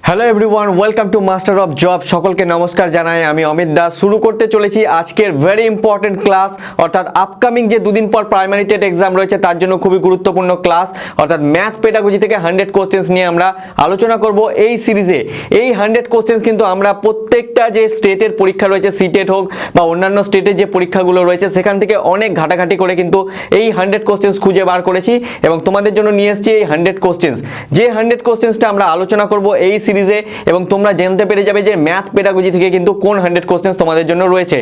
Hello everyone, welcome to master of job. সকলকে নমস্কার জানাই, আমি অমিত দাস। শুরু করতে চলেছি আজকের ভেরি ইম্পর্টেন্ট ক্লাস, অর্থাৎ আপকামিং যে দুদিন পর প্রাইমারি টেট এক্সাম রয়েছে তার জন্য খুবই গুরুত্বপূর্ণ ক্লাস, অর্থাৎ ম্যাথ পেডাগজি থেকে 100 কোশ্চেন্স নিয়ে আমরা আলোচনা করব এই সিরিজে। এই 100 কোশ্চেন্স কিন্তু আমরা প্রত্যেকটা যে স্টেটের পরীক্ষা রয়েছে, সিটেট হোক বা অন্যান্য স্টেটের যে পরীক্ষাগুলো রয়েছে সেখান থেকে অনেক ঘাটাঘাটি করে কিন্তু এই 100 কোশ্চেন্স খুঁজে বার করেছি এবং তোমাদের জন্য নিয়ে এসেছি এই 100 কোশ্চেন্স। যে 100 কোশ্চেন্সটা আমরা আলোচনা করব এই সিরিজে, এবং তোমরা জানতে পেরে যাবে যে ম্যাথ পেডাগজি থেকে কিন্তু কোন 100 কোশ্চেন্স তোমাদের জন্য রয়েছে।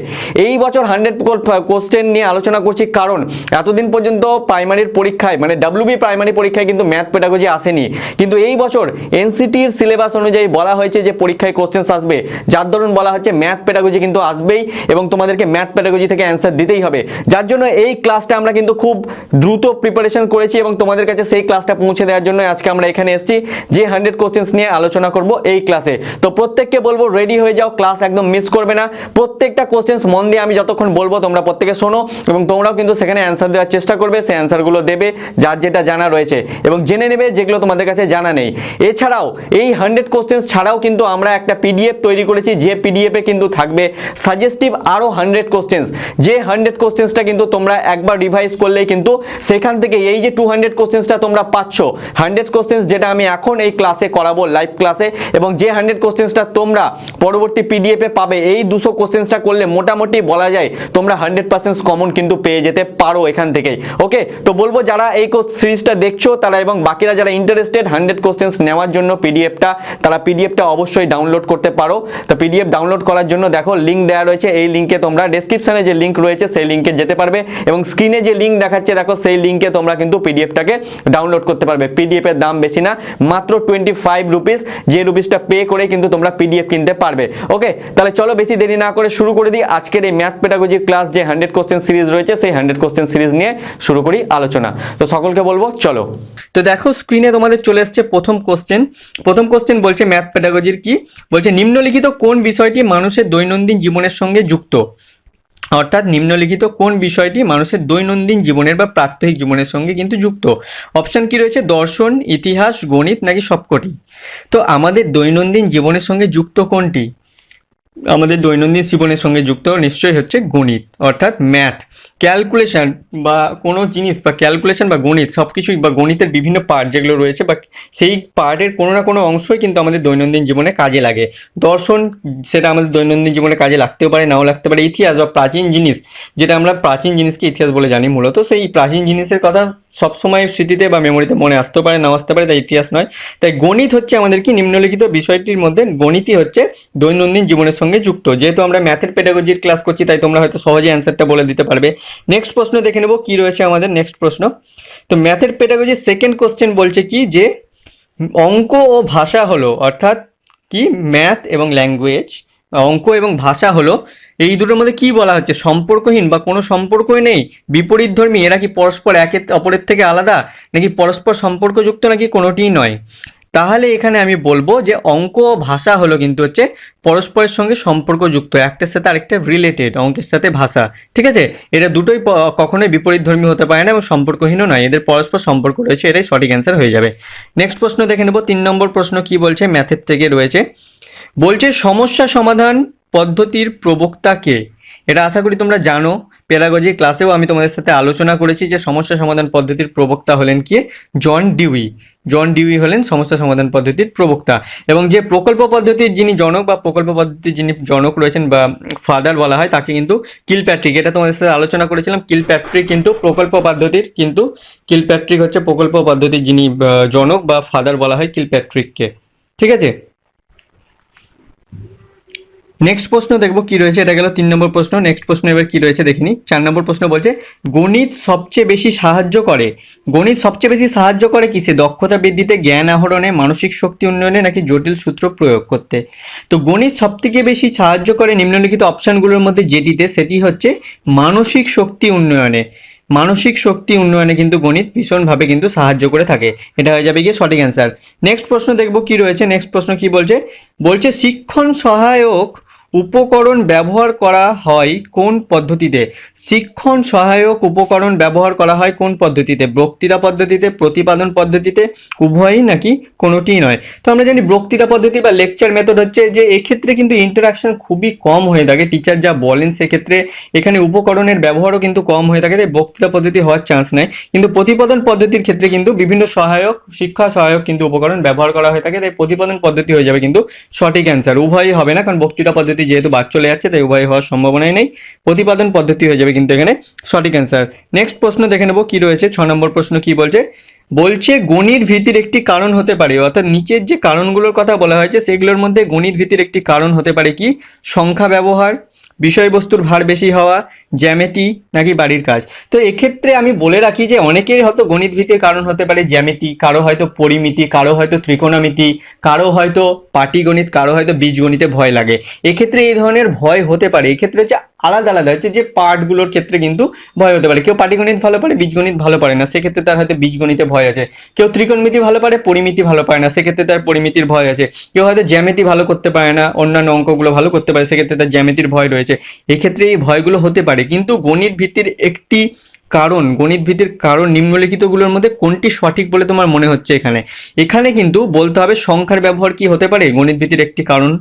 এই বছর 100 কোশ্চেন নিয়ে আলোচনা করছি কারণ এতদিন পর্যন্ত প্রাইমারির পরীক্ষায় মানে ডাব্লিউবি প্রাইমারি পরীক্ষায় কিন্তু ম্যাথ পেডাগজি আসেনি, কিন্তু এই বছর এনসিটির সিলেবাস অনুযায়ী বলা হয়েছে যে পরীক্ষায় কোশ্চেন্স আসবে, যার দরুন বলা হচ্ছে ম্যাথ পেডাগজি কিন্তু আসবেই এবং তোমাদেরকে ম্যাথ পেডাগজি থেকে অ্যান্সার দিতেই হবে। যার জন্য এই ক্লাসটা আমরা কিন্তু খুব দ্রুত প্রিপারেশন করেছি এবং তোমাদের কাছে সেই ক্লাসটা পৌঁছে দেওয়ার জন্য আজকে আমরা এখানে এসেছি যে 100 কোশ্চেন্স নিয়ে আলোচনা করব এই ক্লাসে। তো প্রত্যেককে বলবো রেডি হয়ে যাও, ক্লাস একদম মিস করবে না। প্রত্যেকটা কোশ্চেন্স মন দিয়ে আমি যতক্ষণ বলবো তোমরা প্রত্যেকে শোনো এবং তোমরাও কিন্তু সেখানে অ্যান্সার দেওয়ার চেষ্টা করবে, সেই অ্যান্সারগুলো দেবে যার যেটা জানা রয়েছে এবং জেনে নেবে যেগুলো তোমাদের কাছে জানা নেই। এছাড়াও এই 100 কোশ্চেন্স ছাড়াও কিন্তু আমরা একটা পিডিএফ তৈরি করেছি, যে পিডিএফে কিন্তু থাকবে সাজেস্টিভ আরো 100 কোশ্চেন্স। যে 100 কোশ্চেন্সটা কিন্তু তোমরা একবার রিভাইজ করলেই কিন্তু সেখান থেকে এই যে 200 কোশ্চেন্সটা তোমরা পাচ্ছ, 100 কোশ্চেন্স যেটা আমি এখন এই ক্লাসে করাবো লাইভ ক্লাসে, এবং যে 100 কোশ্চেন্সটা তোমরা পরবর্তী পিডিএফে পাবে, এই 200 কোশ্চেন্সটা করলে মোটামুটি বলা যায় তোমরা 100% কমন কিন্তু পেয়ে যেতে পারো এখান থেকেই। ওকে, তো বলবো যারা এই সিরিজটা দেখছো তারা এবং বাকিরা যারা ইন্টারেস্টেড 100 কোশ্চেন্স নেওয়ার জন্য পিডিএফটা, তারা পিডিএফটা অবশ্যই ডাউনলোড করতে পারো। তো পিডিএফ ডাউনলোড করার জন্য দেখো লিঙ্ক দেওয়া রয়েছে, এই লিঙ্কে তোমরা ডেসক্রিপশনে যে লিঙ্ক রয়েছে সেই লিঙ্কে যেতে পারবে এবং স্ক্রিনে যে লিঙ্ক দেখাচ্ছে দেখো সেই লিঙ্কে তোমরা কিন্তু পিডিএফটাকে ডাউনলোড করতে পারবে। পিডিএফ এর দাম বেশি না, মাত্র 25 রুপিস, যে রুপিসটা পে করে কিন্তু তোমরা পিডিএফ কিনতে পারবে। ওকে, তাহলে চলো বেশি দেরি না করে শুরু করে দিই আজকের এই ম্যাথ পেডাগজি ক্লাস। যে 100 কোশ্চেন সিরিজ রয়েছে সেই 100 কোশ্চেন সিরিজ নিয়ে শুরু করি আলোচনা। তো সকলকে বলবো চলো। তো দেখো স্ক্রিনে তোমাদের চলে এসেছে প্রথম কোশ্চেন। প্রথম কোশ্চেন বলছে ম্যাথ পেডাগজির কি বলছে, নিম্নলিখিত কোন বিষয়টি মানুষের দৈনন্দিন জীবনের সঙ্গে যুক্ত। অর্থাৎ নিম্নলিখিত কোন বিষয়টি মানুষের দৈনন্দিন জীবনের বা প্রাত্যহিক জীবনের সঙ্গে কিন্তু যুক্ত। অপশন কি রয়েছে, দর্শন, ইতিহাস, গণিত নাকি সবকটি। তো আমাদের দৈনন্দিন জীবনের সঙ্গে যুক্ত কোনটি? আমাদের দৈনন্দিন জীবনের সঙ্গে যুক্ত নিশ্চয়ই হচ্ছে গণিত, অর্থাৎ ম্যাথ। ক্যালকুলেশন বা কোনো জিনিস বা ক্যালকুলেশন বা গণিত সব কিছুই বা গণিতের বিভিন্ন পার্ট যেগুলো রয়েছে বা সেই পার্টের কোনো না কোনো অংশই কিন্তু আমাদের দৈনন্দিন জীবনে কাজে লাগে। দর্শন, সেটা আমাদের দৈনন্দিন জীবনে কাজে লাগতেও পারে নাও লাগতে পারে। ইতিহাস বা প্রাচীন জিনিস, যেটা আমরা প্রাচীন জিনিসকে ইতিহাস বলে জানি মূলত, সেই প্রাচীন জিনিসের কথা সবসময় স্মৃতিতে বা মেমোরিতে মনে আসতে পারে নাও আসতে পারে, তাই ইতিহাস নয়। তাই গণিত হচ্ছে আমাদের কি নিম্নলিখিত বিষয়টির মধ্যে গণিতই হচ্ছে দৈনন্দিন জীবনের সঙ্গে যুক্ত। যেহেতু আমরা ম্যাথের পেডাগজির ক্লাস করছি তাই তোমরা হয়তো সহজে অ্যান্সারটা বলে দিতে পারবে। নেক্সট প্রশ্ন দেখে নেব কি রয়েছে আমাদের নেক্সট প্রশ্ন। তো ম্যাথের পেডাগজির সেকেন্ড কোশ্চেন বলছে কি যে অঙ্ক ও ভাষা হলো, অর্থাৎ কি ম্যাথ এবং ল্যাঙ্গুয়েজ, অঙ্ক এবং ভাষা হলো এই দুটোর মধ্যে কি বলা হচ্ছে, সম্পর্কহীন বা কোনো সম্পর্কই নেই, বিপরীতধর্মী, এরা কি পরস্পর একে অপরের থেকে আলাদা নাকি পরস্পর সম্পর্কযুক্ত নাকি কোনোটিই নয়। তাহলে এখানে আমি বলবো যে অঙ্ক ও ভাষা হলো কিন্তু হচ্ছে পরস্পরের সঙ্গে সম্পর্কযুক্ত, একটার সাথে আরেকটা রিলেটেড, অঙ্কের সাথে ভাষা। ঠিক আছে, এরা দুটোই কখনোই বিপরীতধর্মী হতে পারে না এবং সম্পর্কহীনও নয়, এদের পরস্পর সম্পর্ক রয়েছে, এটাই সঠিক অ্যান্সার হয়ে যাবে। নেক্সট প্রশ্ন দেখে নেব 3 নম্বর প্রশ্ন কি বলছে ম্যাথের থেকে রয়েছে, বলছে সমস্যা সমাধান পদ্ধতির প্রবক্তা কে। এটা আশা করি তোমরা জানো, পেডাগজি ক্লাসেও আমি তোমাদের সাথে আলোচনা করেছি যে সমস্যা সমাধান পদ্ধতির প্রবক্তা হলেন কি, জন ডিউই। জন ডিউই হলেন সমস্যা সমাধান পদ্ধতির প্রবক্তা। এবং যে প্রকল্প পদ্ধতির যিনি জনক বা প্রকল্প পদ্ধতির যিনি জনক রয়েছেন বা ফাদার বলা হয় তাকে কিন্তু কিলপ্যাট্রিক, এটা তোমাদের সাথে আলোচনা করেছিলাম। কিলপ্যাট্রিক কিন্তু প্রকল্প পদ্ধতির, কিন্তু কিলপ্যাট্রিক হচ্ছে প্রকল্প পদ্ধতির যিনি জনক বা ফাদার বলা হয় কিলপ্যাট্রিককে। ঠিক আছে, নেক্সট প্রশ্ন দেখবো কি রয়েছে, এটা গেল 3 নম্বর প্রশ্ন। নেক্সট প্রশ্ন এবার কি রয়েছে দেখিনি। 4 নম্বর প্রশ্ন বলছে গণিত সবচেয়ে বেশি সাহায্য করে, গণিত সবচেয়ে বেশি সাহায্য করে কিসে, দক্ষতা বৃদ্ধিতে, জ্ঞান আহরণে, মানসিক শক্তি উন্নয়নে নাকি জটিল সূত্র প্রয়োগ করতে। তো গণিত সবথেকে বেশি সাহায্য করে নিম্নলিখিত অপশনগুলোর মধ্যে যেটিতে, সেটি হচ্ছে মানসিক শক্তি উন্নয়নে। মানসিক শক্তি উন্নয়নে কিন্তু গণিত ভীষণভাবে কিন্তু সাহায্য করে থাকে, এটা হয়ে যাবে গিয়ে সঠিক অ্যান্সার। নেক্সট প্রশ্ন দেখবো কি রয়েছে। নেক্সট প্রশ্ন কি বলছে, বলছে শিক্ষণ সহায়ক উপকরণ ব্যবহার করা হয় কোন পদ্ধতিতে? শিক্ষণ সহায়ক উপকরণ ব্যবহার করা হয় কোন পদ্ধতিতে? বক্তৃতা পদ্ধতিতে, প্রতিপাদন পদ্ধতিতে, উভয়ই নাকি কোনোটিই নয়? তো আমরা জানি বক্তৃতা পদ্ধতি বা লেকচার মেথড হচ্ছে যে এক্ষেত্রে কিন্তু ইন্টারাকশন খুবই কম হয়ে থাকে, টিচার যা বলেন সেক্ষেত্রে এখানে উপকরণের ব্যবহারও কিন্তু কম হয়ে থাকে, তাই বক্তৃতা পদ্ধতি হওয়ার চান্স নাই। কিন্তু প্রতিপাদন পদ্ধতির ক্ষেত্রে কিন্তু বিভিন্ন সহায়ক, শিক্ষা সহায়ক কিন্তু উপকরণ ব্যবহার করা হয়ে থাকে, তাই প্রতিপাদন পদ্ধতি হয়ে যাবে কিন্তু সঠিক অ্যান্সার। উভয়ই হবে না, কারণ বক্তৃতা পদ্ধতি যেহেতু বাদ চলে যাচ্ছে তাই উভয় হওয়ার সম্ভাবনাই নেই। প্রতিপাদন পদ্ধতি হয়ে যাবে কিন্তু এখানে সঠিক অ্যান্সার। নেক্সট প্রশ্ন দেখে নেবো কি রয়েছে। 6 নম্বর প্রশ্ন কি বলছে? বলছে গণিত ভীতির একটি কারণ হতে পারে, অর্থাৎ নিচের যে কারণগুলোর কথা বলা হয়েছে সেগুলোর মধ্যে গণিত ভীতির একটি কারণ হতে পারে কি? সংখ্যা ব্যবহার, বিষয়বস্তুর ভার বেশি হওয়া, জ্যামিতি নাকি বাড়ির কাজ। তো এক্ষেত্রে আমি বলে রাখি যে অনেকেই হয়তো গণিত ভীতির কারণ হতে পারে জ্যামিতি, কারো হয়তো পরিমিতি, কারো হয়তো ত্রিকোণমিতি, কারো হয়তো পাটিগণিত, কারো হয়তো বীজগণিতে ভয় লাগে। এক্ষেত্রে এই ধরনের ভয় হতে পারে, এক্ষেত্রে হচ্ছে আলাদা আলাদা হচ্ছে যে পার্টগুলোর ক্ষেত্রে কিন্তু ভয় হতে পারে। কেউ পাটিগণিত ভালো পারে, বীজগণিত ভালো পারে না, সেক্ষেত্রে তার হয়তো বীজগণিতে ভয় আছে। কেউ ত্রিকোণমিতি ভালো পারে, পরিমিতি ভালো পারে না, সেক্ষেত্রে তার পরিমিতির ভয় আছে। কেউ হয়তো জ্যামিতি ভালো করতে পারে না, অন্যান্য অঙ্কগুলো ভালো করতে পারে, সেক্ষেত্রে তার জ্যামিতির ভয় রয়েছে। এক্ষেত্রে এই ভয়গুলো হতে পারে, কিন্তু গণিত ভিত্তির একটি কারণ, গণিত ভিত্তির কারণ নিম্নলিখিতগুলোর মধ্যে কোনটি সঠিক বলে তোমার মনে হচ্ছে? এখানে এখানে কিন্তু বলতে হবে সংখ্যার ব্যবহার কি হতে পারে গণিত ভিত্তির একটি কারণ,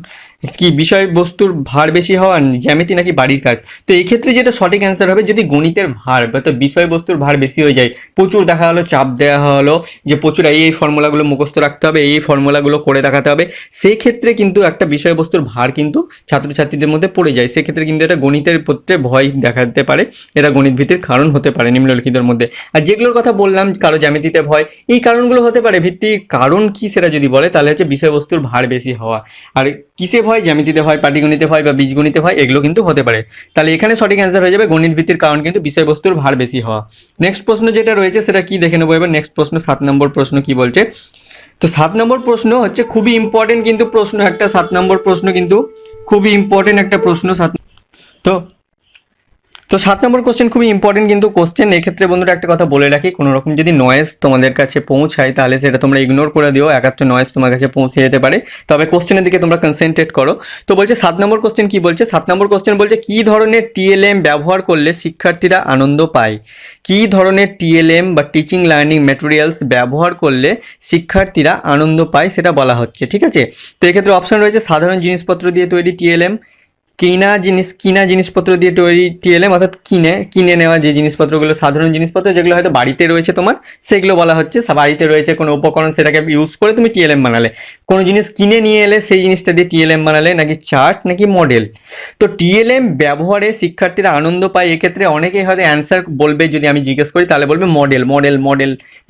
কি বিষয়বস্তুর ভার বেশি হওয়া, জ্যামিতি নাকি বাড়ির কাজ। তো এই ক্ষেত্রে যেটা সঠিক অ্যান্সার হবে, যদি গণিতের ভার বা বিষয়বস্তুর ভার বেশি হয়ে যায়, প্রচুর দেখা হলো, চাপ দেওয়া হলো যে প্রচুর এই ফর্মুলাগুলো মুখস্থ রাখতে হবে, এই ফর্মুলাগুলো করে দেখাতে হবে, সেই ক্ষেত্রে কিন্তু একটা বিষয়বস্তুর ভার কিন্তু ছাত্রছাত্রীদের মধ্যে পড়ে যায়, সেক্ষেত্রে কিন্তু এটা গণিতের প্রতি ভয় দেখাতে পারে, এটা গণিত ভিত্তির কারণ হতে পারে নিম্নলিখিতের মধ্যে। আর যেগুলোর কথা বললাম, কারো জ্যামিতিতে ভয়, এই কারণগুলো হতে পারে। ভিত্তিক কারণ কি সেটা যদি বলে তাহলে হচ্ছে বিষয়বস্তুর ভার বেশি হওয়া। আর কিসে ভয়? জ্যামিতিতে ভয়, পাটিগণিতে ভয় বা বীজগণিতে ভয়, এগুলো কিন্তু হতে পারে। তাহলে এখানে সঠিক অ্যান্সার হয়ে যাবে গণিত ভিত্তির কারণ কিন্তু বিষয়বস্তুর ভার বেশি হওয়া। নেক্সট প্রশ্ন যেটা রয়েছে সেটা কি দেখে নেবো এবার। নেক্সট প্রশ্ন 7 নম্বর প্রশ্ন কি বলছে? তো 7 নম্বর প্রশ্ন হচ্ছে খুবই ইম্পর্টেন্ট কিন্তু প্রশ্ন একটা, 7 নম্বর প্রশ্ন কিন্তু খুবই ইম্পর্টেন্ট একটা প্রশ্ন। তো তো 7 নম্বর কোশ্চেন খুবই ইম্পর্টেন্ট কিন্তু কোশ্চেন। এক্ষেত্রে বন্ধুরা একটা কথা বলে রাখি, কোনো রকম যদি নয়েজ তোমাদের কাছে পৌঁছায় তাহলে সেটা তোমরা ইগনোর করে দিও, একাত্র নয়েজ তোমার কাছে পৌঁছে যেতে পারে, তবে কোশ্চেনের দিকে তোমরা কনসেন্ট্রেট করো। তো বলছে 7 নম্বর কোশ্চেন কি বলছে? 7 নম্বর কোশ্চেন বলছে কি ধরনের টিএলএম ব্যবহার করলে শিক্ষার্থীরা আনন্দ পায়? কি ধরনের টিএলএম বা টিচিং লার্নিং ম্যাটেরিয়ালস ব্যবহার করলে শিক্ষার্থীরা আনন্দ পায় সেটা বলা হচ্ছে, ঠিক আছে? তো এক্ষেত্রে অপশন রয়েছে সাধারণ জিনিসপত্র দিয়ে তৈরি টিএলএম, কিনা জিনিসপত্র দিয়ে তৈরি টিএলএম, অর্থাৎ কিনে নেওয়া যে জিনিসপত্রগুলো, সাধারণ জিনিসপত্র যেগুলো হয়তো বাড়িতে রয়েছে তোমার, সেগুলো বলা হচ্ছে। বাড়িতে রয়েছে কোনো উপকরণ, সেটাকে ইউজ করে তুমি টিএলএম বানালে। কোনো জিনিস কিনে নিয়ে এলে সেই জিনিসটা দিয়ে টিএলএম বানালে, নাকি চার্ট নাকি মডেল। তো টিএলএম ব্যবহারে শিক্ষার্থীরা আনন্দ পায়, এক্ষেত্রে অনেকেই হয়তো অ্যান্সার বলবে, যদি আমি জিজ্ঞেস করি তাহলে বলবে মডেল।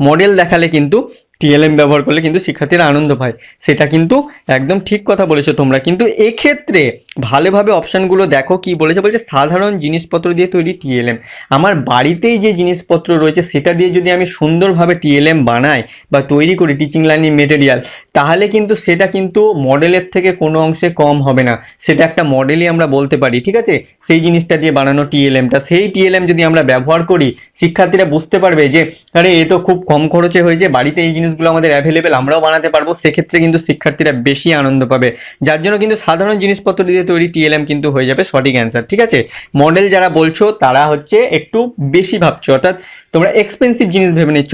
মডেল দেখালে কিন্তু টিএলএম ব্যবহার করলে কিন্তু শিক্ষার্থীরা আনন্দ পায়, সেটা কিন্তু একদম ঠিক কথা বলেছো তোমরা। কিন্তু এক্ষেত্রে ভালোভাবে অপশানগুলো দেখো কি বলেছে। বলছে সাধারণ জিনিসপত্র দিয়ে তৈরি টিএলএম, আমার বাড়িতেই যে জিনিসপত্র রয়েছে সেটা দিয়ে যদি আমি সুন্দরভাবে টিএলএম বানাই বা তৈরি করি টিচিং লার্নিং মেটেরিয়াল, তাহলে কিন্তু সেটা কিন্তু মডেলের থেকে কোনো অংশে কম হবে না, সেটা একটা মডেলই আমরা বলতে পারি, ঠিক আছে? সেই জিনিসটা দিয়ে বানানো টিএলএমটা, সেই টিএলএম যদি আমরা ব্যবহার করি, শিক্ষার্থীরা বুঝতে পারবে যে আরে এ তো খুব কম খরচে হয়েছে, বাড়িতে এই জিনিসগুলো আমাদের অ্যাভেলেবেল, আমরাও বানাতে পারবো, সেক্ষেত্রে কিন্তু শিক্ষার্থীরা বেশি আনন্দ পাবে। যার জন্য কিন্তু সাধারণ জিনিসপত্র দিয়ে তৈরি টিএলএম কিন্তু হয়ে যাবে সঠিক অ্যান্সার, ঠিক আছে? মডেল যারা বলছো তারা হচ্ছে একটু বেশি ভাবছো, অর্থাৎ তোমরা এক্সপেন্সিভ জিনিস ভেবে নিচ্ছ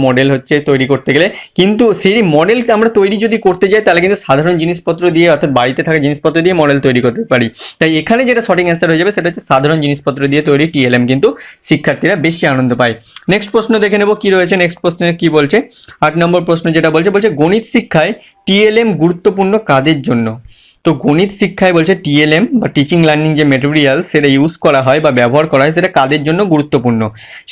মডেল হচ্ছে তৈরি করতে গেলে, কিন্তু সেই মডেল আমরা তৈরি যদি করতে যাই তাহলে কিন্তু সাধারণ জিনিসপত্র দিয়ে, অর্থাৎ বাড়িতে থাকা জিনিসপত্র দিয়ে মডেল তৈরি করতে পারি। তাই এখানে যেটা সঠিক অ্যান্সার হয়ে যাবে সেটা হচ্ছে সাধারণ জিনিসপত্র দিয়ে তৈরি টিএলএম কিন্তু শিক্ষার্থীরা বেশি আনন্দ পায়। নেক্সট প্রশ্ন দেখে নেব কি রয়েছে। নেক্সট প্রশ্নে কি বলছে? 8 নম্বর প্রশ্ন যেটা বলছে গণিত শিক্ষায় টিএলএম গুরুত্বপূর্ণ কাদের জন্য? তো গণিত শিক্ষায় বলছে টিএলএম বা টিচিং লার্নিং যে মেটেরিয়াল সেটা ইউজ করা হয় বা ব্যবহার করা হয় সেটা কাদের জন্য গুরুত্বপূর্ণ?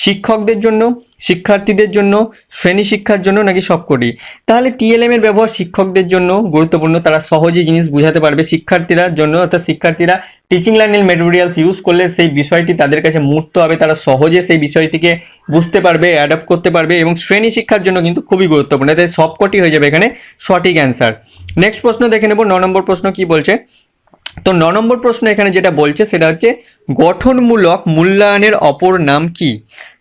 শিক্ষকদের জন্য, শিক্ষার্থীদের জন্য, শ্রেণী শিক্ষার জন্য, নাকি সবকটি? তাহলে টিএলএম এর ব্যবহার শিক্ষকদের জন্য গুরুত্বপূর্ণ, তারা সহজে জিনিস বুঝাতে পারবে। শিক্ষার্থীরার জন্য, অর্থাৎ শিক্ষার্থীরা টিচিং লার্নিং মেটেরিয়ালস ইউজ করলে সেই বিষয়টি তাদের কাছে মূর্ত হবে, তারা সহজে সেই বিষয়টিকে বুঝতে পারবে, অ্যাডাপ্ট করতে পারবে, এবং শ্রেণী শিক্ষার জন্য কিন্তু খুবই গুরুত্বপূর্ণ। তাই সবকটি হয়ে যাবে এখানে সঠিক অ্যান্সার। নেক্সট প্রশ্ন দেখে নেব 9 নম্বর প্রশ্ন কি বলছে। তো 9 নম্বর প্রশ্ন এখানে যেটা বলছে সেটা হচ্ছে গঠনমূলক মূল্যায়নের অপর নাম কি?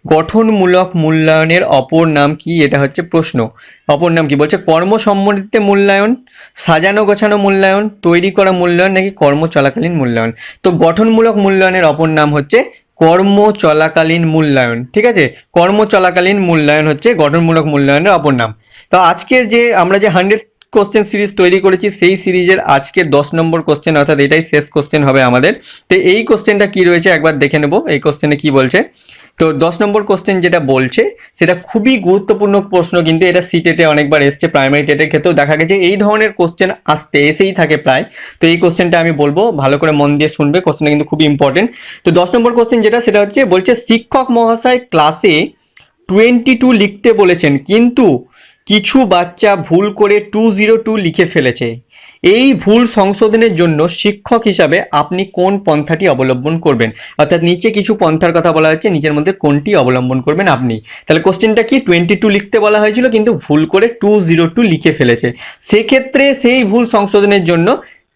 গঠনমূলক মূল্যায়নের অপর নাম কি, এটা হচ্ছে প্রশ্ন। অপর নাম কি বলছে, কর্মসম্বন্ধিত মূল্যায়ন, সাজানো গোছানো মূল্যায়ন, তৈরি করা মূল্যায়ন নাকি কর্ম চলাকালীন মূল্যায়ন। তো গঠনমূলক মূল্যায়নের অপর নাম হচ্ছে কর্ম চলাকালীন মূল্যায়ন। ঠিক আছে, কর্ম চলাকালীন মূল্যায়ন হচ্ছে গঠনমূলক মূল্যায়নের অপর নাম। তো আজকের যে আমরা যে 100 কোশ্চেন সিরিজ তৈরি করেছি, সেই সিরিজের আজকের 10 নম্বর কোশ্চেন, অর্থাৎ এটাই শেষ কোশ্চেন হবে আমাদের। তো এই কোশ্চেনটা কি রয়েছে একবার দেখে নেব, এই কোশ্চেনে কি বলছে। তো 10 নম্বর কোশ্চেন যেটা বলছে সেটা খুবই গুরুত্বপূর্ণ প্রশ্ন, কিন্তু এটা সিটেটে অনেকবার এসছে, প্রাইমারি টেটের ক্ষেত্রেও দেখা গেছে এই ধরনের কোশ্চেন এসেই থাকে প্রায়। তো এই কোশ্চেনটা আমি বলবো, ভালো করে মন দিয়ে শুনবে, কোশ্চেনটা কিন্তু খুবই ইম্পর্টেন্ট। তো 10 নম্বর কোশ্চেন যেটা, সেটা হচ্ছে বলছে শিক্ষক মহাশয় ক্লাসে 22 লিখতে বলেছেন, কিন্তু কিছু বাচ্চা ভুল করে 202 লিখে ফেলেছে। এই ভুল সংশোধনের জন্য শিক্ষক হিসাবে আপনি কোন পন্থাটি অবলম্বন করবেন। অর্থাৎ নিচে কিছু পন্থার কথা বলা হচ্ছে, নিচের মধ্যে কোনটি অবলম্বন করবেন আপনি। তাহলে কোশ্চেনটা কি, 22 লিখতে বলা হয়েছিল কিন্তু ভুল করে 202 লিখে ফেলেছে, সেক্ষেত্রে সেই ভুল সংশোধনের জন্য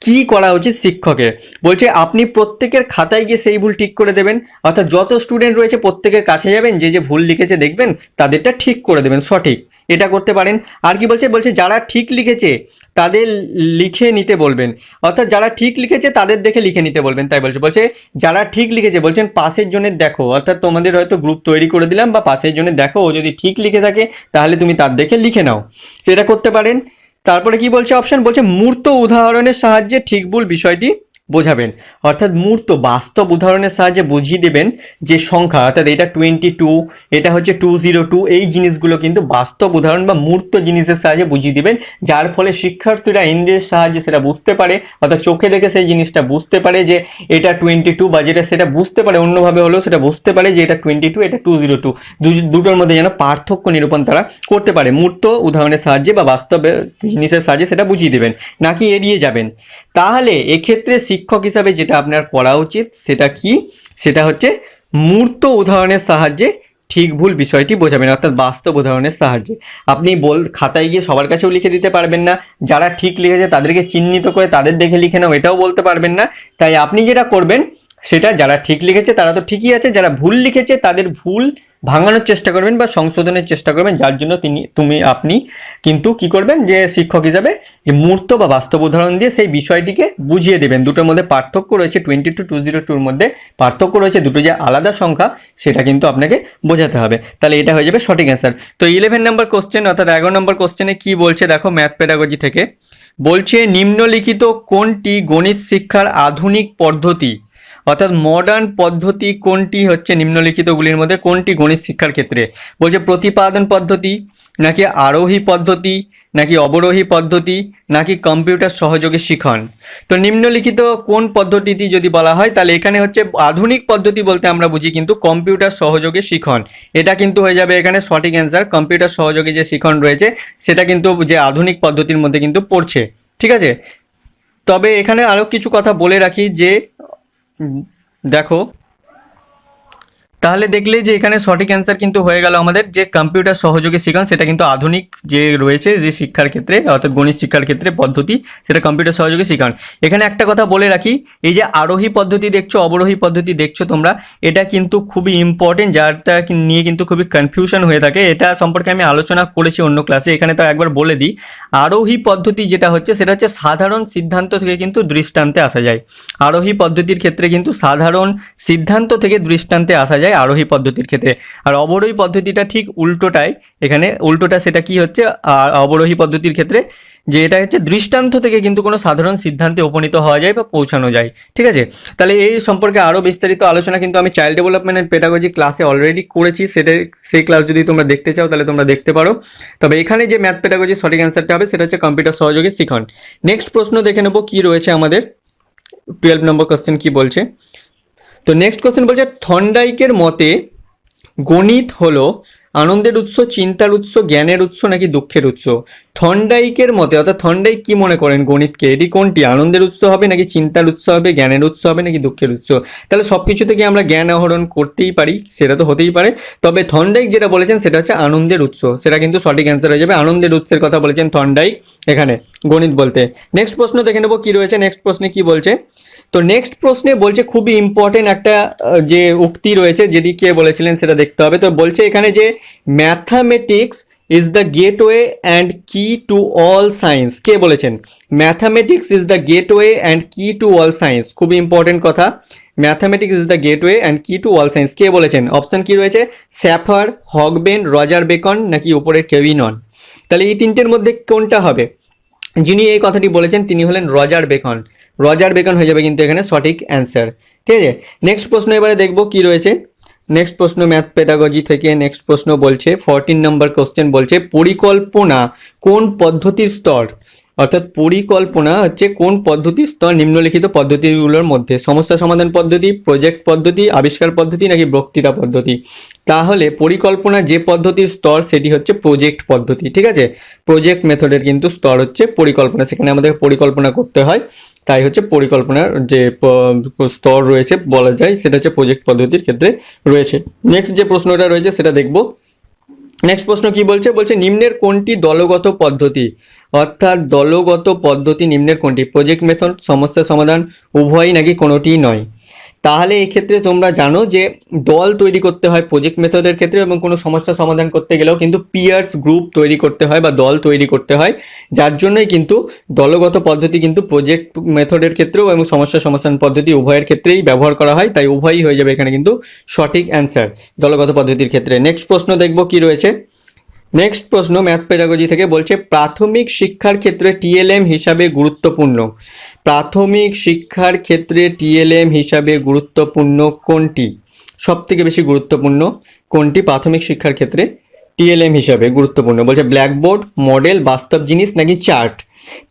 কি করা উচিত শিক্ষকের। বলছে আপনি প্রত্যেকের খাতায় গিয়ে সেই ভুল ঠিক করে দেবেন, অর্থাৎ যত স্টুডেন্ট রয়েছে প্রত্যেকের কাছে যাবেন, যে যে ভুল লিখেছে দেখবেন তাদেরটা ঠিক করে দেবেন সঠিক, এটা করতে পারেন। আর কি বলছে, বলছে যারা ঠিক লিখেছে তাদের লিখে নিতে বলবেন, অর্থাৎ যারা ঠিক লিখেছে তাদের দেখে লিখে নিতে বলবেন। তাই বলছে যারা ঠিক লিখেছে, বলছেন পাশের জনের দেখো, অর্থাৎ তোমাদের হয়তো গ্রুপ তৈরি করে দিলাম, বা পাশের জনের দেখো, ও যদি ঠিক লিখে থাকে তাহলে তুমি তার দেখে লিখে নাও, সেটা করতে পারেন। তারপরে কি বলছে অপশন, বলছে মূর্ত উদাহরণের সাহায্যে ঠিক ভুল বিষয়টি বোঝাবেন, অর্থাৎ মূর্ত বাস্তব উদাহরণের সাহায্যে বুঝিয়ে দেবেন যে সংখ্যা, অর্থাৎ এটা 22, এটা হচ্ছে 202, এই জিনিসগুলো কিন্তু বাস্তব উদাহরণ বা মূর্ত জিনিসের সাহায্যে বুঝিয়ে দিবেন, যার ফলে শিক্ষার্থীরা ইন্দ্রিয়ের সাহায্যে সেটা বুঝতে পারে, অর্থাৎ চোখে দেখে সেই জিনিসটা বুঝতে পারে যে এটা 22, বা যেটা সেটা বুঝতে পারে অন্যভাবে হলেও সেটা বুঝতে পারে যে এটা 22, এটা 202, দুটোর মধ্যে যেন পার্থক্য নিরূপণ তারা করতে পারে। মূর্ত উদাহরণের সাহায্যে বা বাস্তব জিনিসের সাহায্যে সেটা বুঝিয়ে দেবেন, নাকি এড়িয়ে যাবেন। তাহলে এক্ষেত্রে শিক্ষক হিসাবে যেটা আপনার করা উচিত সেটা কি, সেটা হচ্ছে মূর্ত উদাহরণের সাহায্যে ঠিক ভুল বিষয়টি বোঝাবেন, অর্থাৎ বাস্তব উদাহরণের সাহায্যে। আপনি খাতায় গিয়ে সবার কাছেও লিখে দিতে পারবেন না, যারা ঠিক লিখেছে তাদেরকে চিহ্নিত করে তাদের দেখে লিখে নাও এটাও বলতে পারবেন না। তাই আপনি যেটা করবেন সেটা, যারা ঠিক লিখেছে তারা তো ঠিকই আছে, যারা ভুল লিখেছে তাদের ভুল ভাঙানোর চেষ্টা করবেন বা সংশোধনের চেষ্টা করবেন, যার জন্য আপনি কিন্তু কি করবেন, যে শিক্ষক হিসাবে যে মূর্ত বা বাস্তব উদাহরণ দিয়ে সেই বিষয়টিকে বুঝিয়ে দেবেন। দুটোর মধ্যে পার্থক্য রয়েছে, 22, 202 মধ্যে পার্থক্য রয়েছে, দুটো যে আলাদা সংখ্যা সেটা কিন্তু আপনাকে বোঝাতে হবে। তাহলে এটা হয়ে যাবে সঠিক অ্যান্সার। তো 11 নম্বর কোশ্চেন, অর্থাৎ 11 নম্বর কোশ্চেনে কি বলছে দেখো, ম্যাথ পেডাগজি থেকে বলছে নিম্নলিখিত কোনটি গণিত শিক্ষার আধুনিক পদ্ধতি, অর্থাৎ মডার্ন পদ্ধতি কোনটি হচ্ছে নিম্নলিখিতগুলির মধ্যে কোনটি গণিত শিক্ষার ক্ষেত্রে। বলছে প্রতিপাদন পদ্ধতি, নাকি আরোহী পদ্ধতি, নাকি অবরোহী পদ্ধতি, নাকি কম্পিউটার সহযোগী শিখন। তো নিম্নলিখিত কোন পদ্ধতিটি যদি বলা হয়, তাহলে এখানে হচ্ছে আধুনিক পদ্ধতি বলতে আমরা বুঝি কিন্তু কম্পিউটার সহযোগী শিখন, এটা কিন্তু হয়ে যাবে এখানে সঠিক অ্যান্সার। কম্পিউটার সহযোগী যে শিখন রয়েছে সেটা কিন্তু যে আধুনিক পদ্ধতির মধ্যে কিন্তু পড়ছে, ঠিক আছে। তবে এখানে আরও কিছু কথা বলে রাখি যে দেখো, তাহলে দেখলে যে এখানে সঠিক অ্যান্সার কিন্তু হয়ে গেল আমাদের, যে কম্পিউটার সহযোগী শিখন সেটা কিন্তু আধুনিক যে রয়েছে যে শিক্ষার ক্ষেত্রে, অর্থাৎ গণিত শিক্ষার ক্ষেত্রে পদ্ধতি, সেটা কম্পিউটার সহযোগী শিখন। এখানে একটা কথা বলে রাখি, এই যে আরোহী পদ্ধতি দেখছো, অবরোহী পদ্ধতি দেখছো তোমরা, এটা কিন্তু খুবই ইম্পর্টেন্ট, যারটা নিয়ে কিন্তু খুবই কনফিউশন হয়ে থাকে। এটা সম্পর্কে আমি আলোচনা করেছি অন্য ক্লাসে, এখানে তো একবার বলে দিই। আরোহী পদ্ধতি যেটা হচ্ছে সেটা হচ্ছে সাধারণ সিদ্ধান্ত থেকে কিন্তু দৃষ্টান্তে আসা যায়। আরোহী পদ্ধতির ক্ষেত্রে কিন্তু সাধারণ সিদ্ধান্ত থেকে দৃষ্টান্তে আসা যায় আরোহী পদ্ধতির ক্ষেত্রে। আর অবরোহী পদ্ধতিটা ঠিক উল্টোটাই, এখানে উল্টোটা, সেটা কি হচ্ছে অবরোহী পদ্ধতির ক্ষেত্রে, যে এটা হচ্ছে দৃষ্টান্ত থেকে কিন্তু কোনো সাধারণ সিদ্ধান্তে উপনীত হওয়া যায় বা পৌঁছানো যায়, ঠিক আছে। তাহলে এই সম্পর্কে আরও বিস্তারিত আলোচনা কিন্তু আমি চাইল্ড ডেভেলপমেন্ট অ্যান্ড পেডাগজি ক্লাসে অলরেডি করেছি, সেই ক্লাস যদি তোমরা দেখতে চাও তাহলে তোমরা দেখতে পারো। তবে এখানে যে ম্যাথ পেডাগজির সঠিক অ্যান্সারটা হবে সেটা হচ্ছে কম্পিউটার সহযোগী শিখন। নেক্সট প্রশ্ন দেখে নেবো কি রয়েছে আমাদের, 12 নম্বর কোশ্চেন কি বলছে। তো নেক্সট কোশ্চেন বলছে থর্নডাইকের মতে গণিত হলো আনন্দের উৎস, চিন্তার উৎস, জ্ঞানের উৎস নাকি দুঃখের উৎস। থর্নডাইকের মতে, অর্থাৎ থর্নডাইক কি মনে করেন গণিতকে, এটি কোনটি, আনন্দের উৎস হবে নাকি চিন্তার উৎস হবে, জ্ঞানের উৎস হবে নাকি দুঃখের উৎস। তাহলে সব কিছু থেকে আমরা জ্ঞান আহরণ করতেই পারি, সেটা তো হতেই পারে, তবে থর্নডাইক যেটা বলেছেন সেটা হচ্ছে আনন্দের উৎস, সেটা কিন্তু সঠিক অ্যান্সার হয়ে যাবে। আনন্দের উৎসের কথা বলেছেন থর্নডাইক এখানে গণিত বলতে। নেক্সট প্রশ্ন দেখে নেবো কি রয়েছে, নেক্সট প্রশ্নে কি বলছে। তো নেক্সট প্রশ্নে বলছে খুবই ইম্পর্টেন্ট একটা যে উক্তি রয়েছে, যেটি কে বলেছিলেন সেটা দেখতে হবে। তো বলছে এখানে যে mathematics is the gateway and কি টু অল সায়েন্স, কে বলেছেন? Mathematics is the gateway and কি টু অল সায়েন্স, খুবই ইম্পর্টেন্ট কথা। Mathematics is the gateway and কি টু অল সায়েন্স, কে বলেছেন? অপশন কি রয়েছে? স্যাফার, হগবেন, রজার বেকন, নাকি উপরে কেউই নন। তাহলে এই তিনটের মধ্যে কোনটা হবে? যিনি এই কথাটি বলেছেন তিনি হলেন রজার বেকন। রজার বেকন হয়ে যাবে কিন্তু এখানে সঠিক অ্যান্সার। ঠিক আছে, নেক্সট প্রশ্ন এবারে দেখবো কি রয়েছে। নেক্সট প্রশ্ন ম্যাথ পেডাগজি থেকে নেক্সট প্রশ্ন বলছে 14 নম্বর কোশ্চেন বলছে পরিকল্পনা কোন পদ্ধতির স্তর, অর্থাৎ পরিকল্পনা হচ্ছে কোন পদ্ধতির স্তর নিম্নলিখিত পদ্ধতিগুলোর মধ্যে? সমস্যা সমাধান পদ্ধতি, প্রজেক্ট পদ্ধতি, আবিষ্কার পদ্ধতি, নাকি বক্তৃতা পদ্ধতি? তাহলে পরিকল্পনা যে পদ্ধতির স্তর সেটি হচ্ছে প্রজেক্ট পদ্ধতি। ঠিক আছে, প্রজেক্ট মেথডের কিন্তু স্তর হচ্ছে পরিকল্পনা, সেখানে আমাদের পরিকল্পনা করতে হয়, তাই হচ্ছে পরিকল্পনার যে স্তর রয়েছে বলা যায় সেটা হচ্ছে প্রজেক্ট পদ্ধতির ক্ষেত্রে রয়েছে। নেক্সট যে প্রশ্নটা রয়েছে সেটা দেখব। নেক্সট প্রশ্ন কি বলছে? বলছে নিম্নের কোনটি দলগত পদ্ধতি, অর্থাৎ দলগত পদ্ধতি নিম্নের কোনটি? প্রজেক্ট মেথড, সমস্যা সমাধান, উভয়ই, নাকি কোনোটিই নয়? তাহলে এই ক্ষেত্রে তোমরা জানো যে দল তৈরি করতে হয় প্রজেক্ট মেথডের ক্ষেত্রে, এবং কোনো সমস্যা সমাধান করতে গেলেও কিন্তু পিয়ার্স গ্রুপ তৈরি করতে হয় বা দল তৈরি করতে হয়, যার জন্যই কিন্তু দলগত পদ্ধতি কিন্তু প্রজেক্ট মেথডের ক্ষেত্রেও এবং সমস্যা সমাধান পদ্ধতি উভয়ের ক্ষেত্রেই ব্যবহার করা হয়, তাই উভয়ই হয়ে যাবে এখানে কিন্তু সঠিক অ্যান্সার দলগত পদ্ধতির ক্ষেত্রে। নেক্সট প্রশ্ন দেখব কি রয়েছে। নেক্সট প্রশ্ন ম্যাথ পেডাগজি থেকে বলছে প্রাথমিক শিক্ষার ক্ষেত্রে টিএলএম হিসাবে গুরুত্বপূর্ণ, প্রাথমিক শিক্ষার ক্ষেত্রে টিএলএম হিসাবে গুরুত্বপূর্ণ কোনটি? সব থেকে বেশি গুরুত্বপূর্ণ কোনটি প্রাথমিক শিক্ষার ক্ষেত্রে টিএলএম হিসাবে গুরুত্বপূর্ণ? বলছে ব্ল্যাকবোর্ড, মডেল, বাস্তব জিনিস, নাকি চার্ট?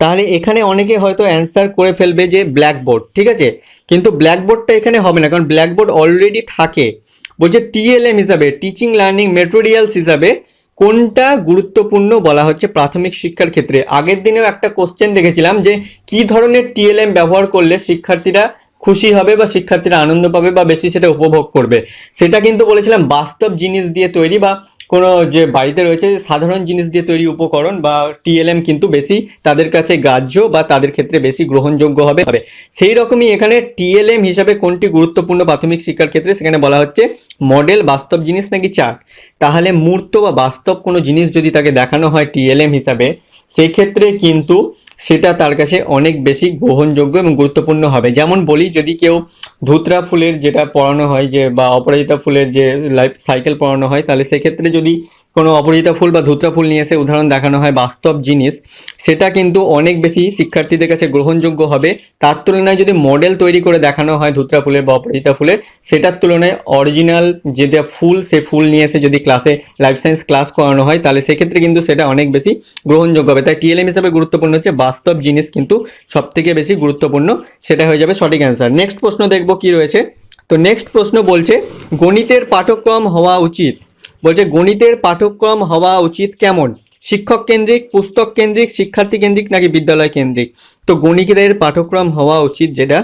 তাহলে এখানে অনেকে হয়তো অ্যান্সার করে ফেলবে যে ব্ল্যাকবোর্ড। ঠিক আছে, কিন্তু ব্ল্যাকবোর্ডটা এখানে হবে না, কারণ ব্ল্যাকবোর্ড অলরেডি থাকে। বলছে টিএলএম হিসাবে, টিচিং লার্নিং মেটেরিয়ালস হিসাবে কোনটা গুরুত্বপূর্ণ বলা হচ্ছে প্রাথমিক শিক্ষার ক্ষেত্রে? আগের দিনেও একটা কোশ্চেন দেখেছিলাম যে কি ধরনের টিএলএম ব্যবহার করলে শিক্ষার্থীরা খুশি হবে বা শিক্ষার্থীরা আনন্দ পাবে বা বেশি সেটা উপভোগ করবে, সেটা কিন্তু বলেছিলাম বাস্তব জিনিস দিয়ে তৈরি বা কোনো যে বাড়িতে রয়েছে সাধারণ জিনিস দিয়ে তৈরি উপকরণ বা টিএলএম কিন্তু বেশি তাদের কাছে গ্রাহ্য বা তাদের ক্ষেত্রে বেশি গ্রহণযোগ্য হবে। সেই রকমই এখানে টিএলএম হিসাবে কোনটি গুরুত্বপূর্ণ প্রাথমিক শিক্ষার ক্ষেত্রে? সেখানে বলা হচ্ছে মডেল, বাস্তব জিনিস, নাকি চার্ট। তাহলে মূর্ত বা বাস্তব কোনো জিনিস যদি তাকে দেখানো হয় টিএলএম হিসাবে, সেই ক্ষেত্রে কিন্তু সেটা তার কাছে অনেক বেশি গ্রহণযোগ্য এবং গুরুত্বপূর্ণ হবে। যেমন বলি, যদি কেউ ধুতরা ফুলের যেটা পড়ানো হয় যে বা অপরাজিতা ফুলের যে লাইফ সাইকেল পড়ানো হয়, তাহলে সেক্ষেত্রে যদি কোনো অপরাজিতা ফুল বা ধুতরা ফুল নিয়ে এসে উদাহরণ দেখানো হয় বাস্তব জিনিস, সেটা কিন্তু অনেক বেশি শিক্ষার্থীদের কাছে গ্রহণযোগ্য হবে। তার তুলনায় যদি মডেল তৈরি করে দেখানো হয় ধুতরা ফুলের বা অপরাজিতা ফুলের, সেটার তুলনায় অরিজিনাল যেটা ফুল সে ফুল নিয়ে এসে যদি ক্লাসে লাইফ সায়েন্স ক্লাস করানো হয়, তাহলে সেক্ষেত্রে কিন্তু সেটা অনেক বেশি গ্রহণযোগ্য হবে। তাই টিএলএম হিসাবে গুরুত্বপূর্ণ হচ্ছে বাস্তব জিনিস কিন্তু সব থেকে বেশি গুরুত্বপূর্ণ, সেটা হয়ে যাবে সঠিক অ্যান্সার। নেক্সট প্রশ্ন দেখব কি রয়েছে। তো নেক্সট প্রশ্ন বলছে গণিতের পাঠ্যক্রম হওয়া উচিত, বলছে গণিতের পাঠ্যক্রম হওয়া উচিত কেমন? শিক্ষক কেন্দ্রিক, পুস্তক কেন্দ্রিক, শিক্ষার্থী কেন্দ্রিক, নাকি বিদ্যালয় কেন্দ্রিক? তো গণিতের পাঠ্যক্রম হওয়া উচিত যেটা,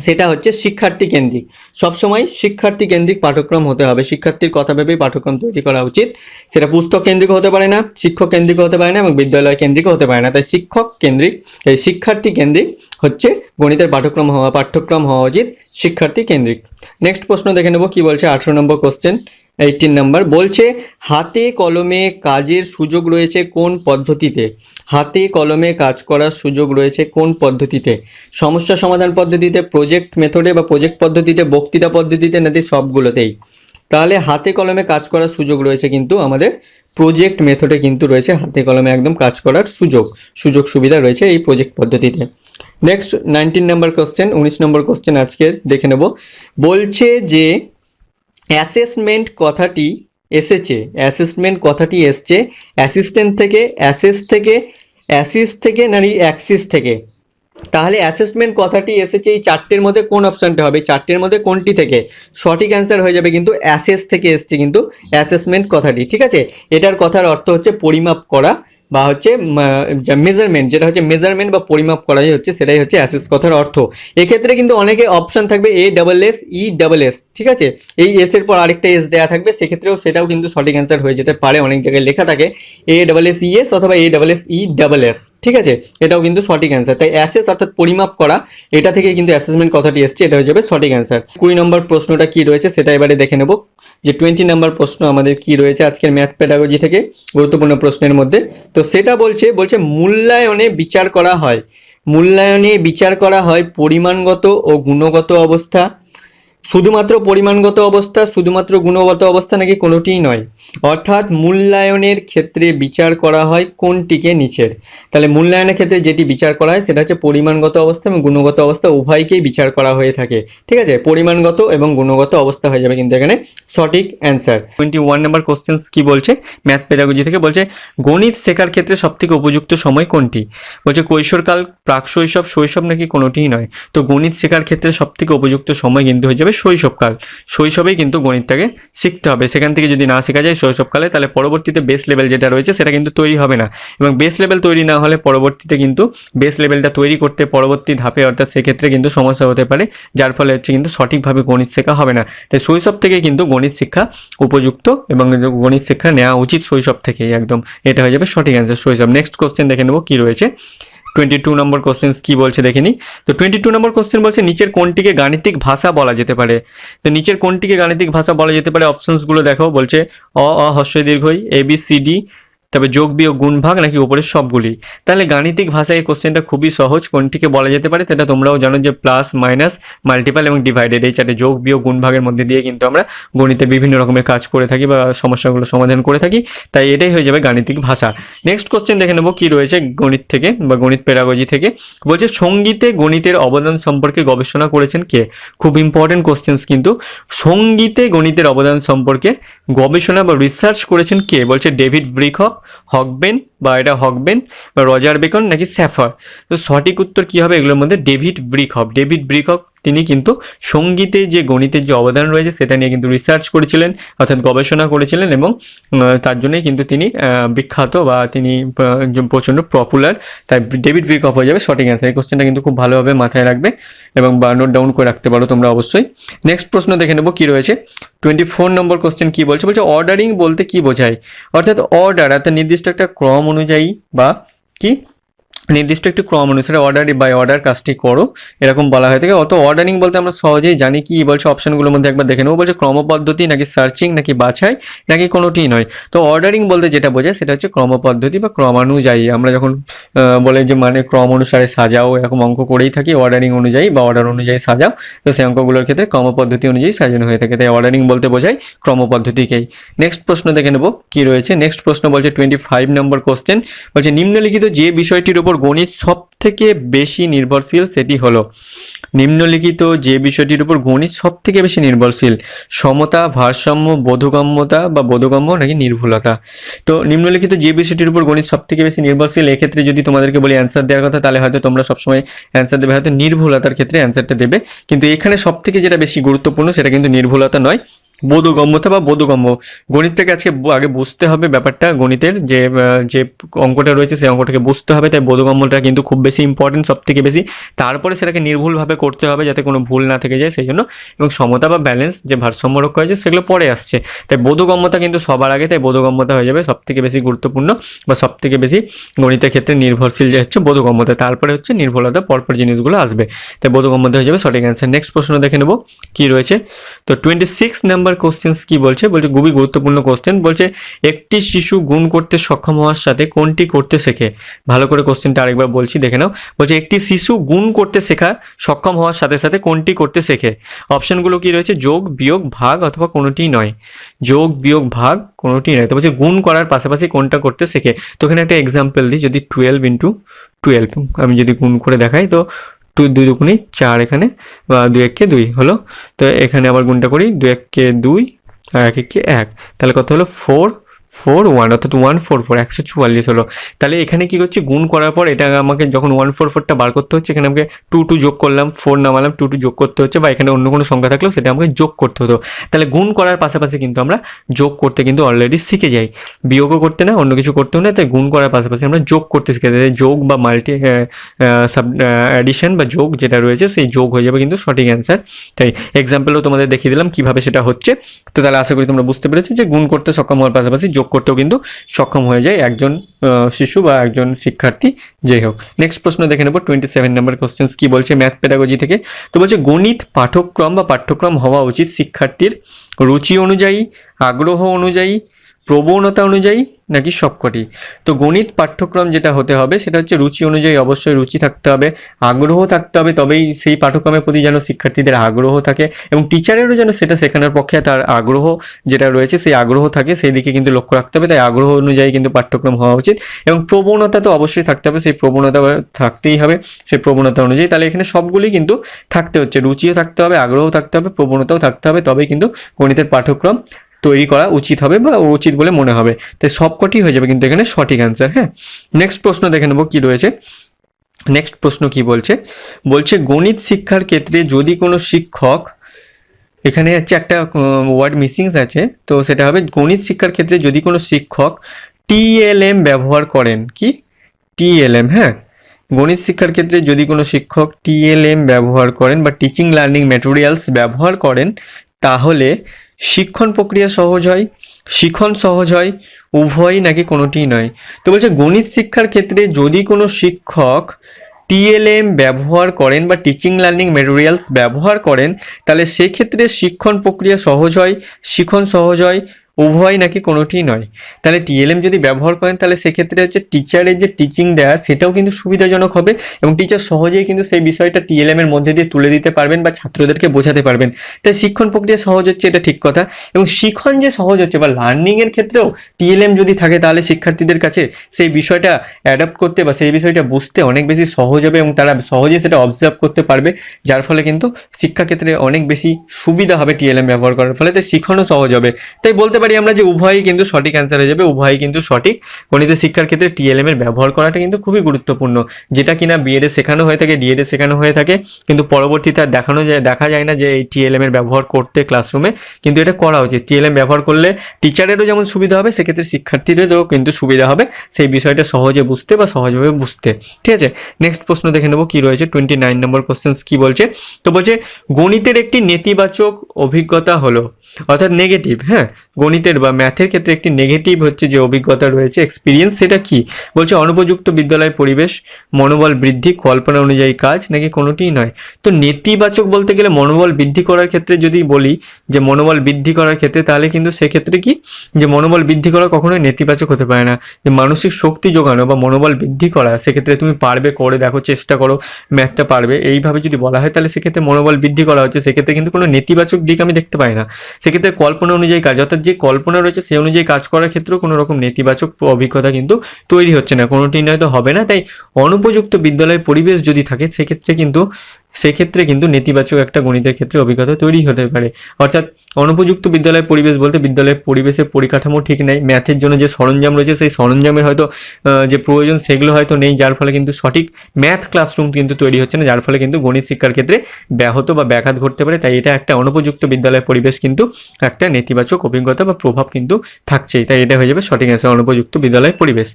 সেটা হচ্ছে শিক্ষার্থী কেন্দ্রিক। সবসময় শিক্ষার্থী কেন্দ্রিক পাঠ্যক্রম হতে হবে, শিক্ষার্থীর কথা ভেবেই পাঠ্যক্রম তৈরি করা উচিত। সেটা পুস্তক কেন্দ্রিক হতে পারে না, শিক্ষক কেন্দ্রিক হতে পারে না, এবং বিদ্যালয় কেন্দ্রিক হতে পারে না। তাই শিক্ষক কেন্দ্রিক, এই শিক্ষার্থী কেন্দ্রিক হচ্ছে গণিতের পাঠ্যক্রম হওয়া উচিত শিক্ষার্থী কেন্দ্রিক। নেক্সট প্রশ্ন দেখে নেব কি বলছে। 18 নম্বর কোশ্চেন, 18 নম্বর বলছে হাতে কলমে কাজের সুযোগ রয়েছে কোন পদ্ধতিতে? হাতে কলমে কাজ করার সুযোগ রয়েছে কোন পদ্ধতিতে? সমস্যা সমাধান পদ্ধতিতে, প্রজেক্ট মেথডে বা প্রজেক্ট পদ্ধতিতে, বক্তৃতা পদ্ধতিতে, নাকি সবগুলোতেই? তাহলে হাতে কলমে কাজ করার সুযোগ রয়েছে কিন্তু আমাদের প্রজেক্ট মেথডে কিন্তু রয়েছে হাতে কলমে একদম কাজ করার সুযোগ সুবিধা রয়েছে এই প্রজেক্ট পদ্ধতিতে। নেক্সট 19 নম্বর কোশ্চেন, 19 নম্বর কোশ্চেন আজকে দেখে নেব। বলছে যে অ্যাসেসমেন্ট কথাটি এসছে অ্যাসিস্ট্যান্ট থেকে, অ্যাসিস থেকে নাকি অ্যাক্সিস থেকে? তাহলে অ্যাসেসমেন্ট কথাটি এসেছে এই চারটের মধ্যে কোন অপশনটা হবে? চারটের মধ্যে কোনটি থেকে? সঠিক অ্যান্সার হয়ে যাবে কিন্তু অ্যাসেস থেকে এসছে কিন্তু অ্যাসেসমেন্ট কথাটি। ঠিক আছে, এটার কথার অর্থ হচ্ছে পরিমাপ করা, বা হচ্ছে মেজারমেন্ট, যেটা হচ্ছে মেজারমেন্ট বা পরিমাপ করাই হচ্ছে, সেটাই হচ্ছে অ্যাসেস কথার অর্থ। এক্ষেত্রে কিন্তু অনেকে অপশন থাকবে ASSESS, ঠিক আছে, এই এস এর পর আরেকটা এস দেওয়া থাকবে, সেক্ষেত্রেও সেটাও কিন্তু সঠিক অ্যান্সার হয়ে যেতে পারে। অনেক জায়গায় লেখা থাকে ASSES অথবা ASSESS, ঠিক আছে, এটাও কিন্তু সঠিক অ্যান্সার। তাই অ্যাসেস অর্থাৎ পরিমাপ করা, এটা থেকে কিন্তু অ্যাসেসমেন্ট কথাটি এসছে, এটা হয়ে যাবে সঠিক অ্যান্সার। 20 নম্বর প্রশ্নটা কি রয়েছে সেটা এবারে দেখে নেব, যে 20 নম্বর প্রশ্ন আমাদের কি রয়েছে আজকের ম্যাথ পেডাগজি থেকে গুরুত্বপূর্ণ প্রশ্নের মধ্যে। তো সেটা বলছে মূল্যায়নে বিচার করা হয়, মূল্যায়নে বিচার করা হয় পরিমাণগত ও গুণগত অবস্থা, শুধুমাত্র পরিমাণগত অবস্থা, শুধুমাত্র গুণগত অবস্থা, নাকি কোনোটিই নয়। অর্থাৎ মূল্যায়নের ক্ষেত্রে বিচার করা হয় কোনটিকে নিচের। তাহলে মূল্যায়নের ক্ষেত্রে যেটি বিচার করা হয় সেটা হচ্ছে পরিমাণগত অবস্থা এবং গুণগত অবস্থা উভয়কেই বিচার করা হয়ে থাকে, ঠিক আছে, পরিমাণগত এবং গুণগত অবস্থা হয়ে যাবে কিন্তু এখানে সঠিক অ্যান্সার। 21 নম্বর কোশ্চেন কি বলছে ম্যাথ পেডাগজি থেকে, বলছে গণিত শেখার ক্ষেত্রে সবথেকে উপযুক্ত সময় কোনটি। বলছে কৈশোরকাল, প্রাক শৈশব, শৈশব, নাকি কোনোটিই নয়। তো গণিত শেখার ক্ষেত্রে সবথেকে উপযুক্ত সময় কিন্তু হয়ে যাবে শৈশবকাল। শৈশবেই কিন্তু গণিতটাকে শিখতে হবে, সেখান থেকে যদি না শেখা যায় শৈশবকালে, তাহলে পরবর্তীতে বেস লেভেল যেটা রয়েছে সেটা কিন্তু তৈরি হবে না, এবং বেস লেভেল তৈরি না হলে পরবর্তীতে কিন্তু বেস লেভেলটা তৈরি করতে পরবর্তী ধাপে, অর্থাৎ সেক্ষেত্রে কিন্তু সমস্যা হতে পারে, যার ফলে হচ্ছে কিন্তু সঠিকভাবে গণিত শেখা হবে না। তাই শৈশব থেকে কিন্তু গণিত শিক্ষা উপযুক্ত এবং গণিত শিক্ষা নেওয়া উচিত শৈশব থেকেই একদম, এটা হয়ে যাবে সঠিক অ্যান্সার শৈশব। নেক্সট কোশ্চেন দেখে নেবো কি রয়েছে। 22 নম্বর কোশ্চেন কি বলছে দেখে নিই। তো 22 নম্বর কোশ্চেন বলছে নিচের কোনটিকে গাণিতিক ভাষা বলা যেতে পারে। তো নিচের কোনটিকে গাণিতিক ভাষা বলা যেতে পারে, অপশনসগুলো দেখো। বলছে হ্রস্ব দীর্ঘই, ABCD, তবে যোগ বিয়োগ গুণ ভাগ, নাকি উপরের সবগুলি। তাহলে গাণিতিক ভাষায় এই কোশ্চেনটা খুবই সহজ, কোনটিকে বলা যেতে পারে সেটা তোমরাও জানো, যে প্লাস মাইনাস মাল্টিপাল এবং ডিভাইডেড, এই চারটে যোগ বিয়োগ গুণ ভাগের মধ্যে দিয়ে কিন্তু আমরা গণিতের বিভিন্ন রকমের কাজ করে থাকি বা সমস্যাগুলো সমাধান করে থাকি, তাই এটাই হয়ে যাবে গাণিতিক ভাষা। নেক্সট কোশ্চেন দেখে নেবো কি রয়েছে গণিত থেকে বা গণিত পেডাগজি থেকে। বলছে সঙ্গীতে গণিতের অবদান সম্পর্কে গবেষণা করেছেন কে। খুব ইম্পর্টেন্ট কোশ্চেন্স কিন্তু, সঙ্গীতে গণিতের অবদান সম্পর্কে গবেষণা বা রিসার্চ করেছেন কে। বলছে ডেভিড ব্রিকহফ, হকবেন বা হকবেন, রজার বেকন, নাকি স্যাফার। তো সঠিক উত্তর কি হবে এগুলোর মধ্যে, ডেভিড ব্রিকহফ। ডেভিড ব্রিকহফ তিনি কিন্তু সঙ্গীতে যে গণিতের যে অবদান রয়েছে সেটা নিয়ে কিন্তু রিসার্চ করেছিলেন, অর্থাৎ গবেষণা করেছিলেন, এবং তার জন্যই কিন্তু তিনি বিখ্যাত বা তিনি প্রচণ্ড পপুলার। তাই ডেভিড ব্রিকহফ হয়ে যাবে সঠিক অ্যান্সার। এই কোশ্চেনটা কিন্তু খুব ভালোভাবে মাথায় রাখবে এবং নোট ডাউন করে রাখতে পারো তোমরা অবশ্যই। নেক্সট প্রশ্ন দেখে নেবো কি রয়েছে। 24 নম্বর কোশ্চেন কি বলছে, অর্ডারিং বলতে কি বোঝায়। অর্থাৎ অর্ডার অর্থাৎ নির্দিষ্ট একটা ক্রম অনুযায়ী বা কি নির্দিষ্ট একটি ক্রম অনুসারে অর্ডার বাই অর্ডার কাজটি করো, এরকম বলা হয়ে থাকে। অত অর্ডারিং বলতে আমরা সহজেই জানি কি বলছে, অপশনগুলোর মধ্যে একবার দেখে নেবো। বলছে ক্রমপদ্ধতি, নাকি সার্চিং, নাকি বাছাই, নাকি কোনোটিই নয়। তো অর্ডারিং বলতে যেটা বোঝায় সেটা হচ্ছে ক্রমপদ্ধতি বা ক্রমানুযায়ী। আমরা যখন বলে যে মানে ক্রম অনুসারে সাজাও, এরকম অঙ্ক করেই থাকি, অর্ডারিং অনুযায়ী বা অর্ডার অনুযায়ী সাজাও, তো সেই অঙ্কগুলোর ক্ষেত্রে ক্রমপদ্ধতি অনুযায়ী সাজানো হয়ে থাকে। তাই অর্ডারিং বলতে বোঝায় ক্রমপদ্ধতিকেই। নেক্সট প্রশ্ন দেখে নেবো কি রয়েছে। নেক্সট প্রশ্ন বলছে 25 নম্বর কোশ্চেন, বলছে নিম্নলিখিত যে বিষয়টির উপর গণিত সব থেকে বেশি নির্ভরশীল সেটি হলো। নিম্নলিখিত যে বিষয়টির উপর গণিত সব থেকে বেশি নির্ভরশীল, সমতা, ভারসাম্য, বোধগম্যতা বা বোধগম্য, নাকি নির্ভুলতা। তো নিম্নলিখিত যে বিষয়টির উপর গণিত সব থেকে বেশি নির্ভরশীল, এক্ষেত্রে যদি তোমাদেরকে বলি অ্যান্সার দেওয়ার কথা, তাহলে হয়তো তোমরা সবসময় অ্যান্সার দেবে হয়তো নির্ভুলতার ক্ষেত্রে অ্যান্সারটা দেবে, কিন্তু এখানে সব থেকে যেটা বেশি গুরুত্বপূর্ণ সেটা কিন্তু নির্ভুলতা নয়, বোধগম্যতা বা বোধগম্য। গণিতটাকে আগে বুঝতে হবে ব্যাপারটা, গণিতের যে অঙ্কটা রয়েছে সেই অঙ্কটাকে বুঝতে হবে, তাই বোধগম্যটা কিন্তু খুব বেশি ইম্পর্টেন্ট, সব থেকে বেশি। তারপরে সেটাকে নির্ভুলভাবে করতে হবে যাতে কোনো ভুল না থেকে যায় সেই জন্য, এবং সমতা বা ব্যালেন্স যে ভারসাম্য রক্ষা হয়েছে সেগুলো পরে আসছে। তাই বোধগম্যতা কিন্তু সবার আগে, তাই বোধগম্যতা হয়ে যাবে সব থেকে বেশি গুরুত্বপূর্ণ বা সব থেকে বেশি গণিতের ক্ষেত্রে নির্ভরশীল যে হচ্ছে বোধগম্যতা, তারপরে হচ্ছে নির্ভুলতা, পরপর জিনিসগুলো আসবে। তাই বোধগম্যতা হয়ে যাবে সঠিক অ্যান্সার। নেক্সট প্রশ্ন দেখে নেবো কি রয়েছে। তো 26 নাম্বার কোশ্চেন কি বলছে, খুবই গুরুত্বপূর্ণ কোশ্চেন। বলছে একটি শিশু গুণ করতে সক্ষম হওয়ার সাথে কোনটি করতে শেখে। ভালো করে কোশ্চেনটা আরেকবার বলছি দেখে নাও। বলছে একটি শিশু গুণ করতে শেখা সক্ষম হওয়ার সাথে সাথে কোনটি করতে শেখে। অপশনগুলো কি রয়েছে, যোগ বিয়োগ ভাগ অথবা কোনোটিই নয়। যোগ বিয়োগ ভাগ কোনোটিই নয়। তো বলছে গুণ করার পাশাপাশি কোনটা করতে শেখে। তো এখানে একটা এক্সাম্পল দিই, যদি 12 × 12 আমি যদি গুণ করে দেখাই, তো 2 2 4 এখানে, বা 2 1 2 হলো। তো এখানে আবার গুণটা করি, 2 1 2 আর 1 1 1, তাহলে কত হলো 4 141 অর্থাৎ 144 144 হলো। তাহলে এখানে কি করছি, গুণ করার পর এটা আমাকে যখন 144টা বার করতে হচ্ছে, এখানে আমাকে 2 যোগ করলাম, 4 নামালাম, 2 যোগ করতে হচ্ছে, বা এখানে অন্য কোনো সংখ্যা থাকলেও সেটা আমাকে যোগ করতে হতো। তাহলে গুণ করার পাশাপাশি কিন্তু আমরা যোগ করতে কিন্তু অলরেডি শিখে যাই, বিয়োগও করতে না, অন্য কিছু করতেও না, তাই গুণ করার পাশাপাশি আমরা যোগ করতে শিখে যাই। যোগ বা মাল্টি অ্যাডিশন বা যোগ যেটা রয়েছে সেই যোগ হয়ে যাবে কিন্তু সঠিক অ্যান্সার। তাই এক্সাম্পলও তোমাদের দেখিয়ে দিলাম কিভাবে সেটা হচ্ছে। তো তাহলে আশা করি তোমরা বুঝতে পেরেছো যে গুণ করতে সক্ষম হওয়ার পাশাপাশি যোগ করতেও কিন্তু সক্ষম হয়ে যায় একজন শিশু বা একজন শিক্ষার্থী, যাই হোক। নেক্সট প্রশ্ন দেখে নেব 27 নম্বর কোশ্চেন্স কি বলছে ম্যাথ পেডাগজি থেকে। তো বলছে গণিত পাঠ্যক্রম বা পাঠ্যক্রম হওয়া উচিত শিক্ষার্থীর রুচি অনুযায়ী, আগ্রহ অনুযায়ী, প্রবণতা অনুযায়ী, নাকি সবকটি। তো গণিত পাঠ্যক্রম যেটা হতে হবে সেটা হচ্ছে রুচি অনুযায়ী, অবশ্যই রুচি থাকতে হবে, আগ্রহ থাকতে হবে, তবেই সেই পাঠ্যক্রমের প্রতি যেন শিক্ষার্থীদের আগ্রহ থাকে, এবং টিচারেরও যেন সেটা শেখানোর পক্ষে তার আগ্রহ যেটা রয়েছে সেই আগ্রহ থাকে, সেই দিকে কিন্তু লক্ষ্য রাখতে হবে। তাই আগ্রহ অনুযায়ী কিন্তু পাঠ্যক্রম হওয়া উচিত, এবং প্রবণতা তো অবশ্যই থাকতে হবে, সেই প্রবণতা থাকতেই হবে সেই প্রবণতা অনুযায়ী। তাহলে এখানে সবগুলি কিন্তু থাকতে হচ্ছে, রুচিও থাকতে হবে, আগ্রহও থাকতে হবে, প্রবণতাও থাকতে হবে, তবেই কিন্তু গণিতের পাঠ্যক্রম তৈরি করা উচিত হবে বা উচিত বলে মনে হবে। তাই সবকটি হয়ে যাবে কিন্তু এখানে সঠিক অ্যান্সার। হ্যাঁ, নেক্সট প্রশ্ন দেখে নেবো কি রয়েছে। নেক্সট প্রশ্ন কি বলছে, বলছে গণিত শিক্ষার ক্ষেত্রে যদি কোনো শিক্ষক, এখানে হচ্ছে একটা ওয়ার্ড মিসিং আছে, তো সেটা হবে গণিত শিক্ষার ক্ষেত্রে যদি কোনো শিক্ষক টিএলএম ব্যবহার করেন, কি টিএলএম, হ্যাঁ, গণিত শিক্ষার ক্ষেত্রে যদি কোনো শিক্ষক টিএলএম ব্যবহার করেন বা টিচিং লার্নিং ম্যাটেরিয়ালস ব্যবহার করেন, তাহলে শিক্ষণ প্রক্রিয়া সহজ হয়, শিখন সহজ হয়, উভয়ই নাকি কোনোটিই নয়। তো বলছে গণিত শিক্ষার ক্ষেত্রে যদি কোনো শিক্ষক টিএলএম ব্যবহার করেন বা টিচিং লার্নিং ম্যাটেরিয়ালস ব্যবহার করেন, তাহলে সেক্ষেত্রে শিক্ষণ প্রক্রিয়া সহজ হয়, শিখন সহজ হয়, উভয় নাকি কোনোটিই নয়। তাহলে টিএলএম যদি ব্যবহার করেন তাহলে সেক্ষেত্রে হচ্ছে টিচারের যে টিচিং দেওয়া সেটাও কিন্তু সুবিধাজনক হবে, এবং টিচার সহজেই কিন্তু সেই বিষয়টা টিএলএম এর মধ্যে দিয়ে তুলে দিতে পারবেন বা ছাত্রদেরকে বোঝাতে পারবেন। তাই শিক্ষণ প্রক্রিয়া সহজ হচ্ছে, এটা ঠিক কথা, এবং শিখন যে সহজ হচ্ছে বা লার্নিং এর ক্ষেত্রেও টিএলএম যদি থাকে তাহলে শিক্ষার্থীদের কাছে সেই বিষয়টা অ্যাডাপ্ট করতে বা সেই বিষয়টা বুঝতে অনেক বেশি সহজ হবে, এবং তারা সহজে সেটা অবজার্ভ করতে পারবে, যার ফলে কিন্তু শিক্ষাক্ষেত্রে অনেক বেশি সুবিধা হবে টিএলএম ব্যবহার করার ফলে। তাই শিখনও সহজ হবে। তাই বলতে পারি আমরা যে উভয়ই কিন্তু সঠিক অ্যান্সার হয়ে যাবে, উভয়ই কিন্তু সঠিক। গণিত শিক্ষার ক্ষেত্রে টিএলএম এর ব্যবহার করাটা কিন্তু খুবই গুরুত্বপূর্ণ, যেটা কিনা বিএডে শেখানো হয়ে থাকে, ডিএডে শেখানো হয়ে থাকে, কিন্তু পরবর্তীতে আর দেখা যায় না যে এই টিএলএম এর ব্যবহার করতে ক্লাসরুমে, কিন্তু এটা করা উচিত। টিএলএম ব্যবহার করলে টিচারেরও যেমন সুবিধা হবে, সেক্ষেত্রে শিক্ষার্থীদেরও কিন্তু সুবিধা হবে সেই বিষয়টা সহজে বুঝতে বা সহজভাবে বুঝতে। ঠিক আছে, নেক্সট প্রশ্ন দেখে নেবো কি রয়েছে 29 নম্বর কোশ্চেন কি বলছে। তো বলছে গণিতের একটি নেতিবাচক অভিজ্ঞতা হলো, অর্থাৎ নেগেটিভ, হ্যাঁ, গণিতের বা ম্যাথের ক্ষেত্রে একটি নেগেটিভ হচ্ছে যে অভিজ্ঞতা রয়েছে, এক্সপিরিয়েন্স, সেটা কি। বলছে অনুপযুক্ত বিদ্যালয় পরিবেশ, মনোবল বৃদ্ধি, কল্পনা অনুযায়ী কাজ, নাকি কোনোটিই নয়। তো নেতিবাচক বলতে গেলে মনোবল বৃদ্ধি করার ক্ষেত্রে যদি বলি যে মনোবল বৃদ্ধি করার ক্ষেত্রে, তাহলে কিন্তু সেক্ষেত্রে কি যে মনোবল বৃদ্ধি করা কখনোই নেতিবাচক হতে পারে না। যে মানসিক শক্তি যোগানো বা মনোবল বৃদ্ধি করা, সেক্ষেত্রে তুমি পারবে, করে দেখো, চেষ্টা করো, ম্যাথটা পারবে, এইভাবে যদি বলা হয় তাহলে সেক্ষেত্রে মনোবল বৃদ্ধি করা হচ্ছে, সেক্ষেত্রে কিন্তু কোনো নেতিবাচক দিক আমি দেখতে পাই না। সেক্ষেত্রে কল্পনা অনুযায়ী কাজ, অর্থাৎ যে কল্পনা রয়েছে সেই অনুযায়ী কাজ করার ক্ষেত্রেও কোনো রকম নেতিবাচক অভিজ্ঞতা কিন্তু তৈরি হচ্ছে না, কোনোটি নয়তো হবে না। তাই অনুপযুক্ত বিদ্যালয়ের পরিবেশ যদি থাকে সেক্ষেত্রে কিন্তু নেতিবাচক একটা গণিতের ক্ষেত্রে অভিজ্ঞতা তৈরি হতে পারে। অর্থাৎ অনুপযুক্ত বিদ্যালয়ের পরিবেশ বলতে বিদ্যালয়ের পরিবেশের পরিকাঠামো ঠিক নেই, ম্যাথের জন্য যে সরঞ্জাম রয়েছে সেই সরঞ্জামের হয়তো যে প্রয়োজন সেগুলো হয়তো নেই, যার ফলে কিন্তু সঠিক ম্যাথ ক্লাসরুম কিন্তু তৈরি হচ্ছে না, যার ফলে কিন্তু গণিত শিক্ষার ক্ষেত্রে ব্যাহত বা ব্যাঘাত ঘটতে পারে। তাই এটা একটা অনুপযুক্ত বিদ্যালয়ের পরিবেশ কিন্তু একটা নেতিবাচক অভিজ্ঞতা বা প্রভাব কিন্তু থাকছেই। তাই এটা হয়ে যাবে সঠিক অ্যান্সার, অনুপযুক্ত বিদ্যালয়ের পরিবেশ।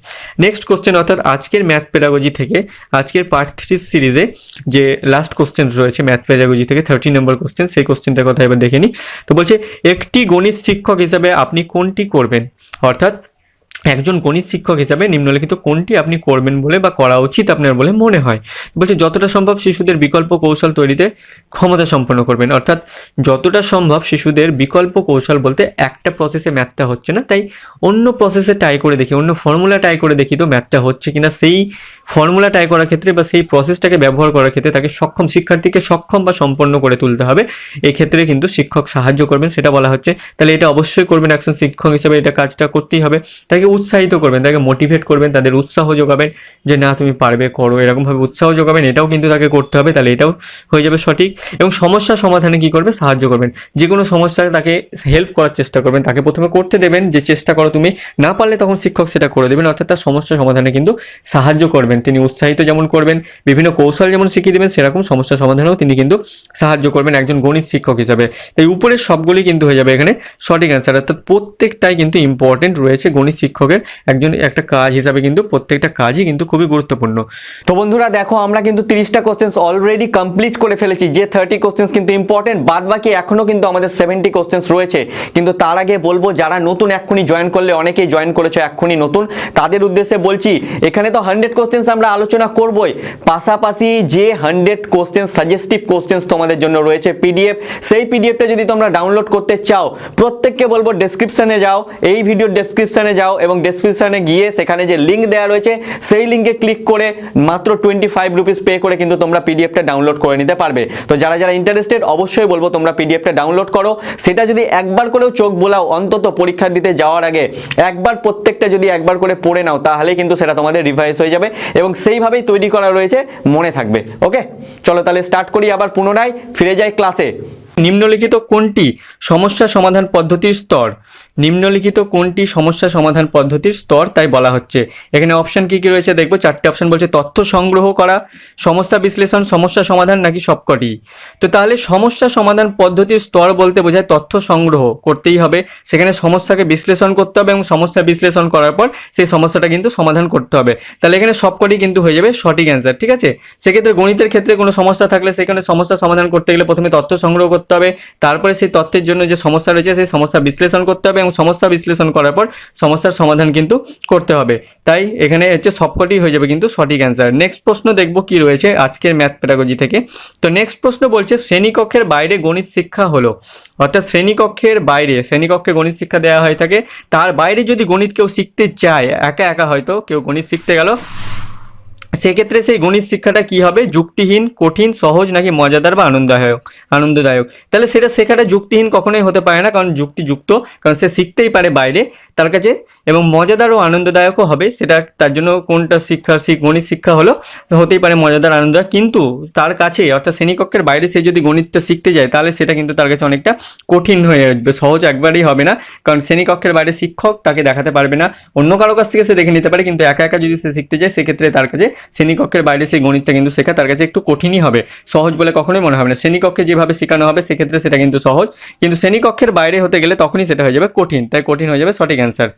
নেক্সট কোশ্চেন, অর্থাৎ আজকের ম্যাথ পেডাগজি থেকে আজকের পার্ট 3 সিরিজে যে লাস্ট কোশ্চেন রয়েছে ম্যাথ পেডাগজি থেকে 30 নম্বর কোশ্চেন, সেই কোশ্চেনটার কথা এবার দেখে নিই। তো বলছে একটি গণিত শিক্ষক হিসাবে আপনি কোনটি করবেন, অর্থাৎ একজন গণিত শিক্ষক হিসাবে নিম্নলিখিত কোনটি আপনি করবেন বলে বা করা উচিত আপনার বলে মনে হয়। বলছে যতটা সম্ভব শিশুদের বিকল্প কৌশল তৈরিতে ক্ষমতা সম্পন্ন করবেন, অর্থাৎ যতটা সম্ভব শিশুদের বিকল্প কৌশল বলতে একটা প্রসেসে ম্যাথটা হচ্ছে না, তাই অন্য প্রসেসে ট্রাই করে দেখি, অন্য ফর্মুলা ট্রাই করে দেখি তো ম্যাথটা হচ্ছে কিনা, সেই ফর্মুলা ট্রাই করার ক্ষেত্রে বা সেই প্রসেসটাকে ব্যবহার করার ক্ষেত্রে তাকে শিক্ষার্থীকে সক্ষম বা সম্পন্ন করে তুলতে হবে। এই ক্ষেত্রে কিন্তু শিক্ষক সাহায্য করবেন, সেটা বলা হচ্ছে। তাহলে এটা অবশ্যই করবেন, একজন শিক্ষক হিসেবে এটা কাজটা করতেই হবে। তাকে উৎসাহিত করবেন, তাকে মোটিভেট করবেন, তাদের উৎসাহ যোগাবেন যে না তুমি পারবে, করো, এরকমভাবে উৎসাহ যোগাবেন। এটাও কিন্তু তাকে করতে হবে, তাহলে এটাও হয়ে যাবে সঠিক। এবং সমস্যা সমাধানে কি করবে, সাহায্য করবেন। যে কোনো সমস্যায় তাকে হেল্প করার চেষ্টা করবেন, তাকে প্রথমে করতে দেবেন যে চেষ্টা করো তুমি, না পারলে তখন শিক্ষক সেটা করে দেবেন, অর্থাৎ তার সমস্যা সমাধানে কিন্তু সাহায্য করবেন। তিনি উৎসাহিত যেমন করবেন, বিভিন্ন কৌশল যেমন শিখিয়ে দেবেন, সেরকম সমস্যা সমাধানেও তিনি কিন্তু সাহায্য করবেন একজন গণিত শিক্ষক হিসাবে। তাই উপরের সবগুলি কিন্তু হয়ে যাবে এখানে সঠিক অ্যান্সার, অর্থাৎ প্রত্যেকটাই কিন্তু ইম্পর্টেন্ট রয়েছে গণিত শিক্ষকের একটা কাজ হিসাবে, কিন্তু প্রত্যেকটা কাজই কিন্তু খুবই গুরুত্বপূর্ণ। তো বন্ধুরা দেখো, আমরা কিন্তু 30টা কোশ্চেন্স অলরেডি কমপ্লিট করে ফেলেছি। যে 30 কোশ্চেন্স কিন্তু ইম্পর্টেন্ট, বাদ বাকি এখনো কিন্তু আমাদের 70 কোশ্চেন্স রয়েছে। কিন্তু তার আগে বলবো, যারা নতুন এক্ষুনি জয়েন করলে, অনেকেই জয়েন করেছে এক্ষুনি নতুন, তাদের উদ্দেশ্যে বলছি এখানে তো 100 কোশ্চেন্স আমরা আলোচনা করবই, পাশাপাশি যে 100 কোশ্চেন্স সাজেস্টিভ কোশ্চেন্স তোমাদের জন্য রয়েছে পিডিএফ, সেই পিডিএফটা যদি তোমরা ডাউনলোড করতে চাও, প্রত্যেককে বলবো ডেসক্রিপশনে যাও, এই ভিডিওর ডেসক্রিপশনে যাও এবং ডেসক্রিপশনে গিয়ে সেখানে যে লিঙ্ক দেওয়া রয়েছে সেই লিঙ্কে ক্লিক করে মাত্র 25 রুপিস পে করে কিন্তু তোমরা পিডিএফটা ডাউনলোড করে নিতে পারবে। তো যারা যারা ইন্টারেস্টেড, অবশ্যই বলবো তোমরা পিডিএফটা ডাউনলোড করো। সেটা যদি একবার করেও চোখ বোলাও, অন্তত পরীক্ষা দিতে যাওয়ার আগে একবার প্রত্যেকটা যদি একবার করে পড়ে নাও, তাহলে কিন্তু সেটা তোমাদের রিভাইজ হয়ে যাবে এবং সেইভাবেই তৈরি করা রয়েছে, মনে থাকবে। ওকে, চলো তাহলে স্টার্ট করি, আবার পুনরায় ফিরে যাই ক্লাসে। নিম্নলিখিত কোনটি সমস্যা সমাধান পদ্ধতির স্তর? নিম্নলিখিত কোনটি সমস্যা সমাধান পদ্ধতির স্তর তাই বলা হচ্ছে। এখানে অপশন কি কি রয়েছে দেখবো, 4টে অপশন বলছে তথ্য সংগ্রহ করা, সমস্যা বিশ্লেষণ, সমস্যা সমাধান নাকি সবকটি। তো তাহলে সমস্যা সমাধান পদ্ধতির স্তর বলতে বোঝায় তথ্য সংগ্রহ করতেই হবে, সেখানে সমস্যাকে বিশ্লেষণ করতে হবে এবং সমস্যা বিশ্লেষণ করার পর সেই সমস্যাটা কিন্তু সমাধান করতে হবে। তাহলে এখানে সবকটি কিন্তু হয়ে যাবে সঠিক অ্যান্সার, ঠিক আছে। সেক্ষেত্রে গণিতের ক্ষেত্রে কোনো সমস্যা থাকলে সেখানে সমস্যা সমাধান করতে গেলে প্রথমে তথ্য সংগ্রহ করতে হবে, তারপরে সেই তথ্যের জন্য যে সমস্যা রয়েছে সেই সমস্যা বিশ্লেষণ করতে হবে এবং সমস্যা বিশ্লেষণ করার পর সমস্যার সমাধান কিন্তু করতে হবে। তাই এখানে হচ্ছে সবকটি হয়ে যাবে কিন্তু সঠিক অ্যান্সার। নেক্সট প্রশ্ন দেখব কি রয়েছে আজকের ম্যাথ পেডাগজি থেকে। তো নেক্সট প্রশ্ন বলছে শ্রেণীকক্ষের বাইরে গণিত শিক্ষা হলো, অর্থাৎ শ্রেণীকক্ষের বাইরে, শ্রেণীকক্ষে গণিত শিক্ষা দেওয়া হয়ে থাকে, তার বাইরে যদি গণিত কেউ শিখতে চায়, একা একা হয়তো কেউ গণিত শিখতে গেল, সেক্ষেত্রে সেই গণিত শিক্ষাটা কি হবে, যুক্তিহীন, কঠিন, সহজ নাকি মজাদার বা আনন্দদায়ক। তাহলে সেটা শেখাটা যুক্তিহীন কখনোই হতে পারে না, কারণ যুক্তিযুক্ত, কারণ সে শিখতেই পারে বাইরে তার কাছে, এবং মজাদার ও আনন্দদায়কও হবে। সেটা তার জন্য কোনটা গণিত শিক্ষা হলো, হতেই পারে মজাদার, আনন্দদায়ক, কিন্তু তার কাছে অর্থাৎ শ্রেণীকক্ষের বাইরে সে যদি গণিতটা শিখতে যায় তাহলে সেটা কিন্তু তার কাছে অনেকটা কঠিন হয়ে আসবে, সহজ একবারেই হবে না, কারণ শ্রেণীকক্ষের বাইরে শিক্ষক তাকে দেখাতে পারবে না, অন্য কারো কাছ থেকে সে দেখে নিতে পারে, কিন্তু একা একা যদি সে শিখতে যায় সেক্ষেত্রে তার কাছে শ্রেণীকক্ষের বাইরে সেই গণিতটা কিন্তু শেখা তার কাছে একটু কঠিনই হবে, সহজ বলে কখনোই মনে হবে না। শ্রেণীকক্ষে যেভাবে শেখানো হবে সেক্ষেত্রে সেটা কিন্তু সহজ, কিন্তু শ্রেণীকক্ষের বাইরে হতে গেলে তখনই সেটা হয়ে যাবে কঠিন, তাই কঠিন হয়ে যাবে সঠিক অ্যান্সার।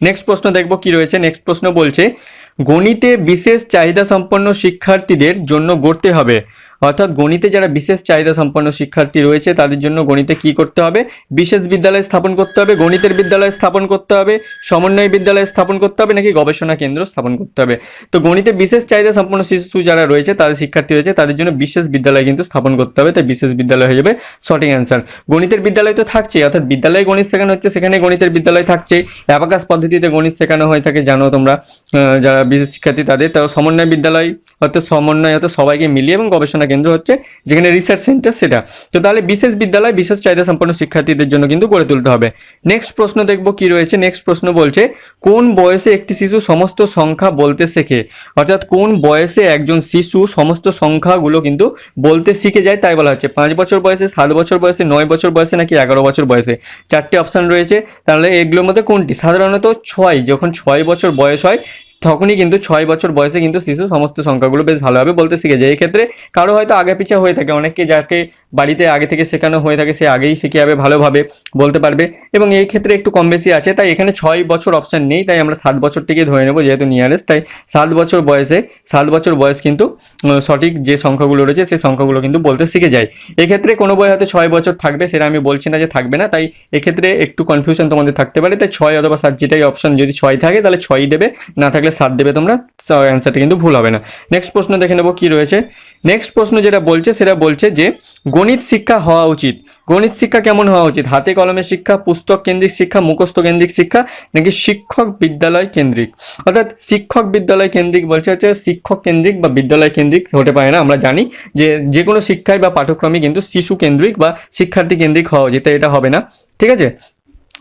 নেক্সট প্রশ্ন দেখবো কি রয়েছে। নেক্সট প্রশ্ন বলছে গণিতে বিশেষ চাহিদা সম্পন্ন শিক্ষার্থীদের জন্য গড়তে হবে, অর্থাৎ গণিতে যারা বিশেষ চাহিদা সম্পন্ন শিক্ষার্থী রয়েছে তাদের জন্য গণিতে কি করতে হবে, বিশেষ বিদ্যালয় স্থাপন করতে হবে, গণিতের বিদ্যালয় স্থাপন করতে হবে, সমন্বয় বিদ্যালয় স্থাপন করতে হবে নাকি গবেষণা কেন্দ্র স্থাপন করতে হবে। তো গণিতে বিশেষ চাহিদা সম্পন্ন শিশু যারা রয়েছে, তাদের শিক্ষার্থী রয়েছে, তাদের জন্য বিশেষ বিদ্যালয় কিন্তু স্থাপন করতে হবে, তাই বিশেষ বিদ্যালয় হয়ে যাবে সঠিক অ্যান্সার। গণিতের বিদ্যালয় তো থাকছে, অর্থাৎ বিদ্যালয়ে গণিত শেখানো হচ্ছে, সেখানে গণিতের বিদ্যালয় থাকছে, অ্যাবাকাস পদ্ধতিতে গণিত শেখানো হয়ে থাকে, জানো তোমরা যারা বিশেষ শিক্ষার্থী তাদের। তাও সমন্বয় বিদ্যালয় অর্থাৎ সমন্বয় অর্থাৎ সবাইকে মিলিয়ে, এবং গবেষণা কেন্দ্র হচ্ছে যেখানে রিসার্চ সেন্টার সেটা। তো তাহলে বিশেষ বিদ্যালয় বিশেষ চাহিদা সম্পন্ন শিক্ষার্থীদের জন্য কিন্তু গড়ে তুলতে হবে। নেক্সট প্রশ্ন দেখব কি রয়েছে। নেক্সট প্রশ্ন বলছে কোন বয়সে একটি শিশু সমস্ত সংখ্যা বলতে শেখে, অর্থাৎ কোন বয়সে একজন শিশু সমস্ত সংখ্যাগুলো কিন্তু বলতে শিখে যায় তাই বলা হচ্ছে। 5 বছর বয়সে, 7 বছর বয়সে, 9 বছর বয়সে নাকি 11 বছর বয়সে। 4টে অপশন রয়েছে, তাহলে এগুলোর মধ্যে কোনটি? সাধারণত 6, যখন 6 বছর বয়স হয় তখনই কিন্তু 6 বছর বয়সে কিন্তু শিশু সমস্ত সংখ্যাগুলো বেশ ভালোভাবে বলতে শিখে যায়। এক্ষেত্রে কারো হয়তো আগে পিছা হয়ে থাকে, অনেকে যাকে বাড়িতে আগে থেকে শেখানো হয়ে থাকে সে আগেই শিখে যাবে, ভালোভাবে বলতে পারবে, এবং এই ক্ষেত্রে একটু কম বেশি আছে, তাই এখানে 6 বছর অপশন নেই, তাই আমরা 7 বছরটিকে ধরে নেব যেহেতু নিয়ারেস্ট। তাই 7 বছর বয়সে, 7 বছর বয়স কিন্তু সঠিক যে সংখ্যাগুলো রয়েছে সেই সংখ্যাগুলো কিন্তু বলতে শিখে যায়। এক্ষেত্রে কোনো বই হয়তো 6 বছর থাকবে, সেটা আমি বলছি না যে থাকবে না, তাই এক্ষেত্রে একটু কনফিউশন তোমাদের থাকতে পারে, তাই 6 অথবা 7 যেটাই অপশন, যদি 6 থাকে তাহলে 6ই দেবে, না থাকলে 7 দেবে তোমরা, অ্যান্সারটা কিন্তু ভুল হবে না। নেক্সট প্রশ্ন দেখে নেবো কি রয়েছে। নেক্সট প্রশ্ন যেটা বলছে সেটা বলছে যে গণিত শিক্ষা হওয়া উচিত, গণিত শিক্ষা কেমন হওয়া উচিত? হাতে কলমে শিক্ষা, পুস্তক কেন্দ্রিক শিক্ষা, মুখস্থ কেন্দ্রিক শিক্ষা নাকি শিক্ষক বিদ্যালয় কেন্দ্রিক। অর্থাৎ শিক্ষক বিদ্যালয় কেন্দ্রিক বলছে হচ্ছে শিক্ষক কেন্দ্রিক বা বিদ্যালয় কেন্দ্রিক হতে পারে না। আমরা জানি যে কোনো শিক্ষায় বা পাঠ্যক্রমে কিন্তু শিশু কেন্দ্রিক বা শিক্ষার্থী কেন্দ্রিক হওয়া উচিত, এটা হবে না, ঠিক আছে।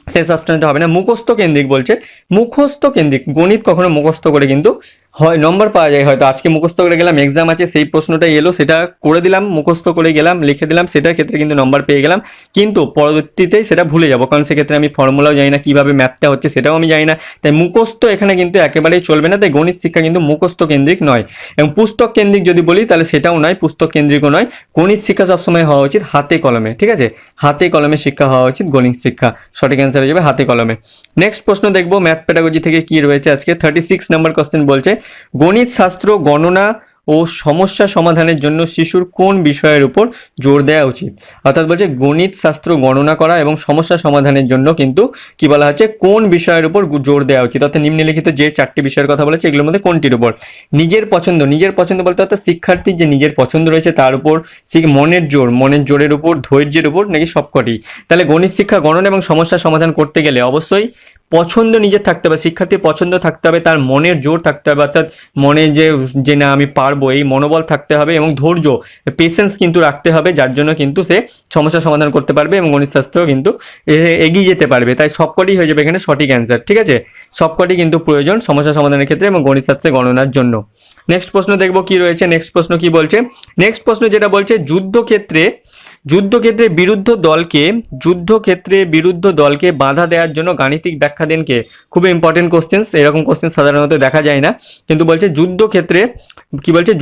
শেষ অপশনটা হবে না, মুখস্থ কেন্দ্রিক বলছে। মুখস্থ কেন্দ্রিক গণিত কখনো মুখস্থ করে কিন্তু হয় নম্বর পাওয়া যায়, হয়তো আজকে মুখস্থ করে গেলাম, এক্সাম আছে সেই প্রশ্নটাই এলো, সেটা করে দিলাম, মুখস্থ করে গেলাম, লিখে দিলাম, সেটার ক্ষেত্রে কিন্তু নম্বর পেয়ে গেলাম, কিন্তু পরবর্তীতে সেটা ভুলে যাবো, কারণ সেক্ষেত্রে আমি ফর্মুলাও জানি না, কিভাবে ম্যাথটা হচ্ছে সেটাও আমি জানি না। তাই মুখস্থ এখানে কিন্তু একেবারেই চলবে না। তাই গণিত শিক্ষা কিন্তু মুখস্থ কেন্দ্রিক নয়। এবং পুস্তক কেন্দ্রিক যদি বলি তাহলে সেটাও নয়, পুস্তক কেন্দ্রিকও নয়। গণিত শিক্ষা সবসময় হওয়া উচিত হাতে কলমে, ঠিক আছে, হাতে কলমে শিক্ষা হওয়া উচিত গণিত শিক্ষা। সঠিক অ্যান্সার হয়ে যাবে হাতে কলমে। নেক্সট প্রশ্ন দেখবো ম্যাথ পেডাগজি থেকে কি রয়েছে আজকে। 36 নম্বর কোশ্চেন বলছে, গণিত শাস্ত্র গণনা ও সমস্যা সমাধানের জন্য শিশুর কোন বিষয়ের উপর জোর দেওয়া উচিত। অর্থাৎ বলছে গণিত শাস্ত্র গণনা করা এবং সমস্যা সমাধানের জন্য কিন্তু কি বলা হচ্ছে, কোন বিষয়ের উপর জোর দেওয়া উচিত। অর্থাৎ নিম্নলিখিত যে 4টি বিষয়ের কথা বলেছে এগুলোর মধ্যে কোনটির উপর। নিজের পছন্দ, নিজের পছন্দ বলতে অর্থাৎ শিক্ষার্থীর যে নিজের পছন্দ রয়েছে তার উপর, মনের জোর, মনের জোরের উপর, ধৈর্যের উপর, নাকি সবকটি। তাহলে গণিত শিক্ষা গণনা এবং সমস্যা সমাধান করতে গেলে অবশ্যই পছন্দ নিজের থাকতে হবে, শিক্ষার্থীর পছন্দ থাকতে হবে, তার মনের জোর থাকতে হবে, অর্থাৎ মনে যে না আমি পারবো এই মনোবল থাকতে হবে, এবং ধৈর্য পেশেন্স কিন্তু রাখতে হবে, যার জন্য কিন্তু সে সমস্যা সমাধান করতে পারবে এবং গণিত শাস্ত্রেও কিন্তু এগিয়ে যেতে পারবে। তাই সবকটি হয়ে যাবে এখানে সঠিক অ্যান্সার, ঠিক আছে। সবকটি কিন্তু প্রয়োজন সমস্যা সমাধানের ক্ষেত্রে এবং গণিত শাস্ত্রে গণনার জন্য। নেক্সট প্রশ্ন দেখবো কি রয়েছে। নেক্সট প্রশ্ন কি বলছে, নেক্সট প্রশ্ন যেটা বলছে, যুদ্ধক্ষেত্রে বিরুদ্ধ দলকে বাধা দেওয়ার জন্য গাণিতিক ব্যাখ্যা দেন কে। খুবই ইম্পর্টেন্ট কোশ্চেন, এরকম কোশ্চেন সাধারণত দেখা যায় না, কিন্তু বলছে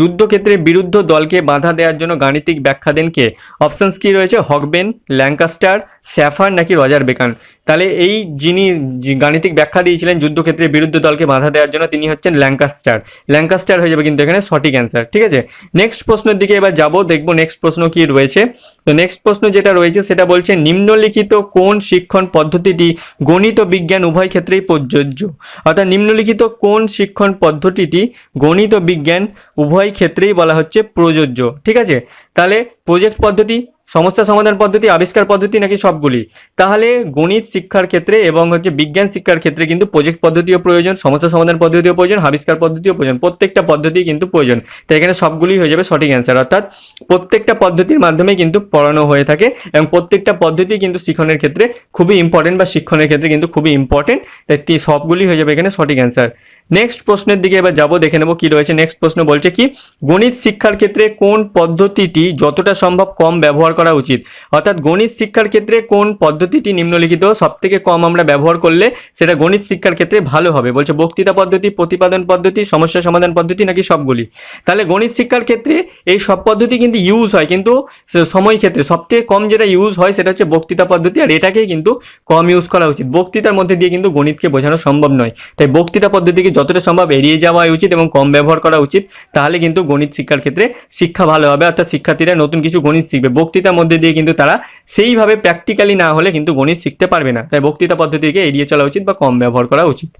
যুদ্ধক্ষেত্রে বিরুদ্ধ দলকে বাধা দেওয়ার জন্য গাণিতিক ব্যাখ্যা দেন কে। অপশনস কি রয়েছে, হকবেন, ল্যাঙ্কাস্টার, স্যাফার, নাকি রজার বেকান। তাহলে এই যিনি গাণিতিক ব্যাখ্যা দিয়েছিলেন যুদ্ধক্ষেত্রে বিরুদ্ধ দলকে বাধা দেওয়ার জন্য তিনি হচ্ছেন ল্যাঙ্কাস্টার হয়ে যাবে কিন্তু এখানে সঠিক অ্যান্সার, ঠিক আছে। নেক্সট প্রশ্নের দিকে এবার যাবো, দেখবো নেক্সট প্রশ্ন কি রয়েছে। তো নেক্সট প্রশ্ন যেটা রয়েছে সেটা বলছে, নিম্নলিখিত কোন শিক্ষণ পদ্ধতিটি গণিত ও বিজ্ঞান উভয় ক্ষেত্রেই প্রযোজ্য। অর্থাৎ নিম্নলিখিত কোন শিক্ষণ পদ্ধতিটি গণিত ও বিজ্ঞান উভয় ক্ষেত্রেই বলা হচ্ছে প্রযোজ্য, ঠিক আছে। তাহলে প্রজেক্ট পদ্ধতি, সমস্যা সমাধান পদ্ধতি, আবিষ্কার পদ্ধতি, নাকি সবগুলি। তাহলে গণিত শিক্ষার ক্ষেত্রে এবং বিজ্ঞান শিক্ষার ক্ষেত্রে কিন্তু প্রজেক্ট পদ্ধতিও প্রয়োজন, সমস্যা সমাধান পদ্ধতিও প্রয়োজন, আবিষ্কার পদ্ধতিও প্রয়োজন, প্রত্যেকটা পদ্ধতি কিন্তু প্রয়োজন। তাই এখানে সবগুলি হয়ে যাবে সঠিক অ্যান্সার। অর্থাৎ প্রত্যেকটা পদ্ধতির মাধ্যমে কিন্তু পড়ানো হয়ে থাকে এবং প্রত্যেকটা পদ্ধতি কিন্তু শিক্ষণের ক্ষেত্রে খুবই ইম্পর্টেন্ট বা শিক্ষণের ক্ষেত্রে কিন্তু খুবই ইম্পর্টেন্ট। তাই সবগুলি হয়ে যাবে এখানে সঠিক অ্যান্সার। নেক্সট প্রশ্নের দিকে এবার যাবো, দেখে নেবো কি রয়েছে। নেক্সট প্রশ্ন বলছে কি, গণিত শিক্ষার ক্ষেত্রে কোন পদ্ধতিটি যতটা সম্ভব কম ব্যবহার করা উচিত। অর্থাৎ গণিত শিক্ষার ক্ষেত্রে কোন পদ্ধতিটি নিম্নলিখিত সব থেকে কম আমরা ব্যবহার করলে সেটা গণিত শিক্ষার ক্ষেত্রে ভালো হবে। বলছে বক্তৃতা পদ্ধতি, প্রতিপাদন পদ্ধতি, সমস্যা সমাধান পদ্ধতি, নাকি সবগুলি। তাহলে গণিত শিক্ষার ক্ষেত্রে এই সব পদ্ধতি কিন্তু ইউজ হয়, কিন্তু সময় ক্ষেত্রে সব থেকে কম যেটা ইউজ হয় সেটা হচ্ছে বক্তৃতা পদ্ধতি, আর এটাকেই কিন্তু কম ইউজ করা উচিত। বক্তৃতার মধ্যে দিয়ে কিন্তু গণিতকে বোঝানো সম্ভব নয়, তাই বক্তৃতা পদ্ধতিকে যতটা সম্ভব এড়িয়ে যাওয়া উচিত এবং কম ব্যবহার করা উচিত। তাহলে কিন্তু গণিত শিক্ষার ক্ষেত্রে শিক্ষা ভালো হবে, অর্থাৎ শিক্ষার্থীরা নতুন কিছু গণিত শিখবে। বক্তৃতার মধ্যে দিয়ে কিন্তু তারা সেইভাবে প্র্যাকটিক্যালি না হলে কিন্তু গণিত শিখতে পারবে না, তাই বক্তৃতা পদ্ধতিকে এড়িয়ে চলা উচিত বা কম ব্যবহার করা উচিত।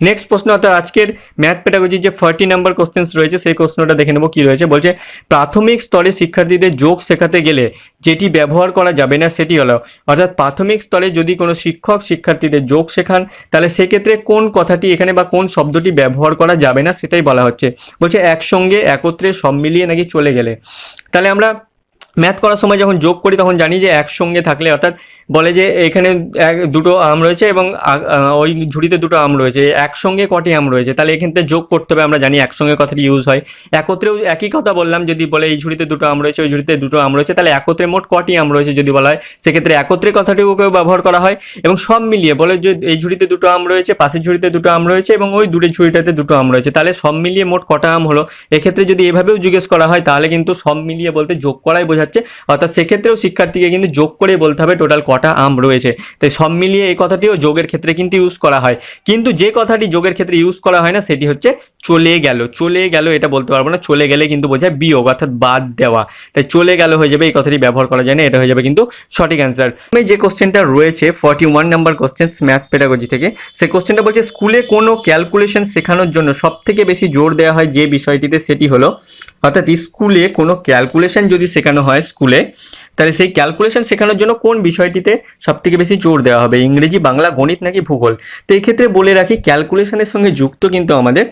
নেক্সট প্রশ্ন, অর্থাৎ আজকের ম্যাথ পেডাগজির যে 40 নম্বর কোশ্চেন রয়েছে সেই প্রশ্নটা দেখে নেবো কি রয়েছে। বলছে প্রাথমিক স্তরে শিক্ষার্থীদের যোগ শেখাতে গেলে যেটি ব্যবহার করা যাবে না সেটি হলো। অর্থাৎ প্রাথমিক স্তরে যদি কোনো শিক্ষক শিক্ষার্থীদের যোগ শেখান তাহলে সেক্ষেত্রে কোন কথাটি এখানে বা কোন শব্দটি ব্যবহার করা যাবে না সেটাই বলা হচ্ছে। বলছে একসঙ্গে, একত্রে, সব মিলিয়ে, নাকি চলে গেলে। তাহলে আমরা ম্যাথ করার সময় যখন যোগ করি তখন জানি যে একসঙ্গে থাকলে, অর্থাৎ বলে যে এখানে দুটো আম রয়েছে এবং ওই ঝুড়িতে দুটো আম রয়েছে, একসঙ্গে কটি আম রয়েছে, তাহলে এখান থেকে যোগ করতে হবে। আমরা জানি একসঙ্গে কথাটি ইউজ হয়। একত্রেও একই কথা বললাম, যদি বলে এই ঝুড়িতে দুটো আম রয়েছে, ওই ঝুড়িতে দুটো আম রয়েছে, তাহলে একত্রে মোট কটি আম রয়েছে যদি বলা হয় সেক্ষেত্রে একত্রে কথাটিও ব্যবহার করা হয়। এবং সব মিলিয়ে বলে যে এই ঝুড়িতে দুটো আম রয়েছে, পাশের ঝুড়িতে দুটো আম রয়েছে এবং ওই দূরের ঝুড়িটাতে দুটো আম রয়েছে, তাহলে সব মিলিয়ে মোট কটা আম হলো। এক্ষেত্রে যদি এভাবেও জিজ্ঞেস করা হয় তাহলে কিন্তু সব মিলিয়ে বলতে যোগ করাই বোঝাচ্ছে, অর্থাৎ সেক্ষেত্রেও শিক্ষার্থীকে কিন্তু যোগ করে বলতে হবে টোটাল কটা আম রয়েছে। তাই সব মিলিয়ে এই কথাটিও যোগের ক্ষেত্রে কিন্তু ইউজ করা হয়, কিন্তু যে কথাটি যোগের ক্ষেত্রে ইউজ করা হয় না সেটি হচ্ছে চলে গেল। চলে গেল এটা বলতে পারবো না, চলে গেলে কিন্তু বোঝায় বিয়োগ, অর্থাৎ বাদ দেওয়া। তাই চলে গেল হয়ে যাবে, এই কথাটি ব্যবহার করা যায় না, এটা হয়ে যাবে কিন্তু সঠিক অ্যান্সার। যে কোশ্চেনটা রয়েছে 41 নাম্বার কোশ্চেন ম্যাথ পেডাগজি থেকে, সেই কোশ্চেনটা বলছে স্কুলে কোনো ক্যালকুলেশন শেখানোর জন্য সব থেকে বেশি জোর দেওয়া হয় যে বিষয়টিতে সেটি হলো। অর্থাৎ স্কুলে কোনো ক্যালকুলেশন যদি শেখানো হয় স্কুলে তাহলে সেই ক্যালকুলেশন শেখানোর জন্য কোন বিষয়টিতে সবথেকে বেশি জোর দেওয়া হবে, ইংরেজি, বাংলা, গণিত নাকি ভূগোল? তো এই ক্ষেত্রে বলে রাখি ক্যালকুলেশনের সঙ্গে যুক্ত কিন্তু আমাদের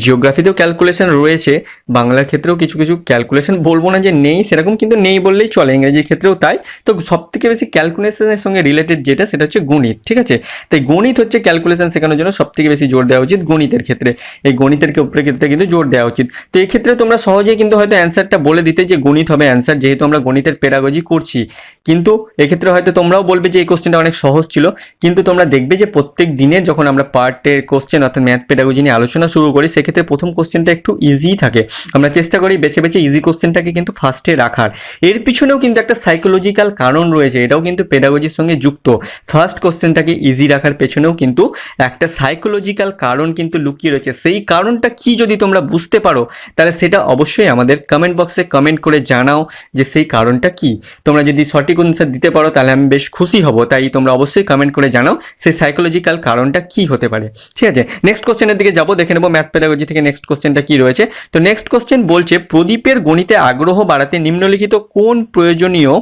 জিওগ্রাফিতেও ক্যালকুলেশন রয়েছে, বাংলার ক্ষেত্রেও কিছু কিছু ক্যালকুলেশন, বলবো না যে নেই, সেরকম কিন্তু নেই বললেই চলে, ইংরেজির ক্ষেত্রেও তাই। তো সবথেকে বেশি ক্যালকুলেশনের সঙ্গে রিলেটেড যেটা সেটা হচ্ছে গণিত, ঠিক আছে? তাই গণিত হচ্ছে ক্যালকুলেশন শেখানোর জন্য সবথেকে বেশি জোর দেওয়া উচিত গণিতের ক্ষেত্রে, এই গণিতের উপরে ক্ষেত্রে কিন্তু জোর দেওয়া উচিত। তো এই ক্ষেত্রে তোমরা সহজেই কিন্তু হয়তো অ্যান্সারটা বলে দিতে যে গণিত হবে অ্যান্সার, যেহেতু আমরা গণিতের পেডাগজি করছি, কিন্তু এক্ষেত্রে হয়তো তোমরাও বলবে যে এই কোশ্চেনটা অনেক সহজ ছিল, কিন্তু তোমরা দেখবে যে প্রত্যেক দিনের যখন আমরা পার্টের কোশ্চেন অর্থাৎ ম্যাথ পেডাগজি নিয়ে আলোচনা শুরু করি, সেক্ষেত্রে প্রথম কোশ্চেনটা একটু ইজি থাকে, আমরা চেষ্টা করি বেছে বেছে ইজি কোশ্চেনটাকে কিন্তু ফার্স্টে রাখার। এর পিছনেও কিন্তু একটা সাইকোলজিক্যাল কারণ রয়েছে, এটাও কিন্তু পেডাগজির সঙ্গে যুক্ত। ফার্স্ট কোশ্চেনটাকে ইজি রাখার পেছনেও কিন্তু একটা সাইকোলজিক্যাল কারণ কিন্তু লুকিয়ে রয়েছে। সেই কারণটা কি যদি তোমরা বুঝতে পারো, তাহলে সেটা অবশ্যই আমাদের কমেন্ট বক্সে কমেন্ট করে জানাও যে সেই কারণটা কি। তোমরা যদি সঠিক অ্যান্সার দিতে পারো তাহলে আমি বেশ খুশি হব, তাই তোমরা অবশ্যই কমেন্ট করে জানাও সেই সাইকোলজিক্যাল কারণটা কি হতে পারে, ঠিক আছে? নেক্সট কোশ্চেনের দিকে যাবো, দেখে নেবো ম্যাথ পেডাগজি থেকে নেক্সট কোশ্চেনটা কি রয়েছে। তো নেক্সট কোশ্চেন বলছে প্রদীপের গণিতে আগ্রহ বাড়াতে নিম্নলিখিত কোন প্রয়োজনীয়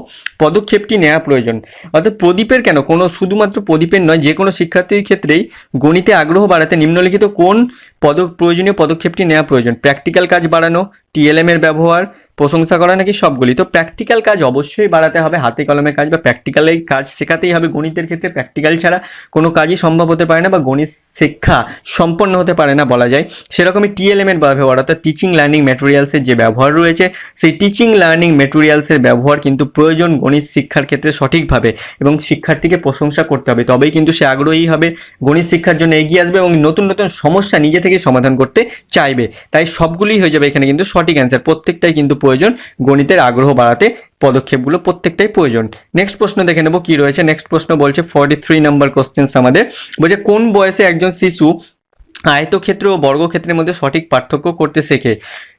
পদক্ষেপটি নেওয়া প্রয়োজন? অর্থাৎ প্রদীপের কেন, কোনো শুধুমাত্র প্রদীপের নয়, যে কোনো শিক্ষার্থীর ক্ষেত্রেই গণিতে আগ্রহ বাড়াতে নিম্নলিখিত কোন প্রয়োজনীয় পদক্ষেপটি নেওয়া প্রয়োজন? প্র্যাকটিক্যাল কাজ বাড়ানো, টিএলএম এর ব্যবহার, প্রশংসা করা নাকি সবগুলি? তো প্র্যাকটিক্যাল কাজ অবশ্যই বাড়াতে হবে, হাতে কলমে কাজ বা প্র্যাকটিক্যালেই কাজ শেখাতেই হবে। গণিতের ক্ষেত্রে প্র্যাকটিক্যাল ছাড়া কোনো কাজই সম্ভব হতে পারে না, বা গণিত শিক্ষা সম্পন্ন হতে পারে না বলা যায়। সেরকমই টিএলএম এর ব্যবহার অর্থাৎ টিচিং লার্নিং ম্যাটেরিয়ালসের যে ব্যবহার রয়েছে, সেই টিচিং লার্নিং ম্যাটেরিয়ালসের ব্যবহার কিন্তু প্রয়োজন গণিত শিক্ষার ক্ষেত্রে সঠিকভাবে, এবং শিক্ষার্থীকে প্রশংসা করতে হবে, তবেই কিন্তু সে আগ্রহী হবে, গণিত শিক্ষার জন্য এগিয়ে আসবে এবং নতুন নতুন সমস্যা নিজে থেকে সমাধান করতে চাইবে। তাই সবগুলোই হয়ে যাবে এখানে কিন্তু সঠিক অ্যান্সার, প্রত্যেকটাই কিন্তু প্রয়োজন, গণিতের আগ্রহ বাড়াতে পদক্ষেপগুলো প্রত্যেকটাই প্রয়োজন। নেক্সট প্রশ্ন দেখে নেবো কি রয়েছে। নেক্সট প্রশ্ন বলছে 43 নম্বর কোশ্চেন আমাদের, বলছে কোন বয়সে একজন শিশু আয়তক্ষেত্র ও বর্গক্ষেত্রের মধ্যে সঠিক পার্থক্য করতে শেখে?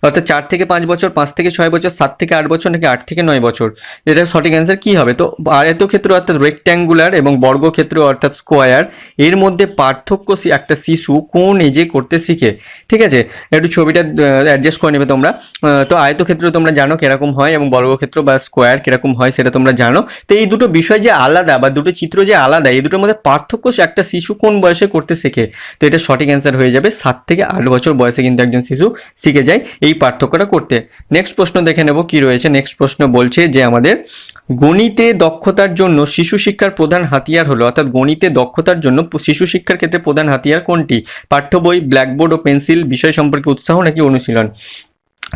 অর্থাৎ 4 থেকে 5 বছর, 5 থেকে 6 বছর, 7 থেকে 8 বছর নাকি 8 থেকে 9 বছর? এটা সঠিক অ্যান্সার কি হবে? তো আয়তক্ষেত্র অর্থাৎ রেক্ট্যাঙ্গুলার এবং বর্গক্ষেত্র অর্থাৎ স্কোয়ার, এর মধ্যে পার্থক্য একটা শিশু কোন এজে করতে শিখে? ঠিক আছে, একটু ছবিটা অ্যাডজাস্ট করে নেবে তোমরা। তো আয়তক্ষেত্র তোমরা জানো কিরকম হয় এবং বর্গক্ষেত্র বা স্কোয়ার কিরকম হয় সেটা তোমরা জানো। তো এই দুটো বিষয় যে আলাদা বা দুটো চিত্র যে আলাদা, এই দুটোর মধ্যে পার্থক্য একটা শিশু কোন বয়সে করতে শেখে? তো এটা সঠিক অ্যান্সার হয়ে যাবে 7 থেকে 8 বছর বয়সে কিন্তু একজন শিশু শিখে যায় এই পার্থক্যটা করতে। নেক্সট প্রশ্ন দেখে নেব কি রয়েছে। নেক্সট প্রশ্ন বলছে যে আমাদের গণিতে দক্ষতার জন্য শিশু শিক্ষার প্রধান হাতিয়ার হলো, অর্থাৎ গণিতে দক্ষতার জন্য শিশু শিক্ষার ক্ষেত্রে প্রধান হাতিয়ার কোনটি? পাঠ্য বই, ব্ল্যাকবোর্ড ও পেন্সিল, বিষয় সম্পর্কে উৎসাহ নাকি অনুশীলন?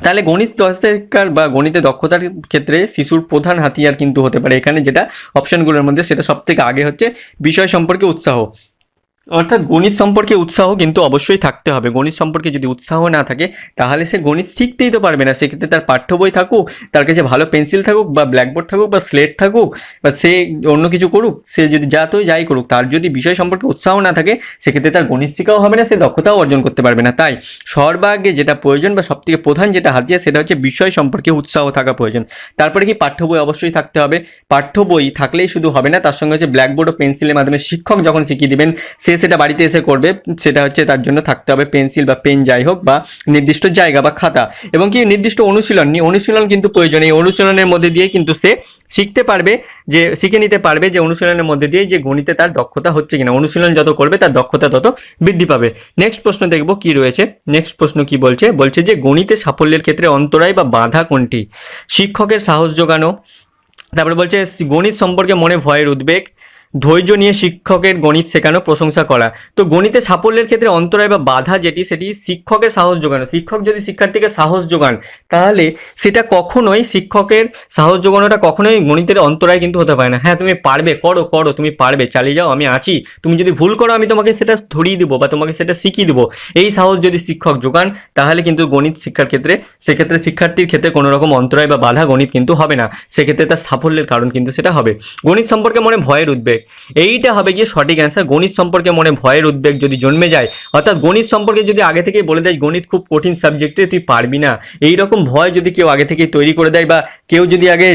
তাহলে গণিত শিক্ষার বা গণিতে দক্ষতার ক্ষেত্রে শিশুর প্রধান হাতিয়ার কিন্তু হতে পারে এখানে, যেটা অপশনগুলোর মধ্যে সেটা সব থেকে আগে হচ্ছে বিষয় সম্পর্কে উৎসাহ। অর্থাৎ গণিত সম্পর্কে উৎসাহ কিন্তু অবশ্যই থাকতে হবে, গণিত সম্পর্কে যদি উৎসাহ না থাকে তাহলে সে গণিত শিখতেই তো পারবে না। সেক্ষেত্রে তার পাঠ্য বই থাকুক, তার কাছে ভালো পেন্সিল থাকুক বা ব্ল্যাকবোর্ড থাকুক বা স্লেট থাকুক বা সে অন্য কিছু করুক, সে যদি যাই করুক, তার যদি বিষয় সম্পর্কে উৎসাহ না থাকে সেক্ষেত্রে তার গণিত শেখাও হবে না, সে দক্ষতাও অর্জন করতে পারবে না। তাই সর্বাগ্রে যেটা প্রয়োজন বা সবথেকে প্রধান যেটা হাতিয়ার সেটা হচ্ছে বিষয় সম্পর্কে উৎসাহ থাকা প্রয়োজন। তারপরে কি পাঠ্য বই অবশ্যই থাকতে হবে, পাঠ্য বই থাকলেই শুধু হবে না, তার সঙ্গে হচ্ছে ব্ল্যাকবোর্ড ও পেন্সিলের মাধ্যমে শিক্ষক যখন শিখিয়ে দিবেন সে সেটা বাড়িতে এসে করবে, সেটা হচ্ছে তার জন্য থাকতে হবে পেন্সিল বা পেন যাই হোক বা নির্দিষ্ট জায়গা বা খাতা, এবং কি নির্দিষ্ট অনুশীলন কিন্তু প্রয়োজন। এই অনুশীলনের মধ্যে দিয়ে কিন্তু সে শিখতে পারবে, যে শিখে নিতে পারবে যে অনুশীলনের মধ্যে দিয়ে যে গণিতে তার দক্ষতা হচ্ছে কিনা। অনুশীলন যত করবে তার দক্ষতা তত বৃদ্ধি পাবে। নেক্সট প্রশ্ন দেখবো কি রয়েছে। নেক্সট প্রশ্ন কি বলছে যে গণিতে সাফল্যের ক্ষেত্রে অন্তরায় বা বাধা কোনটি? শিক্ষকের সাহস যোগানো, তারপরে বলছে গণিত সম্পর্কে মনে ভয়ের উদ্বেগ, ধৈর্য নিয়ে শিক্ষকের গণিত শেখানো, প্রশংসা করা। তো গণিতে সাফল্যের ক্ষেত্রে অন্তরায় বা বাধা সেটি শিক্ষকের সাহস যোগানো। শিক্ষক যদি শিক্ষার্থীকে সাহস যোগান তাহলে সেটা কখনোই, শিক্ষকের সাহস যোগানোটা কখনোই গণিতের অন্তরায় কিন্তু হতে পারে না। হ্যাঁ তুমি পারবে, করো, তুমি পারবে, চালিয়ে যাও, আমি আছি, তুমি যদি ভুল করো আমি তোমাকে সেটা ধরিয়ে দেবো বা তোমাকে সেটা শিখিয়ে দেবো, এই সাহস যদি শিক্ষক যোগান তাহলে কিন্তু গণিত শিক্ষার ক্ষেত্রে সেক্ষেত্রে শিক্ষার্থীর ক্ষেত্রে কোনো রকম অন্তরায় বা বাধা গণিত কিন্তু হবে না, সেক্ষেত্রে তার সাফল্যের কারণ কিন্তু সেটা হবে। গণিত সম্পর্কে মনে ভয়ের উদ্বেগ, উদ্বেগ, এইটা হবে গিয়ে সঠিক অ্যান্সার। গণিত সম্পর্কে মনে ভয়ের উদ্বেগ যদি জন্মে যায়, অর্থাৎ গণিত সম্পর্কে যদি আগে থেকেই বলে দেয় গণিত খুব কঠিন সাবজেক্টে, তুই পারবি না, এইরকম ভয় যদি কেউ আগে থেকেই তৈরি করে দেয় বা কেউ যদি আগে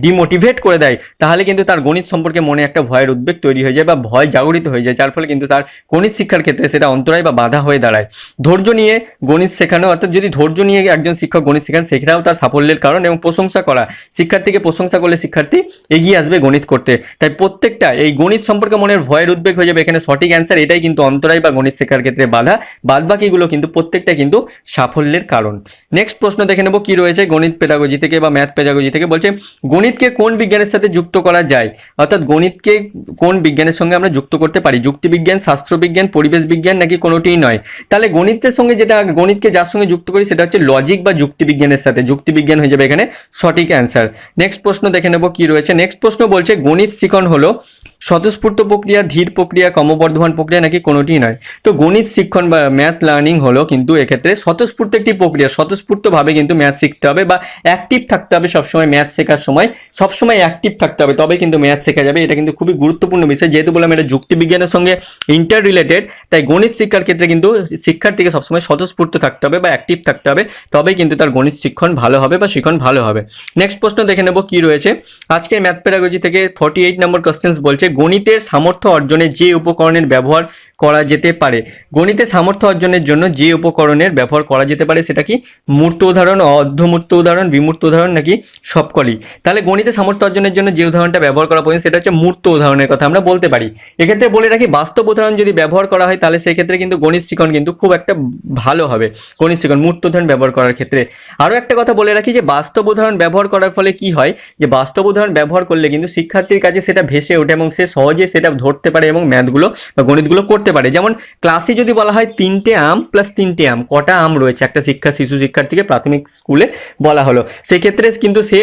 ডিমোটিভেট করে দেয়, তাহলে কিন্তু তার গণিত সম্পর্কে মনে একটা ভয়ের উদ্বেগ তৈরি হয়ে যায় বা ভয় জাগরিত হয়ে যায়, যার ফলে কিন্তু তার গণিত শিক্ষার ক্ষেত্রে সেটা অন্তরায় বা বাধা হয়ে দাঁড়ায়। ধৈর্য নিয়ে গণিত শেখানো, অর্থাৎ যদি ধৈর্য নিয়ে একজন শিক্ষক গণিত শেখান, সেটাও তার সাফল্যের কারণ। এবং প্রশংসা করা, শিক্ষার্থীকে প্রশংসা করলে শিক্ষার্থী এগিয়ে আসবে গণিত করতে। তাই প্রত্যেকটা এই গণিত সম্পর্কে মনের ভয়ের উদ্বেগ হয়ে যাবে এখানে সঠিক অ্যান্সার। এটাই কিন্তু অন্তরায় বা গণিত শেখার ক্ষেত্রে বাধা, বাদবাকিগুলো কিন্তু প্রত্যেকটা কিন্তু সাফল্যের কারণ। নেক্সট প্রশ্ন দেখে নেব কি রয়েছে গণিত পেডাগজি থেকে বা ম্যাথ পেডাগজি থেকে। বলছে গণিতকে কোন বিজ্ঞানের সাথে যুক্ত করা যায়, অর্থাৎ গণিতকে কোন বিজ্ঞানের সঙ্গে আমরা যুক্ত করতে পারি, যুক্তিবিজ্ঞান, শাস্ত্রবিজ্ঞান, পরিবেশ বিজ্ঞান নাকি কোনোটিই নয়। তাহলে গণিতের সঙ্গে যেটা, গণিতকে যার সঙ্গে যুক্ত করি সেটা হচ্ছে লজিক বা যুক্তিবিজ্ঞানের সাথে, যুক্তিবিজ্ঞান হয়ে যাবে এখানে সঠিক অ্যান্সার। নেক্সট প্রশ্ন দেখে নেব কি রয়েছে। নেক্সট প্রশ্ন বলছে গণিত শিখন হলো স্বতঃস্ফূর্ত প্রক্রিয়া, ধীর প্রক্রিয়া, ক্রমবর্ধমান প্রক্রিয়া নাকি কোনোটিই নয়। তো গণিত শিক্ষণ বা ম্যাথ লার্নিং হলো কিন্তু এক্ষেত্রে স্বতঃস্ফূর্ত একটি প্রক্রিয়া, স্বতঃস্ফূর্তভাবে কিন্তু ম্যাথ শিখতে হবে বা অ্যাক্টিভ থাকতে হবে সবসময়, ম্যাথ শেখার সময় সবসময় অ্যাক্টিভ থাকতে হবে, তবে কিন্তু ম্যাথ শেখা যাবে। এটা কিন্তু খুবই গুরুত্বপূর্ণ বিষয়, যেহেতু বললাম এটা যুক্তিবিজ্ঞানের সঙ্গে ইন্টার রিলেটেড, তাই গণিত শিক্ষার ক্ষেত্রে কিন্তু শিক্ষার্থীকে সবসময় স্বতঃস্ফূর্ত থাকতে হবে বা অ্যাক্টিভ থাকতে হবে, তবেই কিন্তু তার গণিত শিক্ষণ ভালো হবে বা শিখন ভালো হবে। নেক্সট প্রশ্ন দেখে নেব কি রয়েছে আজকের ম্যাথ পেডাগজি থেকে। 48 নম্বর কোশ্চেন বলছে গণিতের সামর্থ্য অর্জনে যে উপকরণের ব্যবহার করা যেতে পারে, গণিতের সামর্থ্য অর্জনের জন্য যে উপকরণের ব্যবহার করা যেতে পারে সেটা কি মূর্ত উদাহরণ, অর্ধমূর্ত উদাহরণ, বিমূর্ত উদাহরণ নাকি সবকলি। তাহলে গণিতের সামর্থ্য অর্জনের জন্য যে উদাহরণটা ব্যবহার করা প্রয়োজন সেটা হচ্ছে মূর্ত উদাহরণের কথা আমরা বলতে পারি। এক্ষেত্রে বলে রাখি বাস্তব উদাহরণ যদি ব্যবহার করা হয় তাহলে সেক্ষেত্রে কিন্তু গণিত শিখন কিন্তু খুব একটা ভালো হবে, গণিত শিখন মূর্ত উদাহরণ ব্যবহার করার ক্ষেত্রে। আরও একটা কথা বলে রাখি যে বাস্তব উদাহরণ ব্যবহার করার ফলে কি হয়, যে বাস্তব উদাহরণ ব্যবহার করলে কিন্তু শিক্ষার্থীর কাছে সেটা ভেসে ওঠে এবং সে সহজে সেটা ধরতে পারে এবং ম্যাথগুলো বা গণিতগুলো করতে পারে। যেমন ক্লাসে যদি বলা হয় 3টে আম প্লাস 3টে আম, কটা আম রয়েছে একটা শিশু শিক্ষার্থীকে প্রাথমিক স্কুলে বলা হলো, সেক্ষেত্রে কিন্তু সে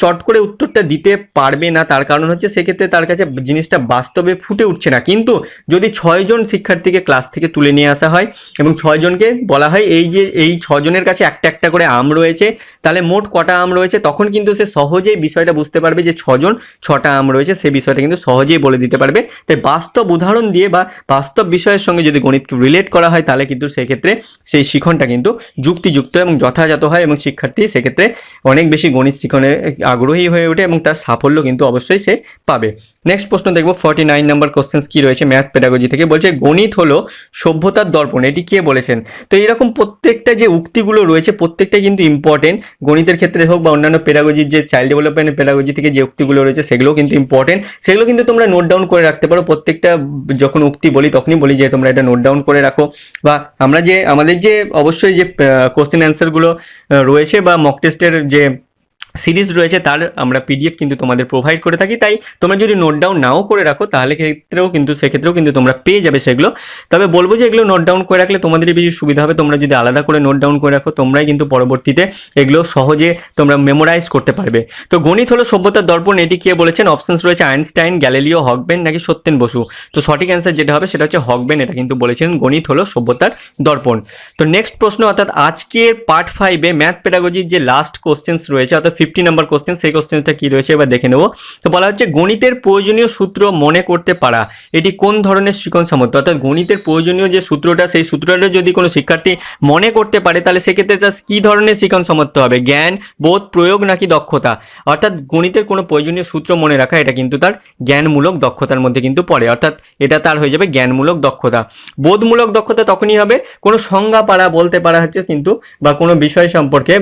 চট করে উত্তরটা দিতে পারবে না, তার কারণ হচ্ছে সেক্ষেত্রে তার কাছে জিনিসটা বাস্তবে ফুটে উঠছে না। কিন্তু যদি 6জন শিক্ষার্থীকে ক্লাস থেকে তুলে নিয়ে আসা হয় এবং 6জনকে বলা হয় এই যে এই 6জনের কাছে একটা একটা করে আম রয়েছে, তাহলে মোট কটা আম রয়েছে, তখন কিন্তু সে সহজেই বিষয়টা বুঝতে পারবে যে 6জন 6টা আম রয়েছে, সে বিষয়টা কিন্তু সহজেই বলে দিতে পারবে। তাই বাস্তব উদাহরণ দিয়ে বা বাস্তব বিষয়ের সঙ্গে যদি গণিতকে রিলেট করা হয় তাহলে কিন্তু সেক্ষেত্রে সেই শিখনটা কিন্তু যুক্তিযুক্ত এবং যথাযথ হয় এবং শিক্ষার্থী সেক্ষেত্রে অনেক বেশি গণিত শিখনে আগ্রহী হয়ে ওঠে এবং তার সাফল্য কিন্তু অবশ্যই সে পাবে। নেক্সট প্রশ্ন দেখবো 49 নম্বর কোশ্চেন কি রয়েছে ম্যাথ পেডাগজি থেকে। বলছে গণিত হলো সভ্যতার দর্পণ, এটি কে বলেছেন। তো এরকম প্রত্যেকটা যে উক্তিগুলো রয়েছে প্রত্যেকটাই কিন্তু ইম্পর্টেন্ট, গণিতের ক্ষেত্রে হোক বা অন্যান্য পেডাগজির যে চাইল্ড ডেভেলপমেন্ট পেডাগজি থেকে যে উক্তিগুলো রয়েছে সেগুলো কিন্তু ইম্পর্টেন্ট, সেগুলো কিন্তু তোমরা নোট ডাউন করে রাখতে পারো। প্রত্যেকটা যখন উক্তি বলি তখনই বলি যে তোমরা এটা নোট ডাউন করে রাখো, বা আমরা যে আমাদের যে অবশ্যই যে কোশ্চেন অ্যান্সারগুলো রয়েছে বা মক টেস্টের যে সিরিজ রয়েছে তার আমরা পিডিএফ কিন্তু তোমাদের প্রোভাইড করে থাকি, তাই তোমরা যদি নোট ডাউন নাও করে রাখো তাহলে সেক্ষেত্রেও কিন্তু তোমরা পেয়ে যাবে সেগুলো। তবে বলবো যে এগুলো নোট ডাউন করে রাখলে তোমাদেরই বেশি সুবিধা হবে, তোমরা যদি আলাদা করে নোট ডাউন করে রাখো তোমরাই কিন্তু পরবর্তীতে এগুলো সহজে তোমরা মেমোরাইজ করতে পারবে। তো গণিত হলো সভ্যতার দর্পণ, এটি কে বলেছেন। অপশনস রয়েছে আইনস্টাইন, গ্যালিলিও, হকবেন নাকি সত্যেন বসু। তো সঠিক অ্যান্সার যেটা হবে সেটা হচ্ছে হকবেন, এটা কিন্তু বলেছেন গণিত হলো সভ্যতার দর্পণ। তো নেক্সট প্রশ্ন অর্থাৎ আজকের পার্ট 5-এ ম্যাথ পেডাগজির যে লাস্ট কোশ্চেন্স রয়েছে অর্থাৎ 50 নম্বর কোশ্চেন, সেই কোশ্চেনটা কি রয়েছে এবার দেখে নেব। তো বলা হচ্ছে গণিতের প্রয়োজনীয় সূত্র মনে করতে পারা এটি কোন ধরনের শিখন সামর্থ্য, অর্থাৎ গণিতের প্রয়োজনীয় যে সূত্রটা সেই সূত্রটা যদি কোনো শিক্ষার্থী মনে করতে পারে তাহলে সেক্ষেত্রে তার কি ধরনের শিখন সামর্থ্য হবে, জ্ঞান, বোধ, প্রয়োগ নাকি দক্ষতা। অর্থাৎ গণিতের কোনো প্রয়োজনীয় সূত্র মনে রাখা এটা কিন্তু তার জ্ঞানমূলক দক্ষতার মধ্যে কিন্তু পড়ে, অর্থাৎ এটা তার হয়ে যাবে জ্ঞানমূলক দক্ষতা। বোধমূলক দক্ষতা তখনই হবে কোনো সংজ্ঞা পারা বলতে পারা হচ্ছে কিন্তু, বা কোনো বিষয় সম্পর্কে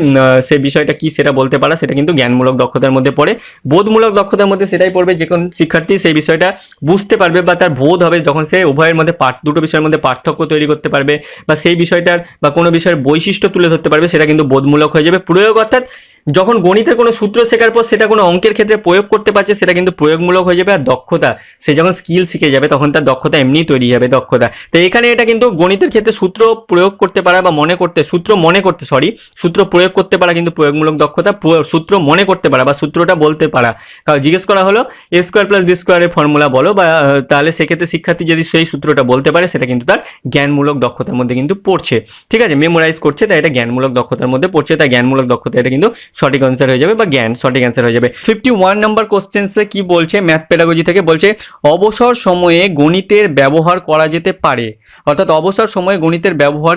সেই বিষয়টা কি সেটা বলতে পারা, সেটা কিন্তু জ্ঞানমূলক দক্ষতার মধ্যে পড়ে। বোধমূলক দক্ষতার মধ্যে সেটাই পড়বে যে কোন শিক্ষার্থী সেই বিষয়টা বুঝতে পারবে বা তার বোধ হবে যখন সে উভয়ের মধ্যে দুটো বিষয়ের মধ্যে পার্থক্য তৈরি করতে পারবে বা সেই বিষয়টার বা কোনো বিষয়ের বৈশিষ্ট্য তুলে ধরতে পারবে, সেটা কিন্তু বোধমূলক হয়ে যাবে। প্রয়োগ অর্থাৎ যখন গণিতের কোনো সূত্র শেখার পর সেটা কোনো অঙ্কের ক্ষেত্রে প্রয়োগ করতে পারছে সেটা কিন্তু প্রয়োগমূলক হয়ে যাবে। আর দক্ষতা, সে যখন স্কিল শিখে যাবে তখন তার দক্ষতা এমনিই তৈরি হবে দক্ষতা। তো এখানে এটা কিন্তু গণিতের ক্ষেত্রে সূত্র প্রয়োগ করতে পারা বা সূত্র প্রয়োগ করতে পারা কিন্তু প্রয়োগমূলক দক্ষতা। সূত্র মনে করতে পারা বা সূত্রটা বলতে পারা, কারণ জিজ্ঞেস করা হলো a স্কোয়ার প্লাস বি স্কোয়ারের ফর্মুলা বলো, বা তাহলে সেক্ষেত্রে শিক্ষার্থী যদি সেই সূত্রটা বলতে পারে সেটা কিন্তু তার জ্ঞানমূলক দক্ষতার মধ্যে কিন্তু পড়ছে, ঠিক আছে, মেমোরাইজ করছে, তাই এটা জ্ঞানমূলক দক্ষতার মধ্যে পড়ছে, তাই জ্ঞানমূলক দক্ষতা এটা কিন্তু সঠিক অ্যান্সার হয়ে যাবে, বা জ্ঞান সঠিক অ্যান্সার হয়ে যাবে। 51 নম্বর কোশ্চেন্সে কি বলছে ম্যাথ পেডাগজি থেকে, বলছে অবসর সময়ে গণিতের ব্যবহার করা যেতে পারে, অর্থাৎ অবসর সময়ে গণিতের ব্যবহার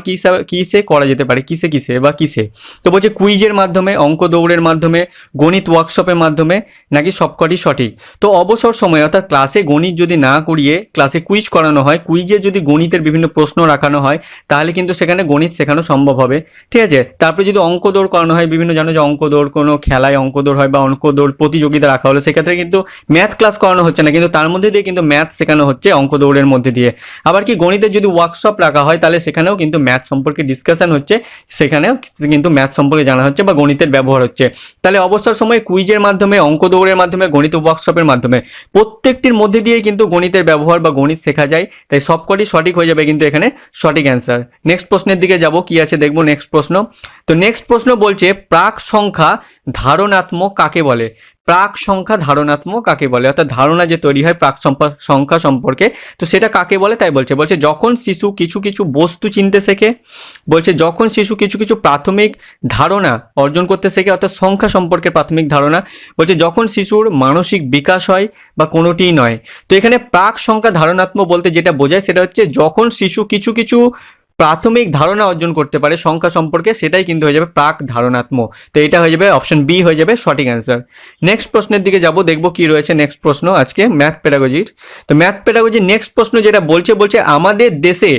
কিসে করা যেতে পারে, কিসে বা কিসে। তো বলছে কুইজের মাধ্যমে, অঙ্ক দৌড়ের মাধ্যমে, গণিত ওয়ার্কশপের মাধ্যমে, নাকি সবকটি সঠিক। তো অবসর সময় অর্থাৎ ক্লাসে গণিত যদি না করিয়ে ক্লাসে কুইজ করানো হয়, কুইজে যদি গণিতের বিভিন্ন প্রশ্ন রাখানো হয়, তাহলে কিন্তু সেখানে গণিত শেখানো সম্ভব হবে, ঠিক আছে। তারপরে যদি অঙ্ক দৌড় করানো হয়, বিভিন্ন জানো যে অঙ্ক দৌড় কোনো খেলায় অঙ্ক দৌড় হয় বা অঙ্ক দৌড় প্রতিযোগিতা রাখা হলো, সেক্ষেত্রে কিন্তু ম্যাথ ক্লাস করানো হচ্ছে না, কিন্তু তার মধ্যে দিয়ে কিন্তু ম্যাথ শেখানো হচ্ছে অঙ্ক দৌড়ের মধ্যে দিয়ে। আবার কি গণিতের যদি ওয়ার্কশপ রাখা হয়, তাহলে সেখানেও কিন্তু ম্যাথ সম্পর্কে ডিসকাশন হচ্ছে, সেখানেও কিন্তু ম্যাথ সম্পর্কে জানা হচ্ছে বা গণিতের ব্যবহার হচ্ছে। তাহলে অবসর সময় কুইজের মাধ্যমে, অঙ্ক দৌড়ের মাধ্যমে, গণিত ওয়ার্কশপের মাধ্যমে প্রত্যেকটির মধ্যে দিয়ে কিন্তু গণিতের ব্যবহার বা গণিত শেখা যায়, তাই সবকটি সঠিক হয়ে যাবে কিন্তু এখানে সঠিক অ্যান্সার। নেক্সট প্রশ্নের দিকে যাব, কি আছে দেখবো নেক্সট প্রশ্ন। তো নেক্সট প্রশ্ন বলছে প্রাক সংখ্যা ধারণাত্মক কাকে বলে। প্রাক সংখ্যা ধারণাত্মক কাকে বলে, অর্থাৎ ধারণা যে তৈরি হয় প্রাক সংখ্যা সম্পর্কে, তো সেটা কাকে বলে তাই বলছে যখন শিশু কিছু কিছু বস্তু চিনতে শেখে, বলছে যখন শিশু কিছু কিছু প্রাথমিক ধারণা অর্জন করতে শেখে, অর্থাৎ সংখ্যা সম্পর্কে প্রাথমিক ধারণা, বলছে যখন শিশুর মানসিক বিকাশ হয়, বা কোনোটিই নয়। তো এখানে প্রাক সংখ্যা ধারণাত্মক বলতে যেটা বোঝায় সেটা হচ্ছে যখন শিশু কিছু কিছু প্রাথমিক ধারণা অর্জন করতে পারে সংখ্যা সম্পর্কে, সেটাই কিন্তু হয়ে যাবে প্রাক ধারণাত্মক। তো এটা হয়ে যাবে অপশন বি হয়ে যাবে সঠিক অ্যান্সার। নেক্সট প্রশ্নের দিকে যাব, দেখবো কি রয়েছে নেক্সট প্রশ্ন আজকে ম্যাথ পেডাগজির। তো ম্যাথ পেডাগজির নেক্সট প্রশ্ন যেটা বলছে আমাদের দেশে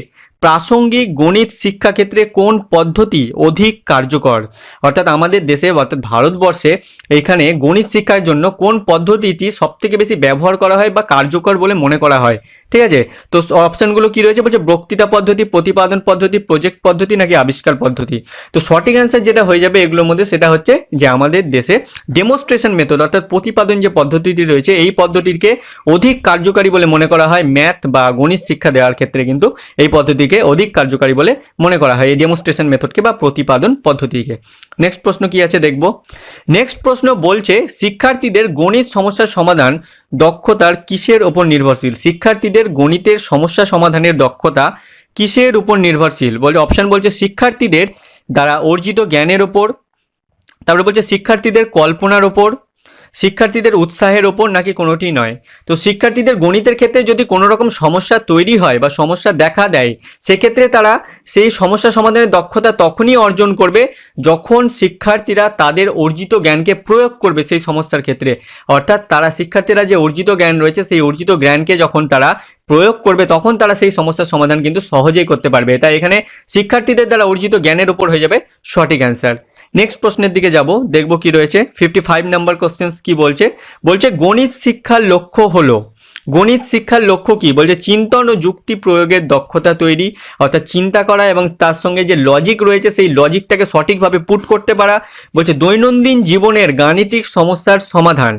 প্রাসঙ্গিক গণিত শিক্ষা ক্ষেত্রে কোন পদ্ধতি অধিক কার্যকর, অর্থাৎ আমাদের দেশে অর্থাৎ ভারতবর্ষে এখানে গণিত শিক্ষার জন্য কোন পদ্ধতিটি সবথেকে বেশি ব্যবহার করা হয় বা কার্যকর বলে মনে করা হয়, ঠিক আছে। তো অপশনগুলো কি রয়েছে, বলছে বক্তৃতা পদ্ধতি, প্রতিপাদন পদ্ধতি, প্রজেক্ট পদ্ধতি, নাকি আবিষ্কার পদ্ধতি। তো সঠিক অ্যান্সার যেটা হয়ে যাবে এগুলোর মধ্যে সেটা হচ্ছে যে আমাদের দেশে ডেমনস্ট্রেশন মেথড অর্থাৎ প্রতিপাদন যে পদ্ধতিটি রয়েছে, এই পদ্ধতিকে অধিক কার্যকারী বলে মনে করা হয় ম্যাথ বা গণিত শিক্ষা দেওয়ার ক্ষেত্রে, কিন্তু এই পদ্ধতিকে অধিক কার্যকারী বলে মনে করা হয় এই ডেমনস্ট্রেশন মেথডকে বা প্রতিপাদন পদ্ধতিকে। নেক্সট প্রশ্ন কি আছে দেখব। নেক্সট প্রশ্ন বলছে শিক্ষার্থীদের গণিত সমস্যার সমাধান দক্ষতার কিসের উপর নির্ভরশীল। শিক্ষার্থীদের গণিতের সমস্যা সমাধানের দক্ষতা কিসের উপর নির্ভরশীল, বলছে অপশন বলছে শিক্ষার্থীদের দ্বারা অর্জিত জ্ঞানের ওপর, তারপরে বলছে শিক্ষার্থীদের কল্পনার ওপর, শিক্ষার্থীদের উৎসাহের ওপর, নাকি কোনোটি নয়। তো শিক্ষার্থীদের গণিতের ক্ষেত্রে যদি কোনো রকম সমস্যা তৈরি হয় বা সমস্যা দেখা দেয়, সেক্ষেত্রে তারা সেই সমস্যা সমাধানের দক্ষতা তখনই অর্জন করবে যখন শিক্ষার্থীরা তাদের অর্জিত জ্ঞানকে প্রয়োগ করবে সেই সমস্যার ক্ষেত্রে, অর্থাৎ তারা শিক্ষার্থীরা যে অর্জিত জ্ঞান রয়েছে সেই অর্জিত জ্ঞানকে যখন তারা প্রয়োগ করবে তখন তারা সেই সমস্যার সমাধান কিন্তু সহজেই করতে পারবে। তাই এখানে শিক্ষার্থীদের দ্বারা অর্জিত জ্ঞানের উপর হয়ে যাবে সঠিক অ্যান্সার। নেক্সট প্রশ্নের দিকে যাব, দেখব কি রয়েছে 55 নাম্বার কোশ্চেন কি বলছে গণিত শিক্ষার লক্ষ্য হলো, গণিত শিক্ষার লক্ষ্য কি, বলছে চিন্তন ও যুক্তি প্রয়োগের দক্ষতা তৈরি, অর্থাৎ চিন্তা করা এবং তার সঙ্গে যে লজিক রয়েছে সেই লজিকটাকে সঠিকভাবে পুট করতে পারা, বলছে দৈনন্দিন জীবনের গাণিতিক সমস্যার সমাধান,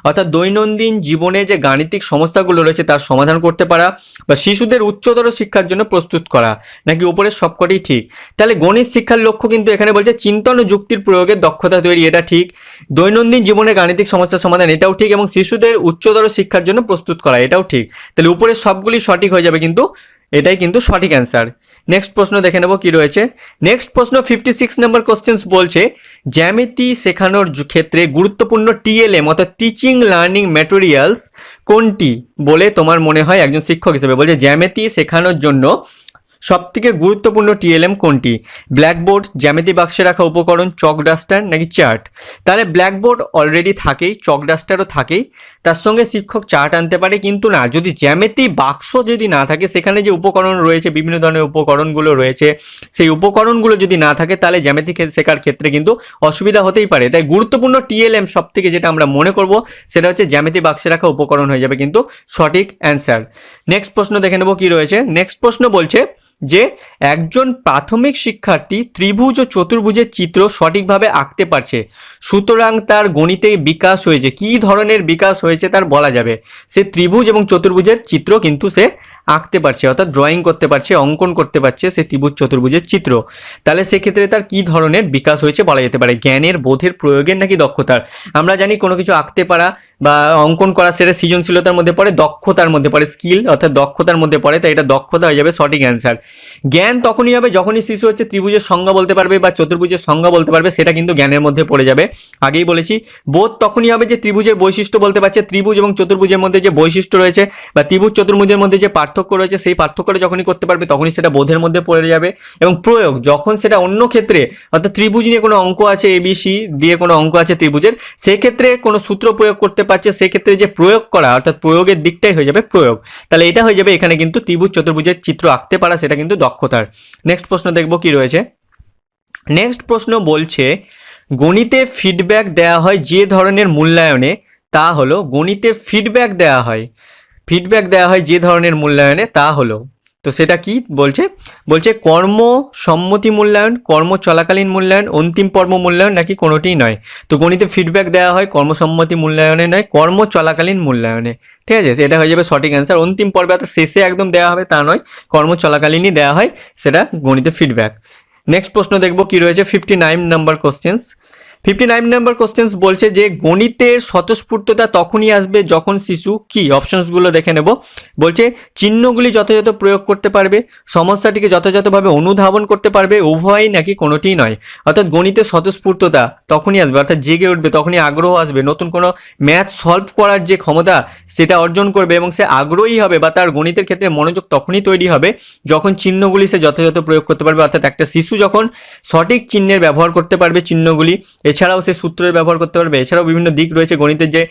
অর্থাৎ দৈনন্দিন জীবনে যে গাণিতিক সমস্যাগুলো রয়েছে তার সমাধান করতে পারা, বা শিশুদের উচ্চতর শিক্ষার জন্য প্রস্তুত করা, নাকি উপরের সবকটি ঠিক। তাহলে গণিত শিক্ষার লক্ষ্য কিন্তু এখানে বলছে চিন্তন ও যুক্তির প্রয়োগের দক্ষতা তৈরি, এটা ঠিক। দৈনন্দিন জীবনে গাণিতিক সমস্যার সমাধান, এটাও ঠিক, এবং শিশুদের উচ্চতর শিক্ষার জন্য প্রস্তুত করা, এটাও ঠিক। তাহলে উপরের সবগুলি সঠিক হয়ে যাবে, কিন্তু এটাই কিন্তু সঠিক অ্যান্সার। নেক্সট প্রশ্ন দেখে নেব কি রয়েছে। নেক্সট প্রশ্ন 56 নম্বর কোশ্চেন বলছে জ্যামিতি শেখানোর ক্ষেত্রে গুরুত্বপূর্ণ টিএলএম অর্থাৎ টিচিং লার্নিং ম্যাটেরিয়ালস কোনটি বলে তোমার মনে হয় একজন শিক্ষক হিসেবে। বলছে জ্যামিতি শেখানোর জন্য সবথেকে গুরুত্বপূর্ণ টিএলএম কোনটি, ব্ল্যাকবোর্ড, জ্যামিতি বাক্সে রাখা উপকরণ, চক ডাস্টার, নাকি চার্ট। তাহলে ব্ল্যাকবোর্ড অলরেডি থাকেই, চক ডাস্টারও থাকেই, তার সঙ্গে শিক্ষক চার্ট আনতে পারে, কিন্তু না যদি জ্যামিতি বাক্স যদি না থাকে, সেখানে যে উপকরণ রয়েছে বিভিন্ন ধরনের উপকরণগুলো রয়েছে সেই উপকরণগুলো যদি না থাকে তাহলে জ্যামিতি শেখার ক্ষেত্রে কিন্তু অসুবিধা হতেই পারে। তাই গুরুত্বপূর্ণ টিএলএম সব থেকে যেটা আমরা মনে করব সেটা হচ্ছে জ্যামিতি বাক্সে রাখা উপকরণ হয়ে যাবে কিন্তু সঠিক অ্যান্সার। নেক্সট প্রশ্ন দেখে নেব কি রয়েছে। নেক্সট প্রশ্ন বলছে যে একজন প্রাথমিক শিক্ষার্থী ত্রিভুজ ও চতুর্ভুজের চিত্র সঠিকভাবে আঁকতে পারছে, সুতরাং তার গণিতে বিকাশ হয়েছে, কি ধরনের বিকাশ হয়েছে তার বলা যাবে। সে ত্রিভুজ এবং চতুর্ভুজের চিত্র কিন্তু সে আঁকতে পারছে, অর্থাৎ ড্রয়িং করতে পারছে, অঙ্কন করতে পারছে সে ত্রিভুজ চতুর্ভুজের চিত্র, তাহলে সেক্ষেত্রে তার কি ধরনের বিকাশ হয়েছে বলা যেতে পারে, জ্ঞানের, বোধের, প্রয়োগের নাকি দক্ষতার? আমরা জানি কোনো কিছু আঁকতে পারা বা অঙ্কন করা সেটা সৃজনশীলতার মধ্যে পড়ে, দক্ষতার মধ্যে পড়ে, স্কিল অর্থাৎ দক্ষতার মধ্যে পড়ে, তাই এটা দক্ষতা হয়ে যাবে সঠিক অ্যান্সার। জ্ঞান তখনই হবে যখনই শিশু হচ্ছে ত্রিভুজের সংজ্ঞা বলতে পারবে বা চতুর্ভুজের সংজ্ঞা বলতে পারবে, সেটা কিন্তু জ্ঞানের মধ্যে পড়ে যাবে। আগেই বলেছি, বোধ তখনই হবে যে ত্রিভুজের বৈশিষ্ট্য বলতে পারছে, ত্রিভুজ এবং চতুর্ভুজের মধ্যে যে বৈশিষ্ট্য রয়েছে বা ত্রিভুজ চতুর্ভুজের মধ্যে যে পার্থক্য রয়েছে সেই পার্থক্যটা যখনই করতে পারবে তখনই সেটা বোধের মধ্যে পড়ে যাবে। এবং প্রয়োগ যখন সেটা অন্য ক্ষেত্রে, অর্থাৎ ত্রিভুজ নিয়ে কোনো অঙ্ক আছে, এবিসি দিয়ে কোনো অঙ্ক আছে ত্রিভুজের, সেক্ষেত্রে কোনো সূত্র প্রয়োগ করতে পারছে, সেক্ষেত্রে যে প্রয়োগ করা অর্থাৎ প্রয়োগের দিকটাই হয়ে যাবে প্রয়োগ। তাহলে এটা হয়ে যাবে এখানে কিন্তু ত্রিভুজ চতুর্ভুজের চিত্র আঁকতে পারা, সেটা কিন্তু দক্ষতার। নেক্সট প্রশ্ন দেখবো কি রয়েছে। নেক্সট প্রশ্ন বলছে গণিতে ফিডব্যাক দেওয়া হয় যে ধরনের মূল্যায়নে, তা হলো গণিতে ফিডব্যাক দেওয়া হয়, ফিডব্যাক দেওয়া হয় যে ধরনের মূল্যায়নে তা হলো, তো সেটা কি বলছে, বলছে কর্ম সম্মতি মূল্যায়ন, কর্ম চলাকালীন মূল্যায়ন, অন্তিম পর্ব মূল্যায়ন নাকি কোনোটিই নয়। তো গণিতে ফিডব্যাক দেওয়া হয় কর্মসম্মতি মূল্যায়নে নয়, কর্ম চলাকালীন মূল্যায়নে। ঠিক আছে, এটা হয়ে যাবে সঠিক অ্যান্সার। অন্তিম পর্বে অর্থাৎ শেষে একদম দেওয়া হবে তা নয়, কর্ম চলাকালীনই দেওয়া হয়, সেটা গণিতে ফিডব্যাক। নেক্সট প্রশ্ন দেখবো কি রয়েছে, 59 নাম্বার কোশ্চেন্স। 59 নাম্বার কোশ্চেন্স বলছে যে গণিতের স্বতঃস্ফূর্ততা তখনই আসবে যখন শিশু কি, অপশনসগুলো দেখে নেব। বলছে চিহ্নগুলি যথাযথ প্রয়োগ করতে পারবে, সমস্যাটিকে যথাযথভাবে অনুধাবন করতে পারবে, উভয়ই নাকি কোনোটিই নয়। অর্থাৎ গণিতের স্বতঃস্ফূর্ততা তখনই আসবে, অর্থাৎ জেগে উঠবে, তখনই আগ্রহ আসবে, নতুন কোনো ম্যাথ সলভ করার যে ক্ষমতা সেটা অর্জন করবে এবং সে আগ্রহী হবে বা তার গণিতের ক্ষেত্রে মনোযোগ তখনই তৈরি হবে যখন চিহ্নগুলি সে যথাযথ প্রয়োগ করতে পারবে। অর্থাৎ একটা শিশু যখন সঠিক চিহ্নের ব্যবহার করতে পারবে, চিহ্নগুলি এছাড়াও সে সূত্রের ব্যবহার করতে পারবে, এছাড়াও বিভিন্ন দিক রয়েছে গণিতের যে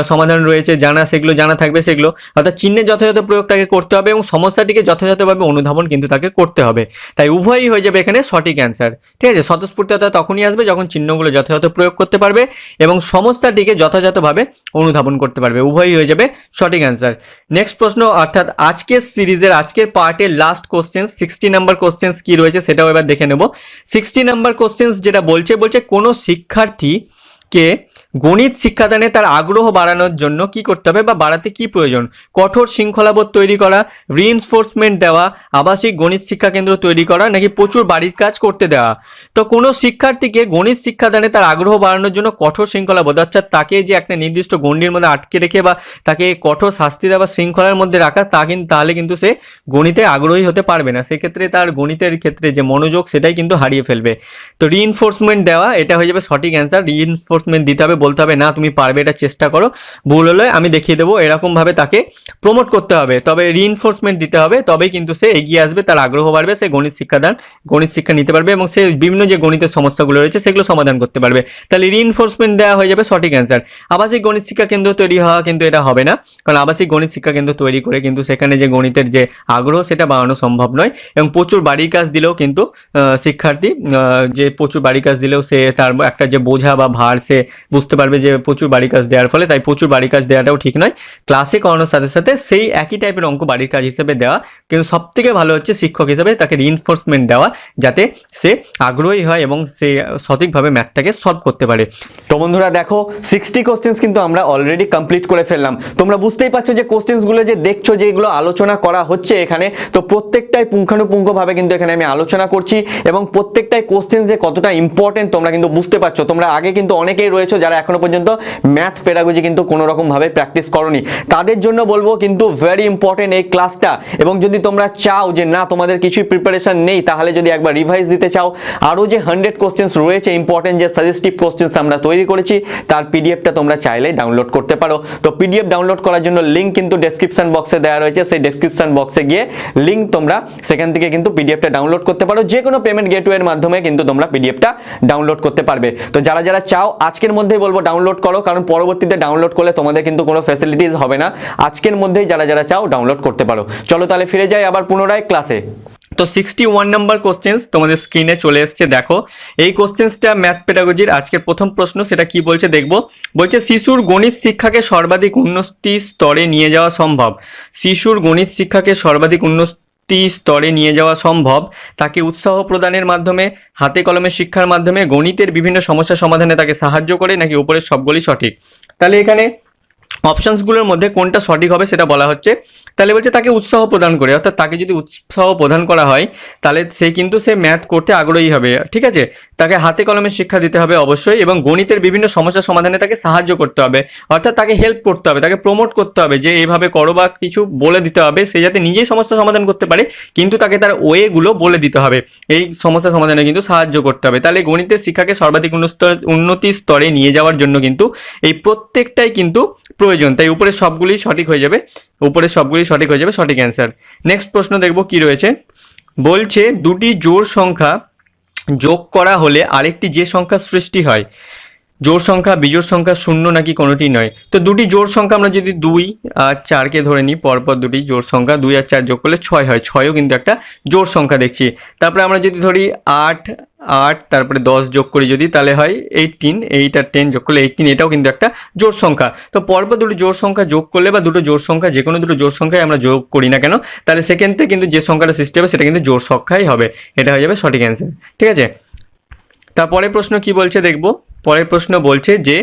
সমাধান রয়েছে জানা, সেগুলো জানা থাকবে সেগুলো, অর্থাৎ চিহ্নের যথাযথ প্রয়োগ তাকে করতে হবে এবং সমস্যাটিকে যথাযথভাবে অনুধাবন কিন্তু তাকে করতে হবে। তাই উভয়ই হয়ে যাবে এখানে সঠিক অ্যান্সার। ঠিক আছে, স্বতঃস্ফূর্ততা তখনই আসবে যখন চিহ্নগুলো যথাযথ প্রয়োগ করতে পারবে এবং সমস্যাটিকে যথাযথভাবে অনুধাবন করতে পারবে, উভয়ই হয়ে যাবে সঠিক অ্যান্সার। নেক্সট প্রশ্ন, অর্থাৎ আজকের সিরিজের আজকের পার্টের লাস্ট কোশ্চেন 60 নাম্বার কোশ্চেন কি রয়েছে সেটাও এবার দেখে নেব। 60 নাম্বার কোশ্চেন যেটা বলছে কোনো শিক্ষার্থীকে গণিত শিক্ষাদানে তার আগ্রহ বাড়ানোর জন্য কি করতে হবে বা বাড়াতে কি প্রয়োজন, কঠোর শৃঙ্খলাবোধ তৈরি করা, রিইনফোর্সমেন্ট দেওয়া, আবাসিক গণিত শিক্ষা কেন্দ্র তৈরি করা নাকি প্রচুর বাড়ির কাজ করতে দেওয়া। তো কোনো শিক্ষার্থীকে গণিত শিক্ষাদানে তার আগ্রহ বাড়ানোর জন্য কঠোর শৃঙ্খলাবোধ, অর্থাৎ তাকে যে একটা নির্দিষ্ট গণ্ডির মধ্যে আটকে রেখে বা তাকে কঠোর শাস্তি দেওয়া শৃঙ্খলার মধ্যে রাখা, তাহলে কিন্তু সে গণিতে আগ্রহী হতে পারবে না, সেক্ষেত্রে তার গণিতের ক্ষেত্রে যে মনোযোগ সেটাই কিন্তু হারিয়ে ফেলবে। তো রিইনফোর্সমেন্ট দেওয়া, এটা হয়ে যাবে সঠিক অ্যান্সার। রিইনফোর্সমেন্ট দিতে হবে, বলতে হবে না তুমি পারবে, এটা চেষ্টা করো, ভুল হলে আমি দেখিয়ে দেবো, এরকমভাবে তাকে প্রমোট করতে হবে, তবে রিইনফোর্সমেন্ট দিতে হবে, তবেই কিন্তু সে এগিয়ে আসবে, তার আগ্রহ বাড়বে, সে গণিত শিক্ষা নিতে পারবে এবং সে বিভিন্ন যে গণিতের সমস্যাগুলো রয়েছে সেগুলো সমাধান করতে পারবে। তাহলে রিইনফোর্সমেন্ট দেওয়া হয়ে যাবে সঠিক অ্যান্সার। আবাসিক গণিত শিক্ষা কেন্দ্র তৈরি হওয়া কিন্তু এটা হবে না, কারণ আবাসিক গণিত শিক্ষা কেন্দ্র তৈরি করে কিন্তু সেখানে যে গণিতের যে আগ্রহ সেটা বাড়ানো সম্ভব নয় এবং প্রচুর বাড়ির কাজ দিলেও কিন্তু শিক্ষার্থী যে প্রচুর বাড়ির কাজ দিলেও সে তার একটা যে বোঝা বা ভার সে বুঝতে পারবে যে প্রচুর বাড়ির কাজ দেওয়ার ফলে, তাই প্রচুর বাড়ির কাজ দেওয়াটাও ঠিক নয়। ক্লাসে করানোর সাথে সাথে সেই একই টাইপের অঙ্ক বাড়ির কাজ হিসেবে দেওয়া, কিন্তু সব থেকে ভালো হচ্ছে শিক্ষক হিসেবে তাকে রিইনফোর্সমেন্ট দেওয়া যাতে সে আগ্রহী হয় এবং সে সঠিকভাবে ম্যাথটাকে সলভ করতে পারে। তো বন্ধুরা দেখো 60 কোশ্চেন্স কিন্তু আমরা অলরেডি কমপ্লিট করে ফেললাম। তোমরা বুঝতেই পারছো যে কোশ্চেন্সগুলো যে দেখছো, যেগুলো আলোচনা করা হচ্ছে এখানে, তো প্রত্যেকটাই পুঙ্খানুপুঙ্খভাবে কিন্তু এখানে আমি আলোচনা করছি এবং প্রত্যেকটাই কোশ্চেন্স যে কতটা ইম্পর্টেন্ট তোমরা কিন্তু বুঝতে পারছো। তোমরা আগে কিন্তু অনেকেই রয়েছো যারা এখনো পর্যন্ত ম্যাথ পেডাগজি কিন্তু কোনো রকম ভাবে প্র্যাকটিস করনি, তাদের জন্য বলবো কিন্তু ভেরি ইম্পর্টেন্ট এই ক্লাসটা। এবং যদি তোমরা চাও যে না তোমাদের কিছুই প্রিপারেশন নেই, তাহলে যদি একবার রিভাইজ দিতে চাও, আরো যে 100 কোশ্চেন্স রয়েছে ইম্পর্টেন্ট যে সাজেস্টিভ কোশ্চেন্স আমরা তৈরি করেছি, তার পিডিএফটা তোমরা চাইলে ডাউনলোড করতে পারো। তো পিডিএফ ডাউনলোড করার জন্য লিংক কিন্তু ডেসক্রিপশন বক্সে দেওয়া রয়েছে, সেই ডেসক্রিপশন বক্সে গিয়ে লিংক তোমরা সেখান থেকে কিন্তু পিডিএফটা ডাউনলোড করতে পারো, যে কোনো পেমেন্ট গেটওয়ের মাধ্যমে কিন্তু তোমরা পিডিএফটা ডাউনলোড করতে পারবে। তো যারা যারা চাও আজকের মধ্যেই বলবো ডাউনলোড করো, কারণ পরবর্তীতে ডাউনলোড করলে তোমাদের কিন্তু কোনো ফ্যাসিলিটিস হবে না। আজকের মধ্যেই যারা যারা চাও ডাউনলোড করতে পারো। চলো তাহলে ফিরে যাই আবার পুনরায় ক্লাসে। তো 61 নাম্বার কোশ্চেন্স তোমাদের স্ক্রিনে চলে এসছে, দেখো এই কোশ্চেন্সটা ম্যাথ পেডাগজির আজকের প্রথম প্রশ্ন, সেটা কি বলছে দেখবো। বলছে শিশুর গণিত শিক্ষাকে সর্বাধিক উন্নতি স্তরে নিয়ে যাওয়া সম্ভব, শিশুর গণিত শিক্ষাকে সর্বাধিক উন্নতি স্তরে নিয়ে যাওয়া সম্ভব তাকে উৎসাহ প্রদানের মাধ্যমে, হাতে কলমে শিক্ষার মাধ্যমে, গণিতের বিভিন্ন সমস্যা সমাধানে তাকে সাহায্য করে নাকি উপরের সবগুলি সঠিক। তাহলে এখানে অপশানসগুলোর মধ্যে কোনটা সঠিক হবে সেটা বলা হচ্ছে। তাহলে বলছে তাকে উৎসাহ প্রদান করে, অর্থাৎ তাকে যদি উৎসাহ প্রদান করা হয় তাহলে সে ম্যাথ করতে আগ্রহী হবে, ঠিক আছে। তাকে হাতে কলমে শিক্ষা দিতে হবে অবশ্যই, এবং গণিতের বিভিন্ন সমস্যা সমাধানে তাকে সাহায্য করতে হবে, অর্থাৎ তাকে হেল্প করতে হবে, তাকে প্রমোট করতে হবে যে এইভাবে করো বা কিছু বলে দিতে হবে, সে যাতে নিজেই সমস্যা সমাধান করতে পারে, কিন্তু তাকে তার ওয়েগুলো বলে দিতে হবে, এই সমস্যা সমাধানে কিন্তু সাহায্য করতে হবে। তাহলে গণিতের শিক্ষাকে সর্বাধিক উন্নতি স্তরে নিয়ে যাওয়ার জন্য কিন্তু এই প্রত্যেকটাই কিন্তু প্রয়োজন। তাই উপরের সবগুলি সঠিক হয়ে যাবে, সঠিক অ্যান্সার। নেক্সট প্রশ্ন দেখব কি রয়েছে। বলছে দুটি জোড় সংখ্যা যোগ করা হলে আরেকটি যে সংখ্যা সৃষ্টি হয়, জোড় সংখ্যা, বিজোড় সংখ্যা, শূন্য নাকি কোনোটি নয়। তো দুটি জোড় সংখ্যা আমরা যদি 2 আর 4কে ধরে নিই, পরপর দুটি জোড় সংখ্যা, 2 আর 4 যোগ করলে 6 হয়, 6ও কিন্তু একটা জোড় সংখ্যা দেখছি। তারপরে আমরা যদি ধরি 8 তারপরে 10 যোগ করি যদি, তাহলে হয় 18, 8 আর 10 যোগ করলে 18, এটাও কিন্তু একটা জোড় সংখ্যা। তো পরপর দুটো জোড় সংখ্যা যোগ করলে বা দুটো জোড় সংখ্যা, যে কোনো দুটো জোড় সংখ্যায় আমরা যোগ করি না কেন, তাহলে সেক্ষেত্রে কিন্তু যে সংখ্যাটা সৃষ্টি হবে সেটা কিন্তু জোড় সংখ্যাই হবে, এটা হয়ে যাবে সঠিক অ্যান্সার, ঠিক আছে। তারপরের প্রশ্ন কি বলছে দেখব। পরের প্রশ্ন বলছে যে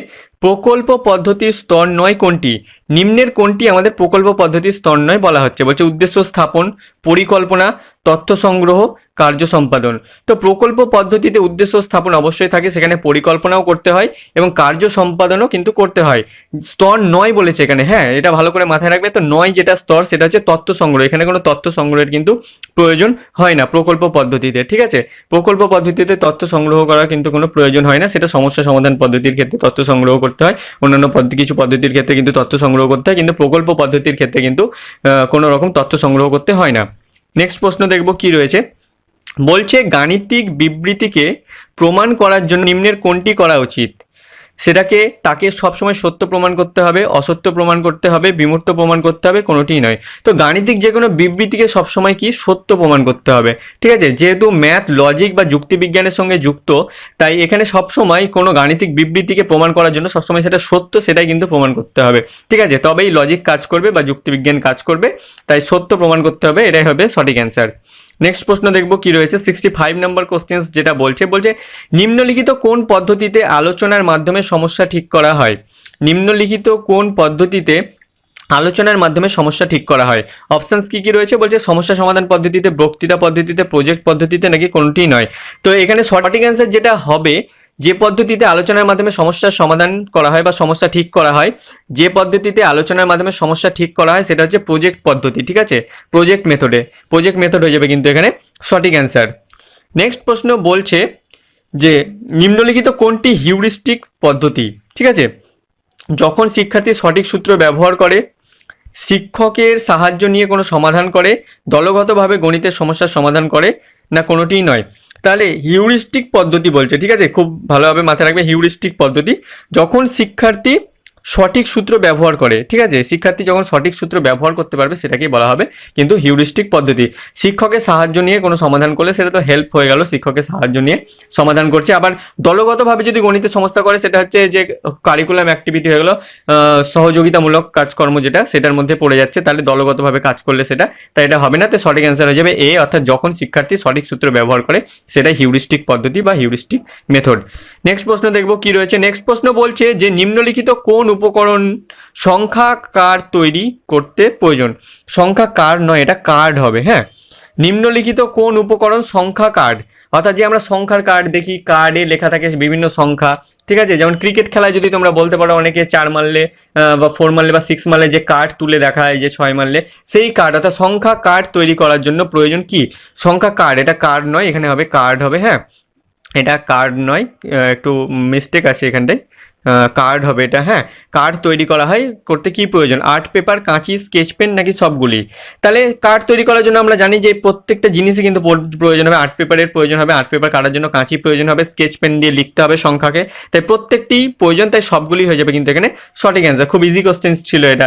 প্রকল্প পদ্ধতির স্তর নয় কোনটি, নিম্নের কোনটি আমাদের প্রকল্প পদ্ধতির স্তর নয় বলা হচ্ছে। বলছে উদ্দেশ্য স্থাপন, পরিকল্পনা, তথ্য সংগ্রহ, কার্য সম্পাদন। তো প্রকল্প পদ্ধতিতে উদ্দেশ্য স্থাপন অবশ্যই থাকে, সেখানে পরিকল্পনাও করতে হয় এবং কার্য সম্পাদনও কিন্তু করতে হয়। স্তর নয় বলেছে এখানে, হ্যাঁ এটা ভালো করে মাথায় রাখবে। তো নয় যেটা স্তর সেটা হচ্ছে তথ্য সংগ্রহ, এখানে কোনো তথ্য সংগ্রহের কিন্তু প্রয়োজন হয় না প্রকল্প পদ্ধতিতে, ঠিক আছে। প্রকল্প পদ্ধতিতে তথ্য সংগ্রহ করার কিন্তু কোনো প্রয়োজন হয় না, সেটা সমস্যা সমাধান পদ্ধতির ক্ষেত্রে তথ্য সংগ্রহ করতে হয়, অন্যান্য কিছু পদ্ধতির ক্ষেত্রে কিন্তু তথ্য সংগ্রহ করতে হয়, কিন্তু প্রকল্প পদ্ধতির ক্ষেত্রে কিন্তু কোনো রকম তথ্য সংগ্রহ করতে হয় না। নেক্সট প্রশ্ন দেখব কি রয়েছে। বলছে গাণিতিক বিবৃতিকে প্রমাণ করার জন্য নিম্নের কোনটি করা উচিত। তাকে সবসময় সত্য প্রমাণ করতে হবে, অসত্য প্রমাণ করতে হবে, বিমূর্ত প্রমাণ করতে হবে, কোনোটিই নয়। তো গাণিতিক যে কোনো বিবৃতিকে সবসময় কি সত্য প্রমাণ করতে হবে, ঠিক আছে। যেহেতু ম্যাথ, লজিক বা যুক্তিবিজ্ঞানের সঙ্গে যুক্ত, তাই এখানে সবসময় কোনো গাণিতিক বিবৃতিকে প্রমাণ করার জন্য সবসময় সেটা সত্য সেটাই কিন্তু প্রমাণ করতে হবে, ঠিক আছে। তবেই লজিক কাজ করবে বা যুক্তিবিজ্ঞান কাজ করবে, তাই সত্য প্রমাণ করতে হবে, এটাই হবে সঠিক অ্যান্সার। নেক্সট প্রশ্ন দেখব কি রয়েছে। 65 নম্বর কোশ্চেন যেটা বলছে নিম্নলিখিত কোন পদ্ধতিতে আলোচনার মাধ্যমে সমস্যা ঠিক করা হয়, নিম্নলিখিত কোন পদ্ধতিতে আলোচনার মাধ্যমে সমস্যা ঠিক করা হয়। অপশনস কি কি রয়েছে, বলছে সমস্যা সমাধান পদ্ধতিতে, বক্তৃতা পদ্ধতিতে, প্রজেক্ট পদ্ধতিতে নাকি কোনটিই নয়। তো এখানে সঠিক অ্যান্সার যেটা হবে, যে পদ্ধতিতে আলোচনার মাধ্যমে সমস্যার সমাধান করা হয় বা সমস্যা ঠিক করা হয়, যে পদ্ধতিতে আলোচনার মাধ্যমে সমস্যা ঠিক করা হয় সেটা হচ্ছে প্রজেক্ট পদ্ধতি, ঠিক আছে। প্রজেক্ট মেথড হয়ে যাবে কিন্তু এখানে সঠিক অ্যান্সার। নেক্সট প্রশ্ন বলছে যে নিম্নলিখিত কোনটি হিউরিস্টিক পদ্ধতি, ঠিক আছে। যখন শিক্ষার্থী সঠিক সূত্র ব্যবহার করে, শিক্ষকের সাহায্য নিয়ে কোনো সমাধান করে, দলগতভাবে গণিতের সমস্যার সমাধান করে, না কোনোটিই নয়। তাহলে হিউরিস্টিক পদ্ধতি বলছে, ঠিক আছে, খুব ভালোভাবে মাথায় রাখবে। হিউরিস্টিক পদ্ধতি যখন শিক্ষার্থী সঠিক সূত্র ব্যবহার করে, ঠিক আছে, শিক্ষার্থী যখন সঠিক সূত্র ব্যবহার করতে পারবে সেটাকেই বলা হবে কিন্তু হিউরিস্টিক পদ্ধতি। শিক্ষকের সাহায্য নিয়ে কোনো সমাধান করলে সেটা তো হেল্প হয়ে গেল, শিক্ষকের সাহায্য নিয়ে সমাধান করছে। আবার দলগতভাবে যদি গণিতের সমস্যা করে সেটা হচ্ছে যে কারিকুলাম অ্যাক্টিভিটি হয়ে গেল, সহযোগিতামূলক কাজকর্ম যেটা সেটার মধ্যে পড়ে যাচ্ছে, তাহলে দলগতভাবে কাজ করলে সেটা, তাই এটা হবে না। তো সঠিক অ্যান্সার হয়ে যাবে এ, অর্থাৎ যখন শিক্ষার্থী সঠিক সূত্র ব্যবহার করে সেটাই হিউরিস্টিক পদ্ধতি বা হিউরিস্টিক মেথড। নেক্সট প্রশ্ন দেখব কি রয়েছে। নেক্সট প্রশ্ন বলছে যে নিম্নলিখিত কোন উপকরণ সংখ্যা কার্ড তৈরি করতে প্রয়োজন। সংখ্যা কার্ড নয়, এটা কার্ড হবে, হ্যাঁ। নিম্নলিখিত কোন উপকরণ সংখ্যা কার্ড, অর্থাৎ যে আমরা সংখ্যার কার্ড দেখি, কার্ডে লেখা থাকে বিভিন্ন সংখ্যা, ঠিক আছে। যেমন ক্রিকেট খেলায় যদি তোমরা বলতে পারো অনেকে 4 মারলে বা 4 মারলে বা 6 মারলে যে কার্ড তুলে দেখায়, যে 6 মারলে সেই কার্ড, অর্থাৎ সংখ্যা কার্ড তৈরি করার জন্য প্রয়োজন কি সংখ্যা কার্ড। এটা কার্ড নয়, এখানে হবে কার্ড হবে, হ্যাঁ এটা কার্ড নয়, একটু মিস্টেক আছে এখানটায়, কার্ড হবে এটা, হ্যাঁ। কার্ড তৈরি করা হয় করতে কি প্রয়োজন, আর্ট পেপার, কাঁচি, স্কেচ পেন নাকি সবগুলি। তাহলে কার্ড তৈরি করার জন্য আমরা জানি যে প্রত্যেকটা জিনিসই কিন্তু প্রয়োজন হবে, আর্ট পেপারের প্রয়োজন হবে, আর্ট পেপার কাটার জন্য কাঁচি প্রয়োজন হবে, স্কেচ পেন দিয়ে লিখতে হবে সংখ্যাকে, তাই প্রত্যেকটি প্রয়োজন, তাই সবগুলি হয়ে যাবে কিন্তু এখানে সঠিক অ্যান্সার। খুব ইজি কোশ্চেন ছিল এটা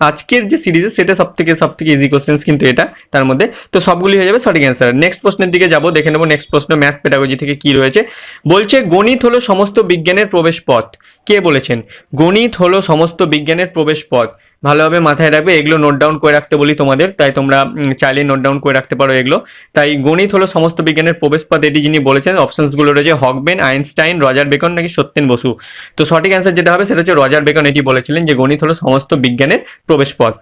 আজকের যে সিরিজে, সেটা সব থেকে ইজি কোশ্চেন কিন্তু এটা তার মধ্যে, তো সবগুলি হয়ে যাবে সঠিক অ্যান্সার। নেক্সট প্রশ্নের দিকে যাবো, দেখে নেবো নেক্সট প্রশ্ন ম্যাথ পেডাগজি থেকে কি রয়েছে। বলছে গণিত হলো সমস্ত বিজ্ঞানের প্রবেশ পথ, কে বলেছেন? গণিত হলো সমস্ত বিজ্ঞানের প্রবেশ পথ। ভালোভাবে মাথায় রাখবে, এগুলো নোট ডাউন করে রাখতে বলি তোমাদের, তাই তোমরা চাইলে নোট ডাউন করে রাখতে পারো এগুলো। তাই গণিত হলো সমস্ত বিজ্ঞানের প্রবেশ পথ, এটি যিনি বলেছেন, অপশনসগুলো রয়েছে হকবেন, আইনস্টাইন, রজার বেকন নাকি সত্যেন বসু। তো সঠিক অ্যান্সার যেটা হবে সেটা হচ্ছে রজার বেকন এটি বলেছিলেন যে গণিত হলো সমস্ত বিজ্ঞানের প্রবেশ পথ।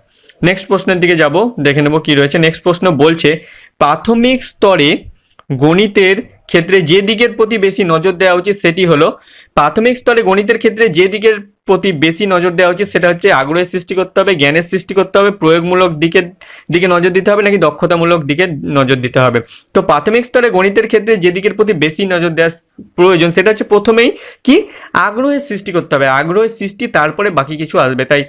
নেক্সট প্রশ্নের দিকে যাব, দেখে নেব কি রয়েছে। নেক্সট প্রশ্ন বলছে প্রাথমিক স্তরে গণিতের ক্ষেত্রে যে দিকের প্রতি বেশি নজর দেওয়া উচিত সেটি হলো, প্রাথমিক স্তরে গণিতের ক্ষেত্রে যে দিকের প্রতি বেশি নজর দেওয়া উচিত সেটা হচ্ছে আগ্রহের সৃষ্টি করতে হবে, জ্ঞানের সৃষ্টি করতে হবে, প্রয়োগমূলক দিকে নজর দিতে হবে নাকি দক্ষতামূলক দিকে নজর দিতে হবে। তো প্রাথমিক স্তরে গণিতের ক্ষেত্রে যে দিকের প্রতি বেশি নজর দেওয়া প্রয়োজন সেটা হচ্ছে প্রথমেই কি আগ্রহের সৃষ্টি করতে হবে, আগ্রহের সৃষ্টি, তারপরে বাকি কিছু আসবে। তাই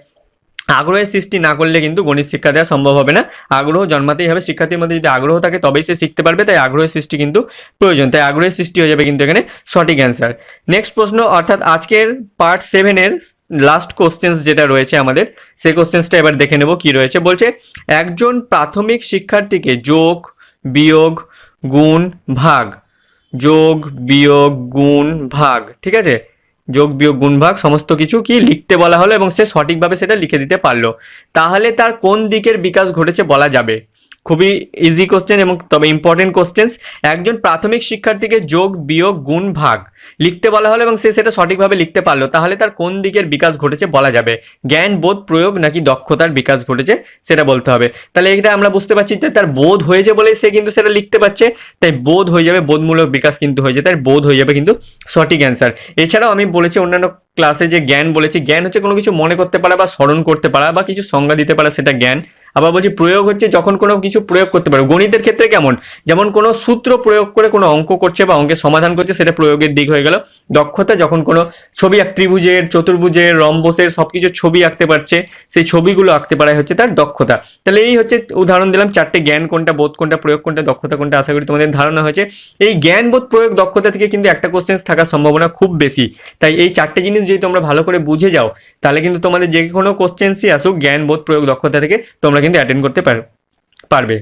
আগ্রহের সৃষ্টি না করলে কিন্তু গণিত শিক্ষা দেওয়া সম্ভব হবে না। আগ্রহ জন্মাতেই হবে, শিক্ষার্থীর মধ্যে যদি আগ্রহ থাকে তবেই সে শিখতে পারবে, তাই আগ্রহের সৃষ্টি কিন্তু প্রয়োজন। তাই আগ্রহের সৃষ্টি হয়ে যাবে কিন্তু এখানে সঠিক অ্যান্সার। নেক্সট প্রশ্ন, অর্থাৎ আজকের পার্ট 7-এর লাস্ট কোশ্চেন্স যেটা রয়েছে আমাদের, সেই কোশ্চেন্সটা এবার দেখে নেব কি রয়েছে। বলছে একজন প্রাথমিক শিক্ষার্থীকে যোগ, বিয়োগ, গুণ, ভাগ, যোগ, বিয়োগ, গুণ, ভাগ, ঠিক আছে, যোগ বিয়োগ গুণ ভাগ সমস্ত কিছু কি লিখতে বলা হলো এবং সে সঠিকভাবে সেটা লিখে দিতে পারলো, তাহলে তার কোন দিকের বিকাশ ঘটেছে বলা যাবে? খুবই ইজি কোশ্চেন এবং তবে ইম্পর্টেন্ট কোশ্চেন্স। একজন প্রাথমিক শিক্ষার্থীকে যোগ বিয়োগ গুণ ভাগ লিখতে বলা হলো এবং সে সেটা সঠিকভাবে লিখতে পারলো, তাহলে তার কোন দিকের বিকাশ ঘটেছে বলা যাবে? জ্ঞান, বোধ, প্রয়োগ নাকি দক্ষতার বিকাশ ঘটেছে সেটা বলতে হবে। তাহলে এটা আমরা বুঝতে পারছি যে তার বোধ হয়েছে বলে সে কিন্তু সেটা লিখতে পারছে, তাই বোধ হয়ে যাবে, বোধমূলক বিকাশ কিন্তু হয়েছে, তাই বোধ হয়ে যাবে কিন্তু সঠিক অ্যান্সার। এছাড়াও আমি বলেছি অন্যান্য ক্লাসে যে জ্ঞান বলেছি, জ্ঞান হচ্ছে কোনো কিছু মনে করতে পারা বা স্মরণ করতে পারা বা কিছু সংজ্ঞা দিতে পারা, সেটা জ্ঞান। আবার বলছি প্রয়োগ হচ্ছে যখন কোনো কিছু প্রয়োগ করতে পারো। গণিতের ক্ষেত্রে কেমন, যেমন কোনো সূত্র প্রয়োগ করে কোনো অঙ্ক করছে বা অঙ্কের সমাধান করছে, সেটা প্রয়োগের দিক হয়ে গেল। দক্ষতা যখন কোনো ছবি ত্রিভুজের, চতুর্ভুজের, রম্বসের সবকিছু ছবি আঁকতে পারছে, সেই ছবিগুলো আঁকতে পারাই হচ্ছে তার দক্ষতা। তাহলে এই হচ্ছে উদাহরণ দিলাম চারটে, জ্ঞান কোনটা, বোধ কোনটা, প্রয়োগ কোনটা, দক্ষতা কোনটা। আশা করি তোমাদের ধারণা হয়েছে। এই জ্ঞান, বোধ, প্রয়োগ, দক্ষতা থেকে কিন্তু একটা কোশ্চেন থাকার সম্ভাবনা খুব বেশি। তাই এই চারটে জিনিস যদি তোমরা ভালো করে বুঝে যাও তাহলে কিন্তু তোমাদের যে কোনো কোশ্চেন্সই আসুক জ্ঞান, বোধ, প্রয়োগ, দক্ষতা থেকে তোমরা কিন্তু অ্যাটেন্ড করতে পারবে।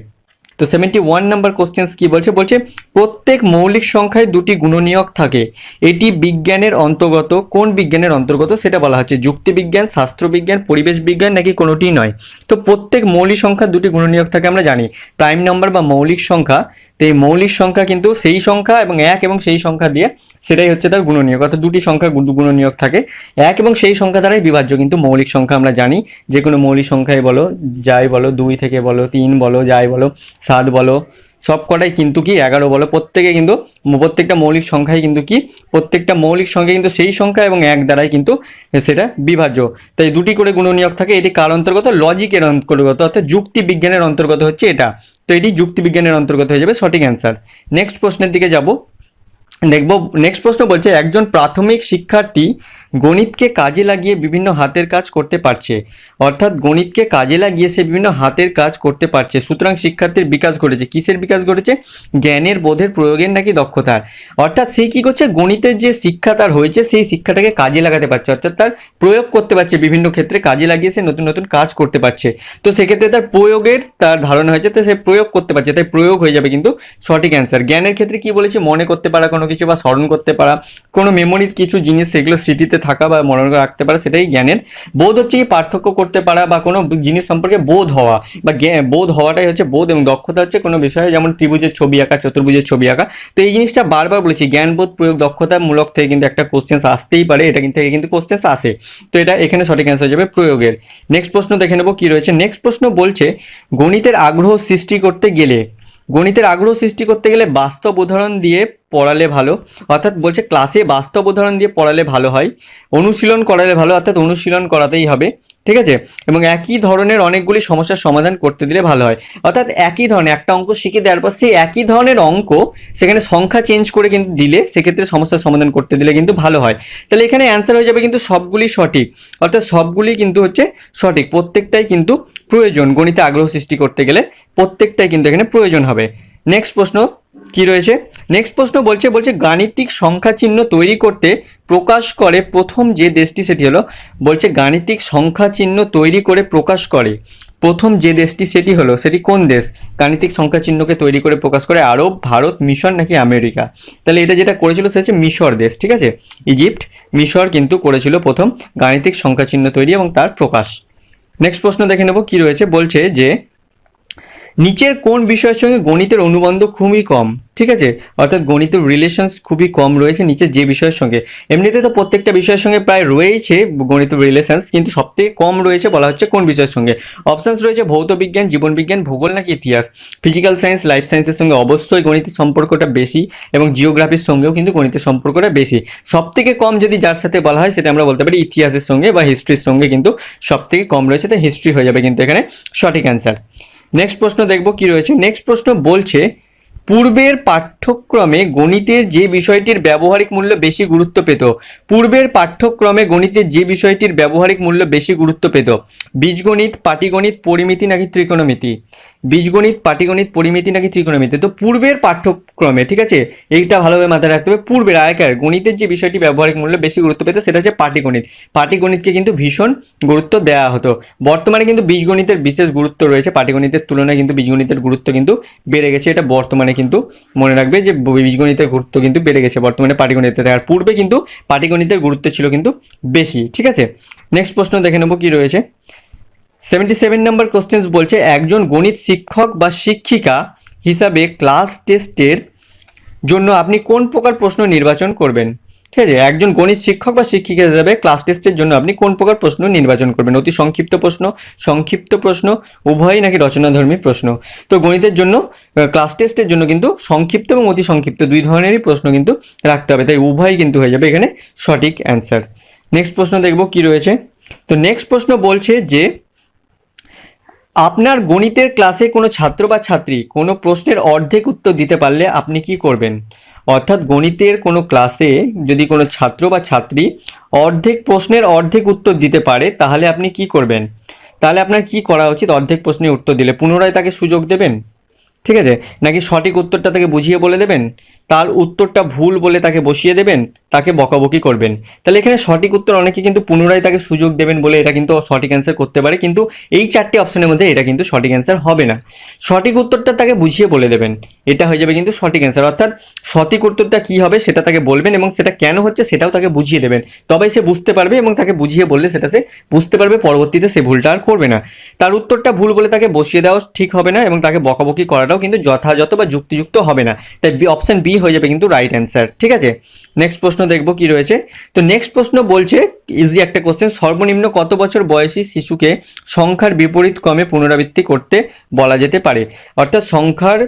তো 71 নাম্বার কোশ্চেন্স কি বলছে? বলছে প্রত্যেক মৌলিক সংখ্যায় দুটি গুণনীয়ক থাকে, এটি বিজ্ঞানের অন্তর্গত। কোন বিজ্ঞানের অন্তর্গত সেটা বলা হচ্ছে? যুক্তিবিজ্ঞান, শাস্ত্রবিজ্ঞান, পরিবেশ বিজ্ঞান নাকি কোনোটিই নয়? তো প্রত্যেক মৌলিক সংখ্যার দুটি গুণনীয়ক থাকে আমরা জানি, প্রাইম নাম্বার বা মৌলিক সংখ্যা। তো এই মৌলিক সংখ্যা কিন্তু সেই সংখ্যা এবং এক এবং সেই সংখ্যা দিয়ে সেটাই হচ্ছে তার গুণনীয়ক, অর্থাৎ দুটি সংখ্যা গুণনীয়ক থাকে, এক এবং সেই সংখ্যা দ্বারাই বিভাজ্য কিন্তু মৌলিক সংখ্যা। আমরা জানি যে কোনো মৌলিক সংখ্যায় বলো, যাই বলো, 2 থেকে বলো, 3 বলো, যাই বলো, 7 বলো, সব কটাই কিন্তু কি 11 বলো, প্রত্যেকে কিন্তু প্রত্যেকটা মৌলিক সংখ্যাই কিন্তু কি, প্রত্যেকটা মৌলিক সংখ্যা কিন্তু সেই সংখ্যা এবং এক দ্বারাই কিন্তু সেটা বিভাজ্য। তাই দুটি করে গুণনীয়ক থাকে। এটি কার অন্তর্গত? লজিকের অন্তর্গত, অর্থাৎ যুক্তি বিজ্ঞানের অন্তর্গত হচ্ছে এটা। তো এটি যুক্তি বিজ্ঞানের অন্তর্গত হয়ে যাবে সঠিক অ্যান্সার। নেক্সট প্রশ্নের দিকে যাব, দেখব। নেক্সট প্রশ্ন বলছে একজন প্রাথমিক শিক্ষার্থী গণিতকে কাজে লাগিয়ে বিভিন্ন হাতের কাজ করতে পারছে, অর্থাৎ গণিতকে কাজে লাগিয়ে সে বিভিন্ন হাতের কাজ করতে পারছে, সুতরাং শিক্ষার্থীর বিকাশ ঘটেছে। কিসের বিকাশ ঘটেছে? জ্ঞানের, বোধের, প্রয়োগের নাকি দক্ষতার? অর্থাৎ সে কি করছে, গণিতের যে শিক্ষা তার হয়েছে সেই শিক্ষাটাকে কাজে লাগাতে পারছে, অর্থাৎ তার প্রয়োগ করতে পারছে, বিভিন্ন ক্ষেত্রে কাজে লাগিয়ে সে নতুন নতুন কাজ করতে পারছে। তো সেক্ষেত্রে তার প্রয়োগের তার ধারণা হয়েছে, তো সে প্রয়োগ করতে পারছে, তাই প্রয়োগ হয়ে যাবে কিন্তু সঠিক অ্যান্সার। জ্ঞানের ক্ষেত্রে কি বলেছি? মনে করতে পারা কোনো কিছু বা স্মরণ করতে পারা, কোনো মেমোরির কিছু জিনিস সেগুলো স্মৃতিতে থাকা বা মনে রাখতে পারা, সেটাই জ্ঞানের। বোধ হচ্ছে কি পার্থক্য করতে পারা বা কোনো জিনিস সম্পর্কে বোধ হওয়া বা বোধ হওয়াটাই হচ্ছে বোধ, এবং দক্ষতা হচ্ছে কোনো বিষয়ে যেমন ত্রিভুজের ছবি আঁকা, চতুর্ভুজের ছবি আঁকা। তো এই জিনিসটা বারবার বলেছি, জ্ঞান, বোধ, প্রয়োগ, দক্ষতা মূলক থেকে কিন্তু একটা কোশ্চেন আসতেই পারে, এটা কিন্তু কোশ্চেন আসে। তো এটা এখানে সঠিক অ্যান্সার হয়ে যাবে প্রয়োগের। নেক্সট প্রশ্ন দেখে নেবো কি রয়েছে। নেক্সট প্রশ্ন বলছে গণিতের আগ্রহ সৃষ্টি করতে গেলে, গণিতের আগ্রহ সৃষ্টি করতে গেলে বাস্তব উদাহরণ দিয়ে পড়ালে ভালো, অর্থাৎ বলছে ক্লাসে বাস্তব উদাহরণ দিয়ে পড়ালে ভালো হয়, অনুশীলন করালে ভালো, অর্থাৎ অনুশীলন করাতেই হবে, ঠিক আছে, এবং একই ধরনের অনেকগুলি সমস্যার সমাধান করতে দিলে ভালো হয়। অর্থাৎ একই ধরনের একটা অঙ্ক শিখে দেওয়ার পর সেই একই ধরনের অঙ্ক সেখানে সংখ্যা চেঞ্জ করে কিন্তু দিলে সেক্ষেত্রে সমস্যার সমাধান করতে দিলে কিন্তু ভালো হয়। তাহলে এখানে অ্যান্সার হয়ে যাবে কিন্তু সবগুলি সঠিক, অর্থাৎ সবগুলি কিন্তু হচ্ছে সঠিক, প্রত্যেকটাই কিন্তু প্রয়োজন। গণিতে আগ্রহ সৃষ্টি করতে গেলে প্রত্যেকটাই কিন্তু এখানে প্রয়োজন হবে। নেক্সট প্রশ্ন কি রয়েছে? নেক্সট প্রশ্ন বলছে গাণিতিক সংখ্যা চিহ্ন তৈরি করতে প্রকাশ করে প্রথম যে দেশটি সেটি হলো, বলছে গাণিতিক সংখ্যা চিহ্ন তৈরি করে প্রকাশ করে প্রথম যে দেশটি সেটি কোন দেশ? গাণিতিক সংখ্যা চিহ্নকে তৈরি করে প্রকাশ করে আরব, ভারত, মিশর নাকি আমেরিকা? তাহলে এটা যেটা করেছিল সেটা হচ্ছে মিশর দেশ, ঠিক আছে। ইজিপ্ট, মিশর কিন্তু করেছিল প্রথম গাণিতিক সংখ্যা চিহ্ন তৈরি এবং তার প্রকাশ। নেক্সট প্রশ্ন দেখে নেব কি রয়েছে। বলছে যে নিচের কোন বিষয়ের সঙ্গে গণিতের অনুবন্ধ খুবই কম? ঠিক আছে, অর্থাৎ গণিতের রিলেশনস খুবই কম রয়েছে নিচের যে বিষয়ের সঙ্গে। এমনিতে তো প্রত্যেকটা বিষয়ের সঙ্গে প্রায় রয়েছে গণিতের রিলেশনস, কিন্তু সবথেকে কম রয়েছে বলা হচ্ছে কোন বিষয়ের সঙ্গে। অপশনস রয়েছে ভৌত বিজ্ঞান, জীবন বিজ্ঞান, ভূগোল নাকি ইতিহাস। ফিজিক্যাল সায়েন্স, লাইফ সায়েন্সের সঙ্গে অবশ্যই গণিতের সম্পর্কটা বেশি, এবং জিওগ্রাফির সঙ্গেও কিন্তু গণিতের সম্পর্কটা বেশি। সবথেকে কম যদি যার সাথে বলা হয় সেটা আমরা বলতে পারি ইতিহাসের সঙ্গে বা হিস্ট্রির সঙ্গে কিন্তু সবথেকে কম রয়েছে, তাই হিস্ট্রি হয়ে যাবে কিন্তু এখানে সঠিক অ্যান্সার। নেক্সট প্রশ্ন দেখব কি রয়েছে। নেক্সট প্রশ্ন বলছে পূর্বের পাঠ্যক্রমে গণিতের যে বিষয়টির ব্যবহারিক মূল্য বেশি গুরুত্ব পেত। পূর্বের পাঠ্যক্রমে গণিতের যে বিষয়টির ব্যবহারিক মূল্য বেশি গুরুত্ব পেত। বীজগণিত, পাটিগণিত, পরিমিতি নাকি ত্রিকোণমিতি? বীজগণিত, পাটিগণিত, পরিমিতি নাকি ত্রিকোণমিতি? তো পূর্বের পাঠ্যক্রমে, ঠিক আছে, এইটা ভালোভাবে মাথায় রাখতে হবে। পূর্বের আগেকার গণিতের যে বিষয়টি ব্যবহারিক মূল্য বেশি গুরুত্ব পেত সেটা হচ্ছে পাটিগণিত। পাটিগণিতকে কিন্তু ভীষণ গুরুত্ব দেওয়া হতো। বর্তমানে কিন্তু বীজগণিতের বিশেষ গুরুত্ব রয়েছে, পাটিগণিতের তুলনায় কিন্তু বীজগণিতের গুরুত্ব কিন্তু বেড়ে গেছে। এটা বর্তমানে কিন্তু মনে রাখবে যে বীজগণিতের গুরুত্ব কিন্তু বেড়ে গেছে বর্তমানে পাটিগণিতের, আর পূর্বে কিন্তু পাটিগণিতের গুরুত্ব ছিল কিন্তু বেশি, ঠিক আছে। নেক্সট প্রশ্ন দেখে নেব কি রয়েছে। 77 নম্বর কোশ্চেন বলছে একজন গণিত শিক্ষক বা শিক্ষিকা হিসাবে ক্লাস টেস্টের জন্য আপনি কোন প্রকার প্রশ্ন নির্বাচন করবেন? ঠিক আছে, একজন গণিত শিক্ষক বা শিক্ষিকা হিসাবে ক্লাস টেস্টের জন্য আপনি কোন প্রকার প্রশ্ন নির্বাচন করবেন? অতি সংক্ষিপ্ত প্রশ্ন, সংক্ষিপ্ত প্রশ্ন, উভয়ই নাকি রচনাধর্মী প্রশ্ন? তো গণিতের জন্য ক্লাস টেস্টের জন্য কিন্তু সংক্ষিপ্ত এবং অতি সংক্ষিপ্ত দুই ধরনেরই প্রশ্ন কিন্তু রাখতে হবে, তাই উভয়ই কিন্তু হয়ে যাবে এখানে সঠিক অ্যান্সার। নেক্সট প্রশ্ন দেখব কি রয়েছে। তো নেক্সট প্রশ্ন বলছে যে আপনার গণিতের ক্লাসে কোনো ছাত্র বা ছাত্রী কোনো প্রশ্নের অর্ধেক উত্তর দিতে পারলে আপনি কি করবেন? অর্থাৎ গণিতের কোনো ক্লাসে যদি কোনো ছাত্র বা ছাত্রী অর্ধেক প্রশ্নের অর্ধেক উত্তর দিতে পারে তাহলে আপনি কি করবেন? তাহলে আপনার কি করা উচিত? অর্ধেক প্রশ্নের উত্তর দিলে পুনরায় তাকে সুযোগ দেবেন, ঠিক আছে, নাকি সঠিক উত্তরটা তাকে বুঝিয়ে বলে দেবেন, তার উত্তরটা ভুল বলে তাকে বসিয়ে দেবেন, তাকে বকাবকি করবেন? তাহলে এখানে সঠিক উত্তর অনেকে কিন্তু পুনরায় তাকে সুযোগ দেবেন বলে এটা কিন্তু সঠিক অ্যান্সার করতে পারে, কিন্তু এই চারটি অপশনের মধ্যে এটা কিন্তু সঠিক অ্যান্সার হবে না। সঠিক উত্তরটা তাকে বুঝিয়ে বলে দেবেন, এটা হয়ে যাবে কিন্তু সঠিক অ্যান্সার। অর্থাৎ সঠিক উত্তরটা কি হবে সেটা তাকে বলবেন এবং সেটা কেন হচ্ছে সেটাও তাকে বুঝিয়ে দেবেন, তবেই সে বুঝতে পারবে, এবং তাকে বুঝিয়ে বললে সেটা সে বুঝতে পারবে, পরবর্তীতে সে ভুলটা আর করবে না। তার উত্তরটা ভুল বলে তাকে বসিয়ে দেওয়া ঠিক হবে না, এবং তাকে বকাবকি করাটাও কিন্তু যথাযথ বা যুক্তিযুক্ত হবে না, তাই অপশন বি হয়ে যাবে কিন্তু রাইট অ্যান্সার, ঠিক আছে। নেক্সট প্রশ্ন দেখবো কি রয়েছে। তো নেক্সট প্রশ্ন বলছে ইজি একটা কোশ্চেন, সর্বনিম্ন কত বছর বয়সী শিশুকে সংখ্যার বিপরীত ক্রমে পুনরাবৃত্তি করতে বলা যেতে পারে? অর্থাৎ সংখ্যার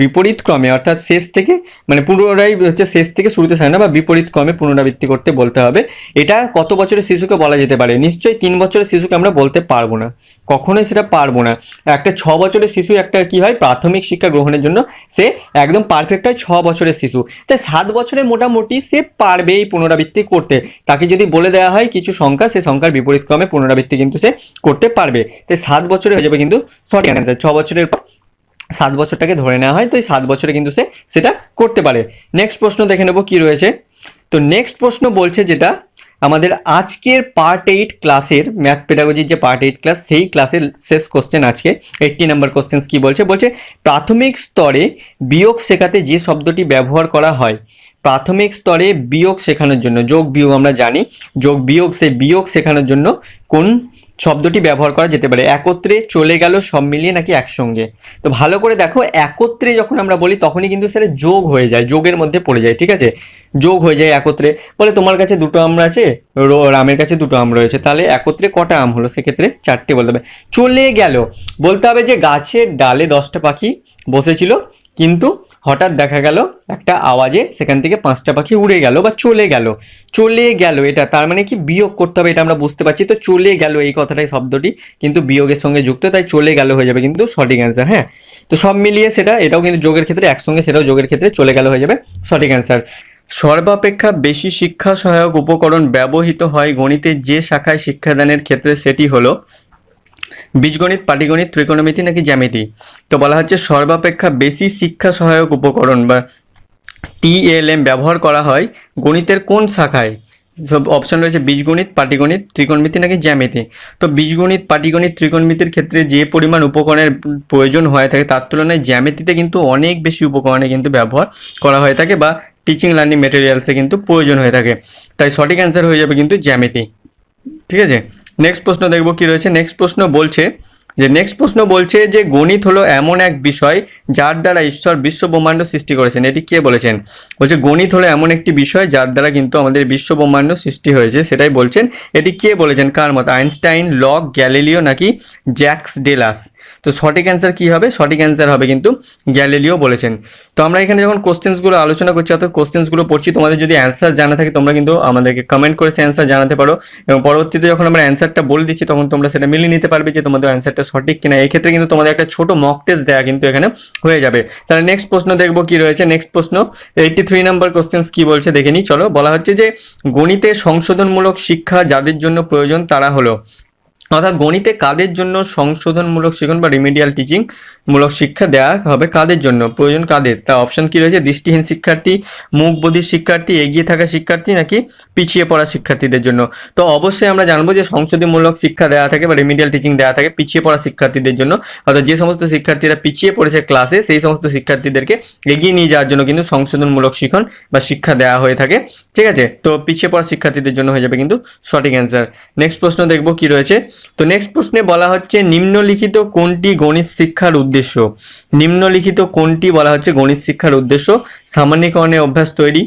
বিপরীত ক্রমে, অর্থাৎ শেষ থেকে, মানে পুনরায় হচ্ছে শেষ থেকে শুরুতে সাজানো বা বিপরীত ক্রমে পুনরাবৃত্তি করতে বলতে হবে। এটা কত বছরের শিশুকে বলা যেতে পারে? নিশ্চয়ই 3 বছরের শিশুকে আমরা বলতে পারবো না, কখনোই সেটা পারবো না। একটা 6 বছরের শিশু একটা কি হয়, প্রাথমিক শিক্ষা গ্রহণের জন্য সে একদম পারফেক্ট হয় 6 বছরের শিশু, তাই 7 বছরে মোটামুটি সে পারবে এই পুনরাবৃত্তি করতে। তাকে যদি বলে দেওয়া হয় কিছু সংখ্যা, সে সংখ্যার বিপরীত ক্রমে পুনরাবৃত্তি কিন্তু সে করতে পারবে, তাই 7 বছরে হয়ে যাবে কিন্তু সঠিক অ্যান্সার। 6 বছরের পর 7 বছরটাকে ধরে নেওয়া হয়, তো এই 7 বছরে কিন্তু সে সেটা করতে পারে। নেক্সট প্রশ্ন দেখে নেব কি রয়েছে। তো নেক্সট প্রশ্ন বলছে যেটা আমাদের আজকের পার্ট 8 ক্লাসের ম্যাথ পেডাগজির যে পার্ট 8 ক্লাস, সেই ক্লাসের শেষ কোশ্চেন আজকে 80 নাম্বার কোশ্চেন কি বলছে। বলছে প্রাথমিক স্তরে বিয়োগ শেখাতে যে শব্দটি ব্যবহার করা হয়, প্রাথমিক স্তরে বিয়োগ শেখানোর জন্য, যোগ বিয়োগ আমরা জানি, যোগ বিয়োগ, সেই বিয়োগ শেখানোর জন্য কোন শব্দটি ব্যবহার করা যেতে পারে? একত্রে, চলে গেল, সব মিলিয়ে নাকি একসঙ্গে? তো ভালো করে দেখো, একত্রে যখন আমরা বলি তখনই কিন্তু সেটা যোগ হয়ে যায়, যোগের মধ্যে পড়ে যায়, ঠিক আছে, যোগ হয়ে যায় একত্রে। বলে তোমার কাছে 2টো আম আছে, রামের কাছে 2টো আম রয়েছে, তাহলে একত্রে কটা আম হলো? সেক্ষেত্রে 4টে বলতে হবে। চলে গেল বলতে হবে যে গাছের ডালে 10টা পাখি বসেছিল, কিন্তু হঠাৎ দেখা গেল একটা আওয়াজে সেখান থেকে 5টা পাখি উড়ে গেল বা চলে গেল। চলে গেল, এটা তার মানে কি বিয়োগ করতে হবে, এটা আমরা বুঝতে পারছি। তো চলে গেল এই কথাটাই, শব্দটি কিন্তু বিয়োগের সঙ্গে যুক্ত, তাই চলে গেল হয়ে যাবে কিন্তু সঠিক অ্যান্সার। হ্যাঁ, তো সব মিলিয়ে সেটা, এটাও কিন্তু যোগের ক্ষেত্রে একসঙ্গে, সেটাও যোগের ক্ষেত্রে চলে গেল হয়ে যাবে সঠিক অ্যান্সার। সর্বাপেক্ষা বেশি শিক্ষা সহায়ক উপকরণ ব্যবহৃত হয় গণিতের যে শাখায় শিক্ষাদানের ক্ষেত্রে সেটি হলো বীজগণিত, পাটিগণিত, ত্রিকোণমিতি নাকি জ্যামিতি? তো বলা হচ্ছে সর্বাপেক্ষা বেশি শিক্ষা সহায়ক উপকরণ বা টিএলএম ব্যবহার করা হয় গণিতের কোন শাখায়? সব অপশন রয়েছে বীজগণিত, পাটিগণিত, ত্রিকোণমিতি নাকি জ্যামিতি। তো বীজগণিত, পাটিগণিত, ত্রিকোণমিতির ক্ষেত্রে যে পরিমাণ উপকরণের প্রয়োজন হয়ে থাকে তার তুলনায় জ্যামিতিতে কিন্তু অনেক বেশি উপকরণে কিন্তু ব্যবহার করা হয়ে থাকে বা টিচিং লার্নিং মেটেরিয়ালসে কিন্তু প্রয়োজন হয়ে থাকে। তাই সঠিক অ্যান্সার হয়ে যাবে কিন্তু জ্যামিতি। ঠিক আছে, নেক্সট প্রশ্ন দেখবো কি রয়েছে। নেক্সট প্রশ্ন বলছে যে গণিত হলো এমন এক বিষয় যার দ্বারা ঈশ্বর বিশ্ব ব্রহ্মাণ্ড সৃষ্টি করেছেন। এটি কে বলেছেন? বলছে গণিত হলো এমন একটি বিষয় যার দ্বারা কিন্তু আমাদের বিশ্ব ব্রহ্মাণ্ড সৃষ্টি হয়েছে, সেটাই বলছেন। এটি কে বলেছেন? কার মত? আইনস্টাইন, লক, গ্যালিলিও নাকি জ্যাক্স ডেলাস? তো সঠিক অ্যান্সার কি হবে? সঠিক অ্যান্সার হবে কিন্তু গ্যালিলিও বলেছেন। তো আমরা এখানে যখন কোশ্চেন্সগুলো আলোচনা করছি অর্থাৎ কোশ্চেন্সগুলো পড়ছি, তোমাদের যদি অ্যান্সার জানা থাকে তোমরা কিন্তু আমাদেরকে কমেন্ট করে সেই অ্যান্সার জানাতে পারো, এবং পরবর্তীতে যখন আমরা অ্যান্সারটা বলে দিচ্ছি তখন তোমরা সেটা মিলিয়ে নিতে পারবে যে তোমাদের অ্যান্সারটা সঠিক কিনা। এই ক্ষেত্রে কিন্তু তোমাদের একটা ছোট মক টেস্ট দেওয়া কিন্তু এখানে হয়ে যাবে। তাহলে নেক্সট প্রশ্ন দেখবো কি রয়েছে। নেক্সট প্রশ্ন 83 নম্বর কোশ্চেন্স কি বলছে দেখে নিই চলো। বলা হচ্ছে যে গণিতে সংশোধনমূলক শিক্ষা যাদের জন্য প্রয়োজন তারা হলো, অর্থাৎ গণিতে কাদের জন্য সংশোধনমূলক শিখন বা রিমিডিয়াল টিচিং মূলক শিক্ষা দেওয়া হবে, কাদের জন্য প্রয়োজন, কাদের? তা অপশন কি রয়েছে? দৃষ্টিহীন শিক্ষার্থী, মুখ বধির শিক্ষার্থী, এগিয়ে থাকা শিক্ষার্থী নাকি পিছিয়ে পড়া শিক্ষার্থীদের জন্য। তো অবশ্যই আমরা জানবো যে সংশোধনমূলক শিক্ষা দেওয়া থাকে বা রিমিডিয়াল টিচিং দেওয়া থাকে পিছিয়ে পড়া শিক্ষার্থীদের জন্য, অর্থাৎ যে সমস্ত শিক্ষার্থীরা পিছিয়ে পড়েছে ক্লাসে সেই সমস্ত শিক্ষার্থীদেরকে এগিয়ে নিয়ে যাওয়ার জন্য কিন্তু সংশোধনমূলক শিখন বা শিক্ষা দেওয়া হয়ে থাকে। ঠিক আছে, তো পিছিয়ে পড়া শিক্ষার্থীদের জন্য হয়ে যাবে কিন্তু সঠিক অ্যান্সার। নেক্সট প্রশ্ন দেখবো কি রয়েছে। তো নেক্সট প্রশ্নে বলা হচ্ছে নিম্নলিখিত কোনটি গণিত শিক্ষার উদ্দেশ্য? নিম্নলিখিত কোনটি বলা হচ্ছে গণিত শিক্ষার উদ্দেশ্য? সামান্যীকরণের অভ্যাস তৈরি,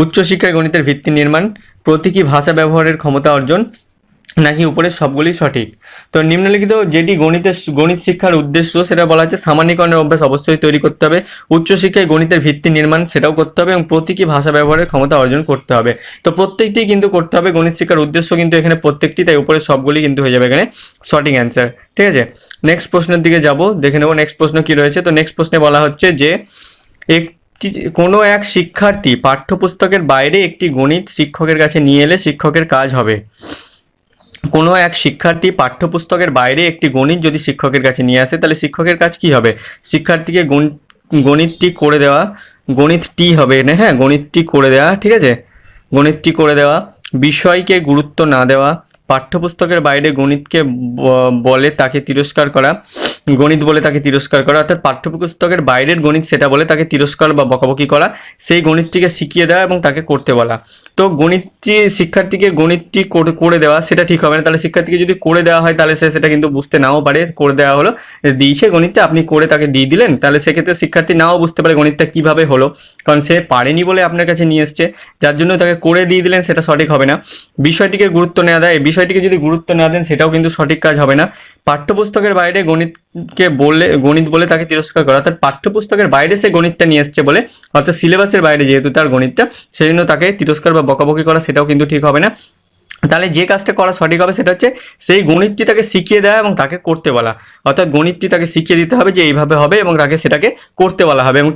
উচ্চশিক্ষায় গণিতের ভিত্তি নির্মাণ, প্রতীকী ভাষা ব্যবহারের ক্ষমতা অর্জন নাকি উপরের সবগুলি সঠিক? তো নিম্নলিখিত যেটি গণিত শিক্ষার উদ্দেশ্য সেটা বলা হচ্ছে সামান্যীকরণের অভ্যাস অবশ্যই তৈরি করতে হবে, উচ্চশিক্ষায় গণিতের ভিত্তি নির্মাণ সেটাও করতে হবে, এবং প্রতীকী ভাষা ব্যবহারের ক্ষমতা অর্জন করতে হবে। তো প্রত্যেকটি কিন্তু করতে হবে গণিত শিক্ষার উদ্দেশ্য কিন্তু এখানে প্রত্যেকটি, তাই উপরের সবগুলি কিন্তু হয়ে যাবে এখানে সঠিক অ্যান্সার। ঠিক আছে, নেক্সট প্রশ্নের দিকে যাব, দেখে নেবো নেক্সট প্রশ্ন কি রয়েছে। তো নেক্সট প্রশ্নে বলা হচ্ছে যে কোনো এক শিক্ষার্থী পাঠ্যপুস্তকের বাইরে একটি গণিত শিক্ষকের কাছে নিয়ে এলে শিক্ষকের কাজ হবে। কোনো এক শিক্ষার্থী পাঠ্যপুস্তকের বাইরে একটি গণিত যদি শিক্ষকের কাছে নিয়ে আসে তাহলে শিক্ষকের কাজ কি হবে? শিক্ষার্থীকে গণিতটি করে দেওয়া, গণিতটি হবে না, হ্যাঁ গণিতটি করে দেওয়া। ঠিক আছে, গণিতটি করে দেওয়া, বিষয়কে গুরুত্ব না দেওয়া, পাঠ্যপুস্তকের বাইরে গণিতকে বলে তাকে তিরস্কার করা, গণিত বলে তাকে তিরস্কার করা, অর্থাৎ পাঠ্যপুস্তকের বাইরের গণিত সেটা বলে তাকে তিরস্কার বা বকাবকি করা, সেই গণিতটিকে শিখিয়ে দেওয়া এবং তাকে করতে বলা। তো শিক্ষার্থীকে গণিতটি করে দেওয়া সেটা ঠিক হবে না। তাহলে শিক্ষার্থীকে যদি করে দেওয়া হয় তাহলে সে সেটা কিন্তু বুঝতে নাও পারে। করে দেওয়া হলো, দিয়েছে গণিতটা আপনি করে তাকে দিয়ে দিলেন, তাহলে সেক্ষেত্রে শিক্ষার্থী নাও বুঝতে পারে গণিতটা কিভাবে হলো, কারণ সে পারেনি বলে আপনার কাছে নিয়ে এসছে, যার জন্য তাকে করে দিয়ে দিলেন, সেটা সঠিক হবে না। বিষয়টিকে গুরুত্ব নেওয়া দেয়, বিষয়টিকে যদি গুরুত্ব না দেন সেটাও কিন্তু সঠিক কাজ হবে না। পাঠ্যপুস্তকের বাইরে গণিত বলে তাকে তিরস্কার করা, অর্থাৎ পাঠ্যপুস্তকের বাইরে সে গণিতটা নিয়ে এসছে বলে, অর্থাৎ সিলেবাসের বাইরে যেহেতু তার গণিতটা, সেই জন্য তাকে তিরস্কার বা বকাবকি করা সেটাও কিন্তু ঠিক হবে না। তাহলে যে কাজটা করা সঠিক হবে সেটা হচ্ছে সেই গণিতটি তাকে শিখিয়ে দেওয়া এবং তাকে করতে বলা, অর্থাৎ গণিতটি তাকে শিখিয়ে দিতে হবে যে এইভাবে হবে এবং তাকে সেটাকে করতে বলা হবে, এবং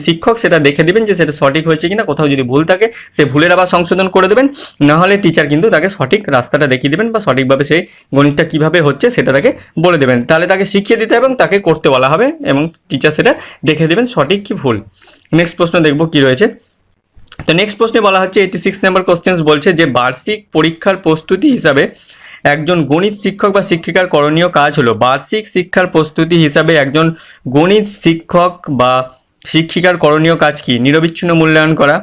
শিক্ষক সেটা দেখে দিবেন যে সেটা সঠিক হয়েছে কিনা। কোথাও যদি ভুল থাকে সে ভুলের আবার সংশোধন করে দেবেন, না হলে টিচার কিন্তু তাকে সঠিক রাস্তাটা দেখিয়ে দেবেন বা সঠিকভাবে সেই গণিতটা কিভাবে হচ্ছে সেটা তাকে বলে দেবেন। তাহলে তাকে শিখিয়ে দিতে হবে এবং তাকে করতে বলা হবে এবং টিচার সেটা দেখে দেবেন সঠিক কি ভুল। নেক্সট প্রশ্ন দেখবো কি রয়েছে। তো নেক্সট প্রশ্নে বলা হচ্ছে 86 নম্বর কোশ্চেন্স বলছে যে বার্ষিক পরীক্ষার প্রস্তুতি হিসাবে একজন গণিত শিক্ষক বা শিক্ষিকার করণীয় কাজ হলো। বার্ষিক শিক্ষার প্রস্তুতি হিসাবে একজন গণিত শিক্ষক বা শিক্ষিকার করণীয় কাজ কি? নিরবিচ্ছিন্ন মূল্যায়ন করা,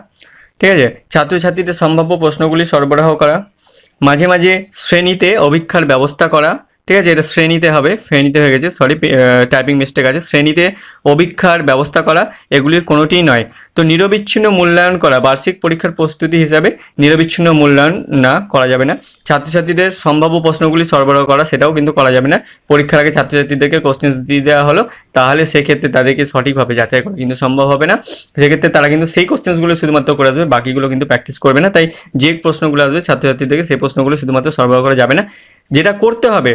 ঠিক আছে, ছাত্রছাত্রীদের সম্ভাব্য প্রশ্নগুলি সরবরাহ করা, মাঝে মাঝে শ্রেণীতে অভিক্ষার ব্যবস্থা করা, ঠিক আছে, এটা শ্রেণীতে হবে, শ্রেণীতে হয়ে গেছে, সরি টাইপিং মিস্টেক আছে, শ্রেণীতে অভিক্ষার ব্যবস্থা করা এগুলির কোনোটিই নয়। তো নিরবিচ্ছিন্ন মূল্যায়ন করা বার্ষিক পরীক্ষার প্রস্তুতি হিসাবে নিরবিচ্ছিন্ন মূল্যায়ন না করা যাবে না। ছাত্রছাত্রীদের সম্ভাব্য প্রশ্নগুলি সরবরাহ করা সেটাও কিন্তু করা যাবে না। পরীক্ষার আগে ছাত্রছাত্রীদেরকে কোশ্চেন দিয়ে দেওয়া হলো, তাহলে সেক্ষেত্রে তাদেরকে সঠিকভাবে যাচাই করা কিন্তু সম্ভব হবে না। সেক্ষেত্রে তারা কিন্তু সেই কোশ্চেন্সগুলো শুধুমাত্র করে দেবে, বাকিগুলো কিন্তু প্র্যাকটিস করবে না। তাই যে প্রশ্নগুলো আসবে ছাত্রছাত্রীদেরকে সেই প্রশ্নগুলো শুধুমাত্র সরবরাহ করা যাবে না। যেটা করতে হবে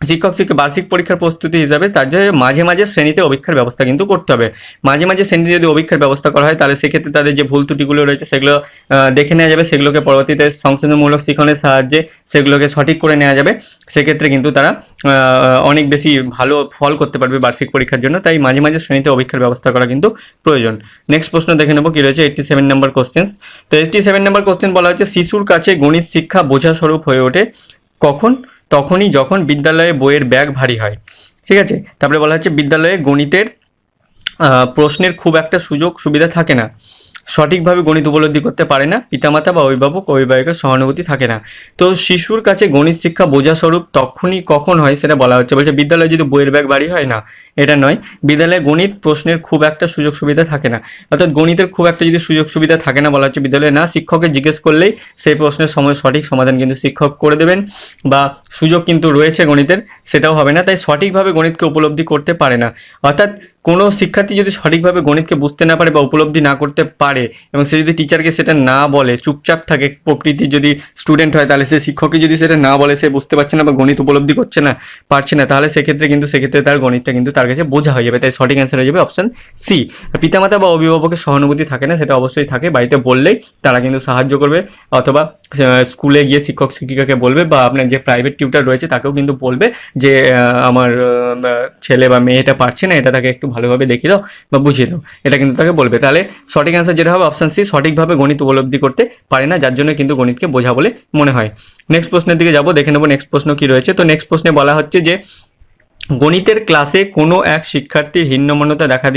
শিক্ষক শিক্ষক বার্ষিক পরীক্ষার প্রস্তুতি হিসাবে তার জন্য মাঝে মাঝে শ্রেণীতে অভিক্ষার ব্যবস্থা কিন্তু করতে হবে। মাঝে মাঝে শ্রেণীতে যদি অভিক্ষার ব্যবস্থা করা হয় তাহলে সেক্ষেত্রে তাদের যে ভুল ত্রুটিগুলো রয়েছে সেগুলো দেখে নেওয়া যাবে, সেগুলোকে পরবর্তীতে সংশোধনমূলক শিক্ষণের সাহায্যে সেগুলোকে সঠিক করে নেওয়া যাবে। সেক্ষেত্রে কিন্তু তারা অনেক বেশি ভালো ফল করতে পারবে বার্ষিক পরীক্ষার জন্য। তাই মাঝে মাঝে শ্রেণীতে অভিক্ষার ব্যবস্থা করা কিন্তু প্রয়োজন। নেক্সট প্রশ্ন দেখে নেবো কি রয়েছে 87 নম্বর কোশ্চেন। তো 87 নম্বর কোশ্চেন বলা হচ্ছে শিশুর কাছে গণিত শিক্ষা বোঝা স্বরূপ হয়ে ওঠে কখন? তখনই যখন বিদ্যালয়ে বইয়ের ব্যাগ ভারী হয়। ঠিক আছে, তারপরে বলা হচ্ছে বিদ্যালয়ে গণিতের প্রশ্নের খুব একটা সুযোগ সুবিধা থাকে না, সঠিকভাবে গণিত উপলব্ধি করতে পারে না, পিতামাতা বা অভিভাবকের সহানুভূতি থাকে না। তো শিশুর কাছে গণিত শিক্ষা বোঝা স্বরূপ তখনই কখন হয় সেটা বলা হচ্ছে। বলছে বিদ্যালয়ে যদি বইয়ের ব্যাগ ভারী হয়, না এটা নয়। বিদ্যালয়ে গণিত প্রশ্নের খুব একটা সুযোগ সুবিধা থাকে না, অর্থাৎ গণিতের খুব একটা যদি সুযোগ সুবিধা থাকে না বলা হচ্ছে বিদ্যালয়ে, না শিক্ষককে জিজ্ঞেস করলেই সেই প্রশ্নের সঠিক সমাধান কিন্তু শিক্ষক করে দেবেন, বা সুযোগ কিন্তু রয়েছে গণিতের সেটাও হবে না। তাই সঠিকভাবে গণিতকে উপলব্ধি করতে পারে না। অর্থাৎ কোনো শিক্ষার্থী যদি সঠিকভাবে গণিতকে বুঝতে না পারে বা উপলব্ধি না করতে পারে এবং সে যদি টিচারকে সেটা না বলে, চুপচাপ থাকে, প্রকৃতির যদি স্টুডেন্ট হয় তাহলে সে শিক্ষককে যদি সেটা না বলে, সে বুঝতে পারছে না বা গণিত উপলব্ধি করছে না, পারছে না, তাহলে সেক্ষেত্রে তার গণিতটা কিন্তু তার কাছে বোঝা হয়ে যাবে। তাই সঠিক অ্যান্সার হয়ে যাবে অপশন সি। পিতামাতা বা অভিভাবকের সহানুভূতি থাকে না, সেটা অবশ্যই থাকে। বাড়িতে বললেই তারা কিন্তু সাহায্য করবে, অথবা স্কুলে গিয়ে শিক্ষক শিক্ষিকাকে বলবে, বা আপনার যে প্রাইভেট টিউটার রয়েছে তাকেও কিন্তু বলবে যে আমার ছেলে বা মেয়েটা পারছে না, এটা তাকে একটু ভালোভাবে দেখিয়ে দাও বা বুঝিয়ে দাও, এটা কিন্তু তাকে বলবে। তাহলে সঠিক অ্যান্সার যেটা হবে অপশন সি, সঠিকভাবে গণিত উপলব্ধি করতে পারে না, যার জন্য কিন্তু গণিতকে বোঝা বলে মনে হয়। নেক্সট প্রশ্নের দিকে যাব, দেখে নেবো নেক্সট প্রশ্ন কি রয়েছে। তো নেক্সট প্রশ্নে বলা হচ্ছে যে গণিতের ক্লাসে কোনো এক শিক্ষার্থীর হীনমন্যতা দেখা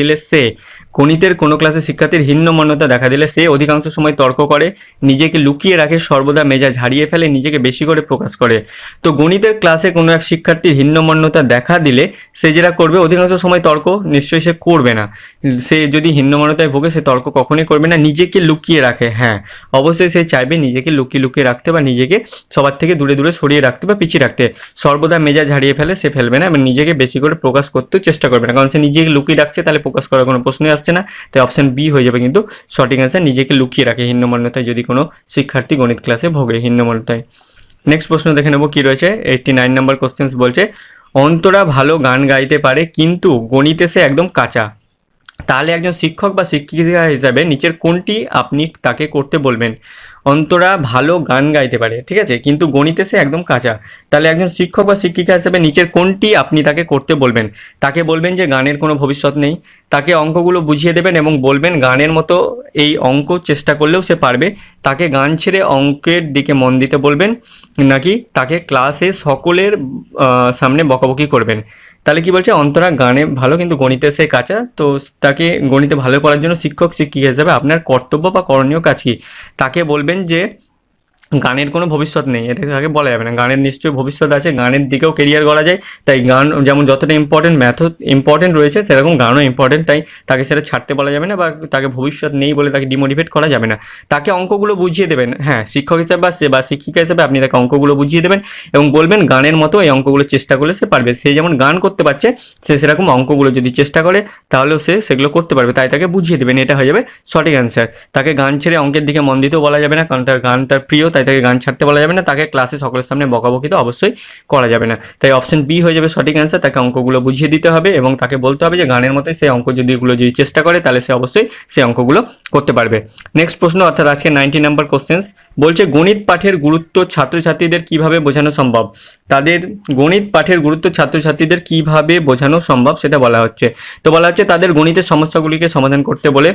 দিলে সে অধিকাংশ সময় তর্ক করে, নিজেকে লুকিয়ে রাখে, সর্বদা মেজাজ হারিয়ে ফেলে, নিজেকে বেশি করে প্রকাশ করে। তো গণিতের ক্লাসে কোনো এক শিক্ষার্থীর হীনমন্যতা দেখা দিলে সে যেটা করবে, অধিকাংশ সময় তর্ক নিশ্চয়ই সে করবে না। সে যদি হীনমন্যতায় ভোগে সে তর্ক কখনোই করবে না। নিজেকে লুকিয়ে রাখে, হ্যাঁ অবশ্যই সে চাইবে নিজেকে লুকিয়ে রাখতে, বা নিজেকে সবার থেকে দূরে সরিয়ে রাখতে বা পিছিয়ে রাখতে। সর্বদা মেজাজ হারিয়ে ফেলবে না এবং নিজেকে বেশি করে প্রকাশ করতেও চেষ্টা করবে না, কারণ সে নিজেকে লুকিয়ে রাখছে, তাহলে প্রকাশ করার কোনো প্রশ্নই আসছে না। তাই অপশন বি হয়ে যাবে কিন্তু সঠিক অ্যান্সার, নিজেকে লুকিয়ে রাখে হীনমন্যতায় যদি কোনো শিক্ষার্থী গণিত ক্লাসে ভোগে হীনমন্যতায়। নেক্সট প্রশ্ন দেখে নেবো কি রয়েছে 89 নম্বর কোশ্চেন বলছে অন্তরা ভালো গান গাইতে পারে কিন্তু গণিতে সে একদম কাঁচা, তাহলে একজন শিক্ষক বা শিক্ষিকা হিসাবে নিচের কোনটি আপনি তাকে করতে বলবেন? অন্তরা ভালো গান গাইতে পারে, ঠিক আছে, কিন্তু গণিতে সে একদম কাঁচা, তাহলে একজন শিক্ষক বা শিক্ষিকা হিসেবে নিচের কোনটি আপনি তাকে করতে বলবেন? তাকে বলবেন যে গানের কোনো ভবিষ্যৎ নেই, তাকে অঙ্কগুলো বুঝিয়ে দেবেন এবং বলবেন গানের মতো এই অঙ্ক চেষ্টা করলেও সে পারবে, তাকে গান ছেড়ে অঙ্কের দিকে মন দিতে বলবেন, নাকি তাকে ক্লাসে সকলের সামনে বকাবকি করবেন? তাহলে কি বলছে, অন্তরা গানে ভালো কিন্তু গণিতে সে কাঁচা, তো তাকে গণিতে ভালো করার জন্য শিক্ষক শিক্ষিকা হিসাবে আপনার কর্তব্য বা করণীয় কাজ কি? তাকে বলবেন যে গানের কোনো ভবিষ্যৎ নেই, এটা তাকে বলা যাবে না, গানের নিশ্চয়ই ভবিষ্যৎ আছে, গানের দিকেও কেরিয়ার গড়া যায়। তাই গান যেমন যতটা ম্যাথও ইম্পর্টেন্ট রয়েছে, সেরকম গানও ইম্পর্টেন্ট, তাই তাকে সেটা ছাড়তে বলা যাবে না, বা তাকে ভবিষ্যৎ নেই বলে তাকে ডিমোটিভেট করা যাবে না। তাকে অঙ্কগুলো বুঝিয়ে দেবেন, হ্যাঁ শিক্ষক হিসাবে বা শিক্ষিকা হিসাবে আপনি তাকে অঙ্কগুলো বুঝিয়ে দেবেন এবং বলবেন গানের মতো এই অঙ্কগুলো চেষ্টা করলে সে পারবে। সে যেমন গান করতে পারছে, সে সেরকম অঙ্কগুলো যদি চেষ্টা করে তাহলেও সে সেগুলো করতে পারবে, তাই তাকে বুঝিয়ে দেবেন, এটা হয়ে যাবে সঠিক অ্যান্সার। তাকে গান ছেড়ে অঙ্কের দিকে মন দিতেও বলা যাবে না, কারণ তার গান তার প্রিয়, তাই তাকে গান ছাড়তে বলা যাবে না। তাকে ক্লাসে সকলের সামনে বকাবকি তো অবশ্যই করা যাবে না, তাই অপশন বি হয়ে যাবে সঠিক অ্যান্সার। তাকে অঙ্কগুলো বুঝিয়ে দিতে হবে এবং তাকে বলতে হবে যে গানের মতোই সে অঙ্ক যদি চেষ্টা করে তাহলে সে অবশ্যই সেই অঙ্কগুলো করতে পারবে। নেক্সট প্রশ্ন, অর্থাৎ আজকে 90 নম্বর কোশ্চেন বলছে গণিত পাঠের গুরুত্ব ছাত্রছাত্রীদের কিভাবে বোঝানো সম্ভব? তাদের গণিত পাঠের গুরুত্ব ছাত্রছাত্রীদের কিভাবে বোঝানো সম্ভব সেটা বলা হচ্ছে। তো বলা হচ্ছে তাদের গণিতের সমস্যাগুলিকে সমাধান করতে বলে,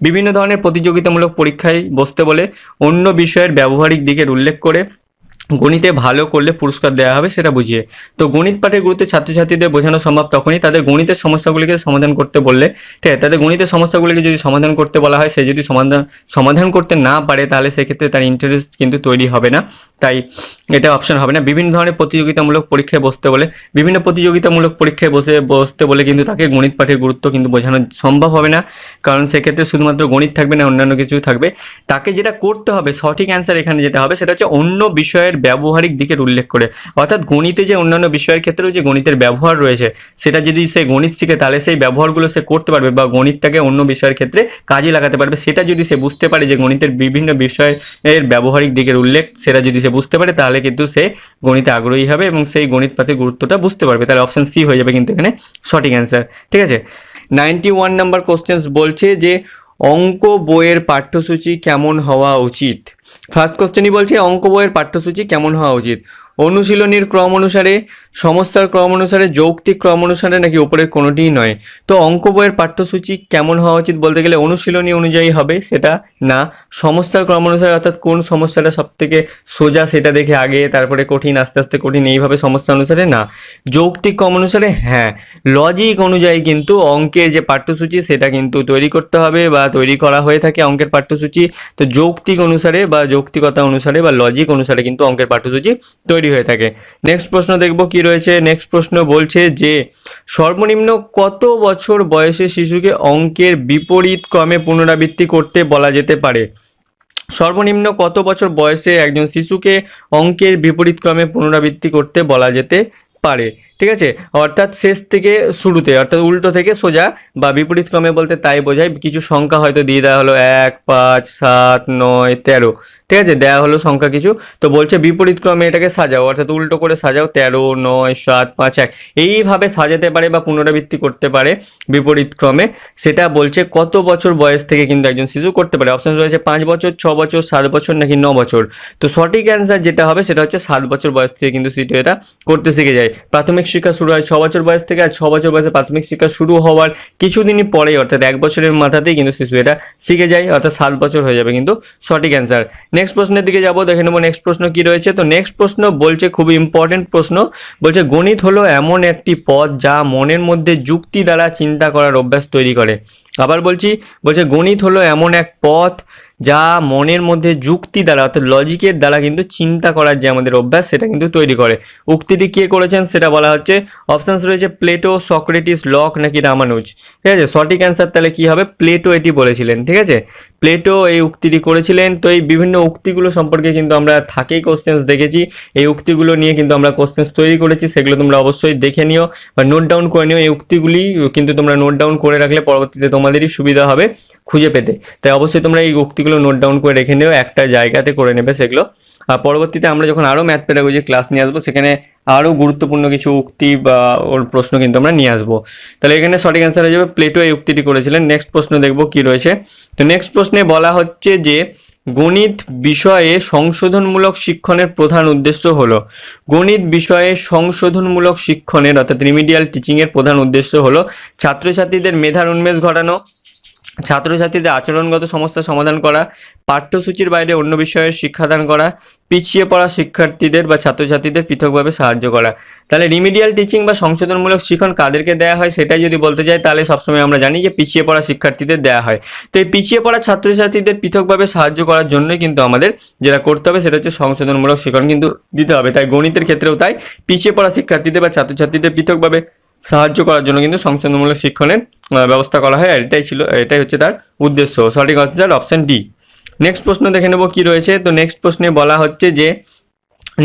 বিভিন্ন ধরনের প্রতিযোগিতামূলক পরীক্ষায় বসতে বলে, অন্য বিষয়ের ব্যবহারিক দিকের উল্লেখ করে, গণিতে ভালো করলে পুরস্কার দেওয়া হবে সেটা বুঝিয়ে। তো গণিত পাঠের গুরুত্ব ছাত্রছাত্রীদের বোঝানো সম্ভব তখনই তাদের গণিতের সমস্যাগুলিকে সমাধান করতে বললে, ঠিক আছে, তাদের গণিতের সমস্যাগুলিকে যদি সমাধান করতে বলা হয়, সে যদি সমাধান করতে না পারে তাহলে সেক্ষেত্রে তার ইন্টারেস্ট কিন্তু তৈরি হবে না, তাই এটা অপশন হবে না। বিভিন্ন ধরনের প্রতিযোগিতামূলক পরীক্ষায় বসতে বলে, বিভিন্ন প্রতিযোগিতামূলক পরীক্ষায় বসতে বলে কিন্তু তাকে গণিত পাঠের গুরুত্ব কিন্তু বোঝানো সম্ভব হবে না, কারণ সেক্ষেত্রে শুধুমাত্র গণিত থাকবে না, অন্যান্য কিছু থাকবে। তাকে যেটা করতে হবে, সঠিক অ্যান্সার এখানে যেটা হবে সেটা হচ্ছে অন্য বিষয়ের ব্যবহারিক দিকের উল্লেখ করে, অর্থাৎ গণিতে যে অন্যান্য বিষয়ের ক্ষেত্রেও যে গণিতের ব্যবহার রয়েছে সেটা যদি সে গণিত শিখে তাহলে সেই ব্যবহারগুলো সে করতে পারবে, বা গণিতটাকে অন্য বিষয়ের ক্ষেত্রে কাজে লাগাতে পারবে। সেটা যদি সে বুঝতে পারে যে গণিতের বিভিন্ন বিষয়ের ব্যবহারিক দিকের উল্লেখ, সেটা যদি সে বুঝতে পারে তাহলে তাহলে কিন্তু সে গণিতে আগ্রহী হবে এবং সেই গণিত পাতির গুরুত্বটা বুঝতে পারবে। তাহলে অপশন সি হয়ে যাবে কিন্তু এখানে সঠিক অ্যান্সার। ঠিক আছে, 91 নাম্বার কোশ্চেন্স বলছে যে অঙ্ক বইয়ের পাঠ্যসূচি কেমন হওয়া উচিত। ফার্স্ট কোশ্চেনই বলছে অঙ্ক বইয়ের পাঠ্যসূচি কেমন হওয়া উচিত। অনুশীলনীর ক্রম অনুসারে, সমস্যার ক্রম অনুসারে, যৌক্তিক ক্রম অনুসারে, নাকি উপরের কোনোটিই নয়। তো অঙ্ক বইয়ের পাঠ্যসূচি কেমন হওয়া উচিত বলতে গেলে অনুশীলনী অনুযায়ী হবে সেটা না, সমস্যার ক্রম অনুসারে অর্থাৎ কোন সমস্যাটা সব থেকে সোজা সেটা দেখে আগে, তারপরে কঠিন, আস্তে আস্তে কঠিন, এইভাবে সমস্যা অনুসারে না। যৌক্তিক ক্রম অনুসারে হ্যাঁ, লজিক অনুযায়ী কিন্তু অঙ্কের যে পাঠ্যসূচি সেটা কিন্তু তৈরি করতে হবে বা তৈরি করা হয়ে থাকে অঙ্কের পাঠ্যসূচি। তো যৌক্তিক অনুসারে বা যৌক্তিকতা অনুসারে বা লজিক অনুসারে কিন্তু অঙ্কের পাঠ্যসূচি তৈরি হয়ে থাকে। নেক্সট প্রশ্ন দেখব কি রয়েছে। নেক্সট প্রশ্ন বলছে যে সর্বনিম্ন কত বছর বয়সে শিশুকে অঙ্কের বিপরীত ক্রমে পুনরাবৃত্তি করতে বলা যেতে পারে। সর্বনিম্ন কত বছর বয়সে একজন শিশুকে অঙ্কের বিপরীত ক্রমে পুনরাবৃত্তি করতে বলা যেতে পারে। ঠিক আছে, অর্থাৎ শেষ থেকে শুরুতে, অর্থাৎ উল্টো থেকে সোজা বা বিপরীত ক্রমে বলতে তাই বোঝায় কিছু সংখ্যা হয়তো দিয়ে দেওয়া হলো 1, 5, 7, 9, 13। ঠিক আছে, দেওয়া হলো সংখ্যা কিছু, তো বলছে বিপরীত ক্রমে এটাকে সাজাও, অর্থাৎ উল্টো করে সাজাও, 13, 9, 7, 5, 1 এইভাবে সাজাতে পারে বা পুনরাবৃত্তি করতে পারে বিপরীত ক্রমে। সেটা বলছে কত বছর বয়স থেকে কিন্তু একজন শিশু করতে পারে। অপশন রয়েছে 5 বছর, 6 বছর, 7 বছর, নাকি 9 বছর। তো সঠিক অ্যান্সার যেটা হবে সেটা হচ্ছে 7 বছর বয়স থেকে কিন্তু শিশু এটা করতে শিখে যায়। প্রাথমিক শিক্ষা শুরু হয় 6 বছর বয়স থেকে, আর 6 বছর বয়সে প্রাথমিক শিক্ষা শুরু হওয়ার কিছুদিনই পরেই অর্থাৎ 1 বছরের মাথাতেই কিন্তু শিশু এটা শিখে যায়, অর্থাৎ 7 বছর হয়ে যাবে কিন্তু সঠিক অ্যান্সার। নেক্সট প্রশ্নের দিকে যাবো, দেখে নেবো নেক্সট প্রশ্ন কি রয়েছে। তো নেক্সট প্রশ্ন বলছে খুবই ইম্পর্টেন্ট প্রশ্ন, বলছে গণিত হলো এমন একটি পদ যা মনের মধ্যে যুক্তি দ্বারা চিন্তা করার অভ্যাস তৈরি করে। আবার বলছি, বলছে গণিত হলো এমন এক পথ যা মনের মধ্যে যুক্তি দ্বারা অর্থাৎ লজিকের দ্বারা কিন্তু চিন্তা করার যে আমাদের অভ্যাস সেটা কিন্তু তৈরি করে। উক্তিটি কে করেছেন সেটা বলা হচ্ছে, অপশানস রয়েছে প্লেটো, সক্রেটিস, লক, নাকি রামানুজ। ঠিক আছে, সঠিক অ্যান্সার তাহলে কি হবে, প্লেটো এটি বলেছিলেন। ঠিক আছে, প্লেটো এই উক্তিটি করেছিলেন। তো এই বিভিন্ন উক্তিগুলো সম্পর্কে কিন্তু আমরা থাকেই কোশ্চেন্স দেখেছি, এই উক্তিগুলো নিয়ে কিন্তু আমরা কোশ্চেন্স তৈরি করেছি, সেগুলো তোমরা অবশ্যই দেখে নিও বা নোট ডাউন করে নিও। এই উক্তিগুলি কিন্তু তোমরা নোট ডাউন করে রাখলে পরবর্তীতে তোমাদেরই সুবিধা হবে খুঁজে পেতে। তাই অবশ্যই তোমরা এই উক্তিগুলো নোট ডাউন করে রেখে নিও, একটা জায়গাতে করে নেবে সেগুলো। আর পরবর্তীতে আমরা যখন আরও ম্যাথ পেডাগজি ক্লাস নিয়ে আসবো সেখানে আরও গুরুত্বপূর্ণ কিছু উক্তি বা ওর প্রশ্ন কিন্তু আমরা নিয়ে আসবো। তাহলে এখানে সঠিক অ্যান্সার হয়ে যাবে প্লেটো এই উক্তিটি করেছিলেন। নেক্সট প্রশ্ন দেখবো কি রয়েছে। তো নেক্সট প্রশ্নে বলা হচ্ছে যে গণিত বিষয়ে সংশোধনমূলক শিক্ষণের প্রধান উদ্দেশ্য হলো। গণিত বিষয়ে সংশোধনমূলক শিক্ষণের অর্থাৎ রিমিডিয়াল টিচিংয়ের প্রধান উদ্দেশ্য হলো ছাত্রছাত্রীদের মেধার উন্মেষ ঘটানো, ছাত্রছাত্রীদের আচরণগত সমস্যার সমাধান করা, পাঠ্যসূচির বাইরে অন্য বিষয়ের শিক্ষাদান করা, পিছিয়ে পড়া শিক্ষার্থীদের বা ছাত্রছাত্রীদের পৃথকভাবে সাহায্য করা। তাহলে রিমিডিয়াল টিচিং বা সংশোধনমূলক শিক্ষণ কাদেরকে দেওয়া হয় সেটাই যদি বলতে চাই তাহলে সবসময় আমরা জানি যে পিছিয়ে পড়া শিক্ষার্থীদের দেওয়া হয়। তো এই পিছিয়ে পড়া ছাত্রছাত্রীদের পৃথকভাবে সাহায্য করার জন্যই কিন্তু আমাদের যেটা করতে হবে সেটা হচ্ছে সংশোধনমূলক শিক্ষণ কিন্তু দিতে হবে। তাই গণিতের ক্ষেত্রেও তাই পিছিয়ে পড়া শিক্ষার্থীদের বা ছাত্রছাত্রীদের পৃথকভাবে সাহায্য করার জন্য কিন্তু সংশোধনমূলক শিক্ষণের ব্যবস্থা করা হয়, আর এটাই হচ্ছে তার উদ্দেশ্য। সঠিক অ্যান্সার অপশন ডি। নেক্সট প্রশ্ন দেখে নেব কি রয়েছে। তো নেক্সট প্রশ্নে বলা হচ্ছে যে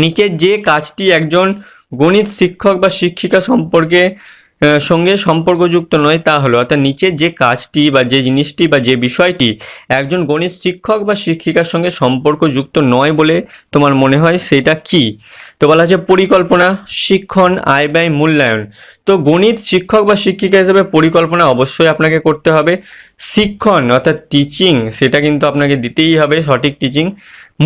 নিচের যে কাজটি একজন গণিত শিক্ষক বা শিক্ষিকা সঙ্গে সম্পর্কযুক্ত নয় তা হলো, অর্থাৎ নিচের যে কাজটি বা যে জিনিসটি বা যে বিষয়টি একজন গণিত শিক্ষক বা শিক্ষিকার সঙ্গে সম্পর্কযুক্ত নয় বলে তোমার মনে হয় সেটা কি। তো বলা হচ্ছে পরিকল্পনা, শিক্ষণ, আয় ব্যয়, মূল্যায়ন। তো গণিত শিক্ষক বা শিক্ষিকা হিসেবে পরিকল্পনা অবশ্যই আপনাকে করতে হবে। শিক্ষণ অর্থাৎ টিচিং সেটা কিন্তু আপনাকে দিতেই হবে, সঠিক টিচিং।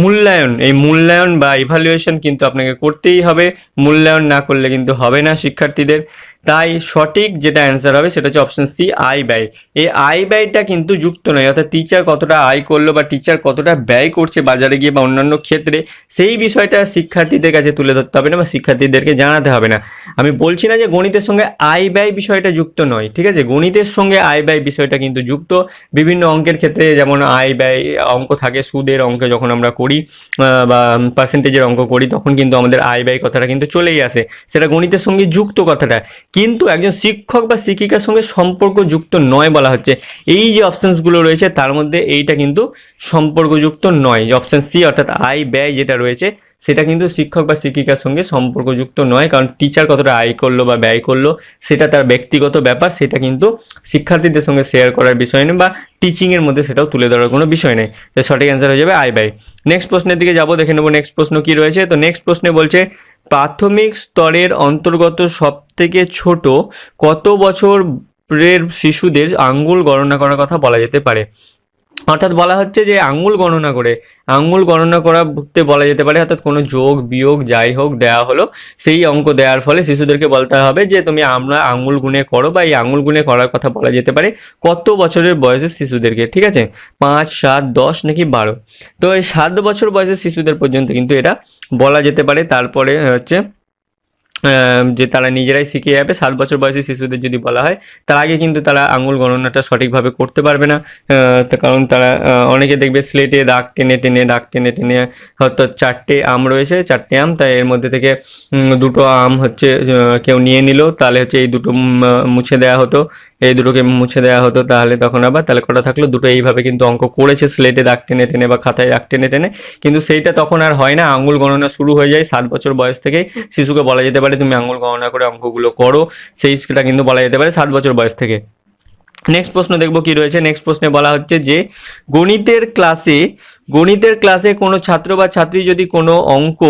মূল্যায়ন, এই মূল্যায়ন বা ইভ্যালুয়েশন কিন্তু আপনাকে করতেই হবে, মূল্যায়ন না করলে কিন্তু হবে না শিক্ষার্থীদের। তাই সঠিক যেটা অ্যান্সার হবে সেটা হচ্ছে অপশন সি, আয় ব্যয়। এই আয় ব্যয়টা কিন্তু যুক্ত নয়, অর্থাৎ টিচার কতটা আয় করলো বা টিচার কতটা ব্যয় করছে বাজারে গিয়ে বা অন্যান্য ক্ষেত্রে সেই বিষয়টা শিক্ষার্থীদের কাছে তুলে ধরতে হবে না বা শিক্ষার্থীদেরকে জানাতে হবে না। আমি বলছি না যে গণিতের সঙ্গে আয় ব্যয় বিষয়টা যুক্ত নয়, ঠিক আছে, গণিতের সঙ্গে আয় ব্যয় বিষয়টা কিন্তু যুক্ত। বিভিন্ন অঙ্কের ক্ষেত্রে যেমন আয় ব্যয় অঙ্ক থাকে, সুদের অঙ্ক যখন আমরা করি বা পার্সেন্টেজের অঙ্ক করি তখন কিন্তু আমাদের আয় ব্যয় কথাটা কিন্তু চলেই আসে, সেটা গণিতের সঙ্গে যুক্ত কথাটা। কিন্তু একজন শিক্ষক বা শিক্ষিকার সঙ্গে সম্পর্কযুক্ত নয় বলা হচ্ছে। এই যে অপশনসগুলো রয়েছে তার মধ্যে এইটা কিন্তু সম্পর্কযুক্ত নয়, অপশন সি অর্থাৎ আয় ব্যয় যেটা রয়েছে সেটা কিন্তু শিক্ষক বা শিক্ষিকার সঙ্গে সম্পর্কযুক্ত নয়, কারণ টিচার কতটা আয় করলো বা ব্যয় করলো সেটা তার ব্যক্তিগত ব্যাপার, সেটা কিন্তু শিক্ষার্থীদের সঙ্গে শেয়ার করার বিষয় নেই বা টিচিংয়ের মধ্যে সেটাও তুলে ধরার কোনো বিষয় নেই। তো সঠিক অ্যান্সার হয়ে যাবে আয় ব্যয়। নেক্সট প্রশ্নের দিকে যাবো, দেখে নেবো নেক্সট প্রশ্ন কি রয়েছে। তো নেক্সট প্রশ্নে বলছে প্রাথমিক স্তরের অন্তর্গত সব থেকে ছোট কত বছরের শিশুদের আঙ্গুল গণনা করার কথা বলা যেতে পারে। অর্থাৎ বলা হচ্ছে যে আঙ্গুল গণনা করাতে বলা যেতে পারে, অর্থাৎ কোনো যোগ বিয়োগ যাই হোক দেওয়া হলো, সেই অঙ্ক দেওয়ার ফলে শিশুদেরকে বলতে হবে যে তুমি আমরা আঙ্গুল গুনে করো, বা এই আঙ্গুল গুনে করার কথা বলা যেতে পারে কত বছরের বয়সের শিশুদেরকে, ঠিক আছে, 5, 7, 10 নাকি 12। তো এই 7 বছর বয়সের শিশুদের পর্যন্ত কিন্তু এটা বলা যেতে পারে। তারপরে হচ্ছে যে তারা নিজেরাই শিখে যাবে। 7 বছর বয়সী শিশুদের যদি বলা হয়, তার আগে কিন্তু তারা আঙুল গণনাটা সঠিকভাবে করতে পারবে না। কারণ তারা অনেকে দেখবে স্লেটে দাগ টেনে টেনে হয়তো 4টে আম রয়েছে, 4টে আম, তাই এর মধ্যে থেকে 2টো আম হচ্ছে কেউ নিয়ে নিল, তাহলে হচ্ছে এই 2টো মুছে দেওয়া হতো, এই 2টোকে মুছে দেওয়া হতো, তাহলে তখন আবার তাহলে কটা থাকলো 2টো। এইভাবে কিন্তু অঙ্ক করেছে স্লেটে দাগ টেনে টেনে বা খাতায় দাগ টেনে টেনে, কিন্তু সেইটা তখন আর হয় না। আঙুল গণনা শুরু হয়ে যায় 7 বছর বয়স থেকেই। শিশুকে বলা যেতে পারে তুমি আঙুল গণনা করে অঙ্কগুলো করো, সেইটা কিন্তু বলা যেতে পারে 7 বছর বয়স থেকে। নেক্সট প্রশ্ন দেখবো কি রয়েছে। নেক্সট প্রশ্নে বলা হচ্ছে যে গণিতের ক্লাসে কোনো ছাত্র বা ছাত্রী যদি কোনো অঙ্ক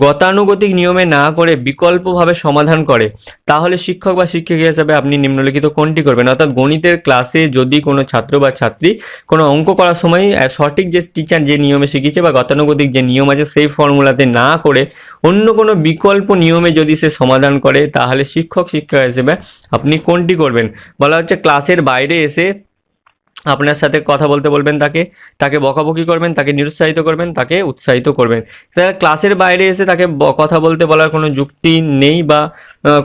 গতানুগতিক নিয়মে না করে বিকল্পভাবে সমাধান করে, তাহলে শিক্ষক বা শিক্ষিকা হিসেবে আপনি নিম্নলিখিত কোনটি করবেন। অর্থাৎ গণিতের ক্লাসে যদি কোনো ছাত্র বা ছাত্রী কোনো অঙ্ক করার সময় সঠিক যে টিচার যে নিয়মে শিখিয়েছে বা গতানুগতিক যে নিয়ম আছে সেই ফর্মুলাতে না করে অন্য কোনো বিকল্প নিয়মে যদি সে সমাধান করে, তাহলে শিক্ষক শিক্ষিকা হিসেবে আপনি কোনটি করবেন। বলা হচ্ছে ক্লাসের বাইরে এসে আপনার সাথে কথা বলতে বলবেন, তাকে বকাবকি করবেন, তাকে নিরুৎসাহিত করবেন, তাকে উৎসাহিত করবেন। তাহলে ক্লাসের বাইরে এসে তাকে কথা বলতে বলার কোনো যুক্তি নেই, বা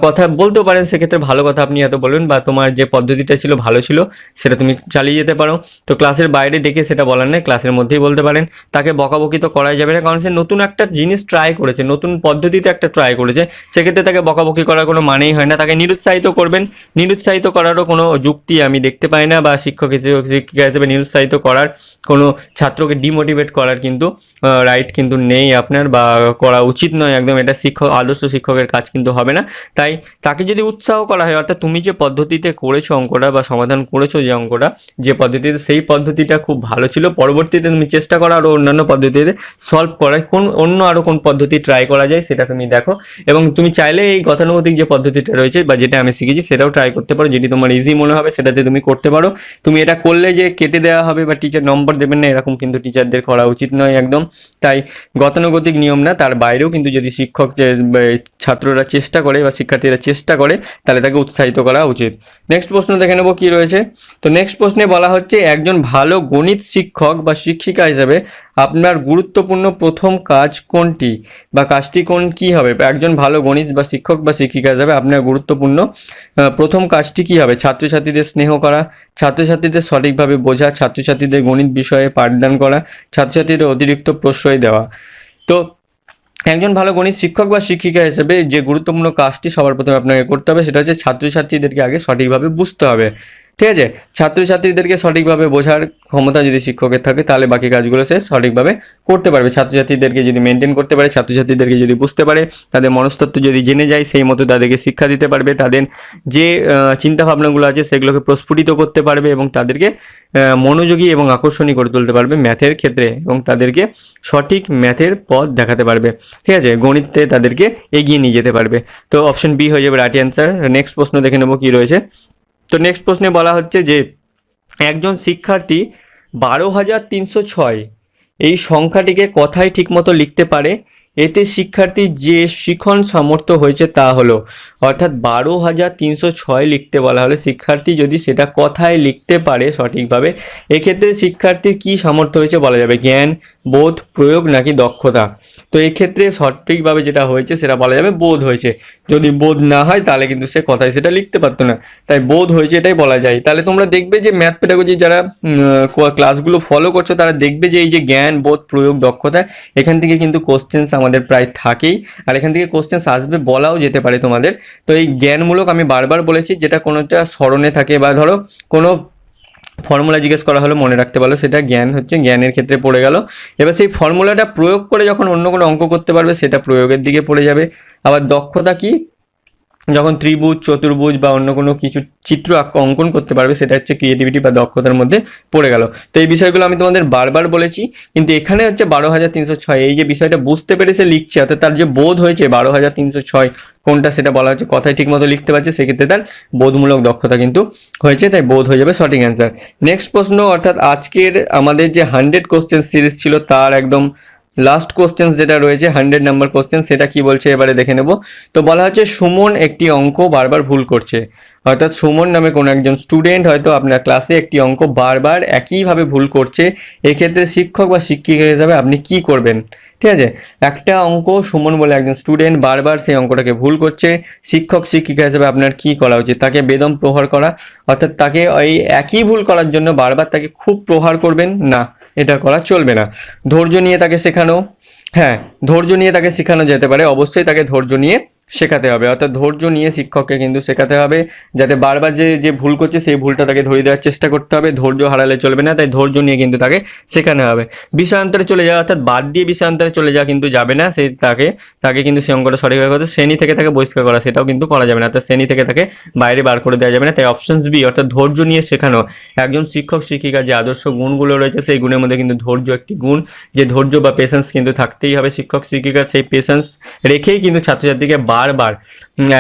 কথা বলতেও পারেন, সেক্ষেত্রে ভালো কথা আপনি হয়তো বলবেন, বা তোমার যে পদ্ধতিটা ছিল ভালো ছিল সেটা তুমি চালিয়ে যেতে পারো। তো ক্লাসের বাইরে ডেকে সেটা বলার নেই, ক্লাসের মধ্যেই বলতে পারেন। তাকে বকাবকি তো করাই যাবে না, কারণ সে নতুন একটা জিনিস ট্রাই করেছে, নতুন পদ্ধতিতে একটা ট্রাই করেছে, সেক্ষেত্রে তাকে বকাবকি করার কোনো মানেই হয় না। তাকে নিরুৎসাহিত করবেন, নিরুৎসাহিত করারও কোনো যুক্তি আমি দেখতে পাই না, বা শিক্ষিকা হিসেবে নিরুৎসাহিত করার কোনো ছাত্রকে ডিমোটিভেট করার কিন্তু রাইট কিন্তু নেই আপনার, বা করা উচিত নয় একদম। এটা আদর্শ শিক্ষকের কাজ কিন্তু হবে না। তাই তাকে যদি উৎসাহ করা হয়, অর্থাৎ তুমি যে পদ্ধতিতে করেছো অঙ্কটা বা সমাধান করেছো যে অঙ্কটা যে পদ্ধতিতে, সেই পদ্ধতিটা খুব ভালো ছিল, পরবর্তীতে তুমি চেষ্টা করো আরও অন্যান্য পদ্ধতিতে সলভ করার, আরও কোন পদ্ধতি ট্রাই করা যায় সেটা তুমি দেখো। এবং তুমি চাইলে এই গতানুগতিক যে পদ্ধতিটা রয়েছে বা যেটা আমি শিখেছি সেটাও ট্রাই করতে পারো, যেটি তোমার ইজি মনে হবে সেটাতে তুমি করতে পারো। তুমি এটা করলে যে কেটে দেওয়া হবে বা টিচার নম্বর দেবেন না, এরকম কিন্তু টিচারদের করা উচিত নয় একদম। তাই গতানুগতিক নিয়ম না, তার বাইরেও কিন্তু যদি শিক্ষক যে ছাত্ররা চেষ্টা করে বা শিক্ষার্থীরা চেষ্টা করে, তাহলে তাকে উৎসাহিত করা উচিত। নেক্সট প্রশ্ন দেখে নেবো কি রয়েছে। তো নেক্সট প্রশ্নে বলা হচ্ছে একজন ভালো গণিত শিক্ষক বা শিক্ষিকা হিসেবে আপনার গুরুত্বপূর্ণ প্রথম কাজ কোনটি, বা কাজটি কি হবে। একজন ভালো গণিত বা শিক্ষক বা শিক্ষিকা হিসেবে আপনার গুরুত্বপূর্ণ প্রথম কাজটি কি হবে। ছাত্রছাত্রীদের স্নেহ করা, ছাত্রছাত্রীদের সঠিকভাবে বোঝা, ছাত্রছাত্রীদের গণিত বিষয়ে পাঠদান করা, ছাত্রছাত্রীদের অতিরিক্ত প্রশ্রয় দেওয়া। তো একজন ভালো গণিত শিক্ষক বা শিক্ষিকা হিসেবে যে গুরুত্বপূর্ণ কাজটি সবার প্রথমে আপনাকে করতে হবে, সেটা হচ্ছে ছাত্রছাত্রীদেরকে আগে সঠিকভাবে বুঝতে হবে, ঠিক আছে। ছাত্রছাত্রীদেরকে সঠিকভাবে বোঝার ক্ষমতা যদি শিক্ষকের থাকে, তাহলে বাকি কাজগুলো সে সঠিকভাবে করতে পারবে। ছাত্রছাত্রীদেরকে যদি মেনটেন করতে পারে, ছাত্রছাত্রীদেরকে যদি বুঝতে পারে, তাদের মনস্তত্ত্ব যদি জেনে যায়, সেই মতো তাদেরকে শিক্ষা দিতে পারবে, তাদের যে চিন্তাভাবনাগুলো আছে সেগুলোকে প্রস্ফুটিত করতে পারবে, এবং তাদেরকে মনোযোগী এবং আকর্ষণীয় করে তুলতে পারবে ম্যাথের ক্ষেত্রে, এবং তাদেরকে সঠিক ম্যাথের পথ দেখাতে পারবে, ঠিক আছে। গণিতে তাদেরকে এগিয়ে নিয়ে যেতে পারবে। তো অপশন বি হয়ে যাবে রাইট অ্যান্সার। নেক্সট প্রশ্ন দেখে নেবো কি রয়েছে। তো নেক্সট প্রশ্নে বলা হচ্ছে যে একজন শিক্ষার্থী 12,306 এই সংখ্যাটিকে কথায় ঠিকমতো লিখতে পারে, এতে শিক্ষার্থীর যে শিখন সামর্থ্য হয়েছে তা হলো। অর্থাৎ 12,306 লিখতে বলা হলে শিক্ষার্থী যদি সেটা কথায় লিখতে পারে সঠিকভাবে, এক্ষেত্রে শিক্ষার্থীর কি সামর্থ্য হয়েছে বলা যাবে, জ্ঞান, বোধ, প্রয়োগ নাকি দক্ষতা। তো এক্ষেত্রে সঠিকভাবে যেটা হয়েছে সেটা বলা যাবে বোধ হয়েছে। যদি বোধ না হয় তাহলে কিন্তু সে কথায় সেটা লিখতে পারতো না, তাই বোধ হয়েছে এটাই বলা যায়। তাহলে তোমরা দেখবে যে ম্যাথ পেডাগজি যারা ক্লাসগুলো ফলো করছো, তারা দেখবে যে এই যে জ্ঞান, বোধ, প্রয়োগ, দক্ষতা, এখান থেকে কিন্তু কোশ্চেন্স আমাদের প্রায় থাকেই, আর এখান থেকে কোশ্চেন্স আসবে বলাও যেতে পারে তোমাদের। তো এই জ্ঞানমূলক আমি বারবার বলেছি, যেটা কোনোটা স্মরণে থাকে, বা ধরো কোনো ফর্মুলা জিজ্ঞেস করা হলো, মনে রাখতে পারলো, সেটা জ্ঞান হচ্ছে, জ্ঞানের ক্ষেত্রে পড়ে গেল। এবার সেই ফর্মুলাটা প্রয়োগ করে যখন অন্য কোনো অঙ্ক করতে পারবে সেটা প্রয়োগের দিকে পড়ে যাবে। আবার দক্ষতা কি, যখন ত্রিভুজ, চতুর্ভুজ বা অন্য কোনো কিছু চিত্র অঙ্কন করতে পারবে সেটা হচ্ছে ক্রিয়েটিভিটি বা দক্ষতার মধ্যে পড়ে গেল। তো এই বিষয়গুলো আমি তোমাদের বারবার বলেছি, কিন্তু এখানে হচ্ছে 12,306 এই যে বিষয়টা বুঝতে পেরেছে লিখছে, অর্থাৎ তার যে বোধ হয়েছে 12,306 কোনটা সেটা বলা হচ্ছে, কথায় ঠিক মতো লিখতে পারছে, সেক্ষেত্রে তার বোধমূলক দক্ষতা কিন্তু হয়েছে, তাই বোধ হয়ে যাবে সঠিক অ্যান্সার। নেক্সট প্রশ্ন, অর্থাৎ আজকের আমাদের যে 100 কোশ্চেন সিরিজ ছিল তার একদম লাস্ট কোশ্চেন যেটা রয়েছে 100 নাম্বার কোশ্চেন, সেটা কি বলছে এবারে দেখে নেব। তো বলা হচ্ছে সুমন একটি অঙ্ক বারবার ভুল করছে, অর্থাৎ সুমন নামে কোনো একজন স্টুডেন্ট হয়তো আপনার ক্লাসে একটি অঙ্ক বারবার একইভাবে ভুল করছে, এক্ষেত্রে শিক্ষক বা শিক্ষিকা হিসাবে আপনি কি করবেন? ঠিক আছে, একটা অঙ্ক সুমন বলে একজন স্টুডেন্ট বারবার সেই অঙ্কটাকে ভুল করছে, শিক্ষক শিক্ষিকা হিসেবে আপনার কি করা উচিত? তাকে বেদম প্রহার করা, অর্থাৎ তাকে এই একই ভুল করার জন্য বারবার তাকে খুব প্রহার করবেন না, এটা করা চলবে না। ধৈর্য নিয়ে তাকে শেখানো, হ্যাঁ ধৈর্য নিয়ে তাকে শেখানো যেতে পারে, অবশ্যই তাকে ধৈর্য নিয়ে শেখাতে হবে, অর্থাৎ ধৈর্য নিয়ে শিক্ষককে কিন্তু শেখাতে হবে, যাতে বারবার যে যে ভুল করছে সেই ভুলটা তাকে ধরিয়ে দেওয়ার চেষ্টা করতে হবে, ধৈর্য হারালে চলবে না, তাই ধৈর্য নিয়ে কিন্তু তাকে শেখানো হবে। বিষয়ান্তরে চলে যাওয়া, অর্থাৎ বাদ দিয়ে বিষয়ান্তরে চলে যাওয়া কিন্তু যাবে না, সেই তাকে কিন্তু সে অঙ্কটা সঠিকভাবে করতে, শ্রেণী থেকে তাকে বহিষ্কার করা সেটাও কিন্তু করা যাবে না, অর্থাৎ শ্রেণী থেকে তাকে বাইরে বার করে দেওয়া যাবে না, তাই অপশনস বি অর্থাৎ ধৈর্য নিয়ে শেখানো। একজন শিক্ষক শিক্ষিকার যে আদর্শ গুণগুলো রয়েছে সেই গুণের মধ্যে কিন্তু ধৈর্য একটি গুণ, যে ধৈর্য বা পেশেন্স কিন্তু থাকতেই হবে শিক্ষক শিক্ষিকার, সেই পেশেন্স রেখেই কিন্তু ছাত্রছাত্রীকে বারবার,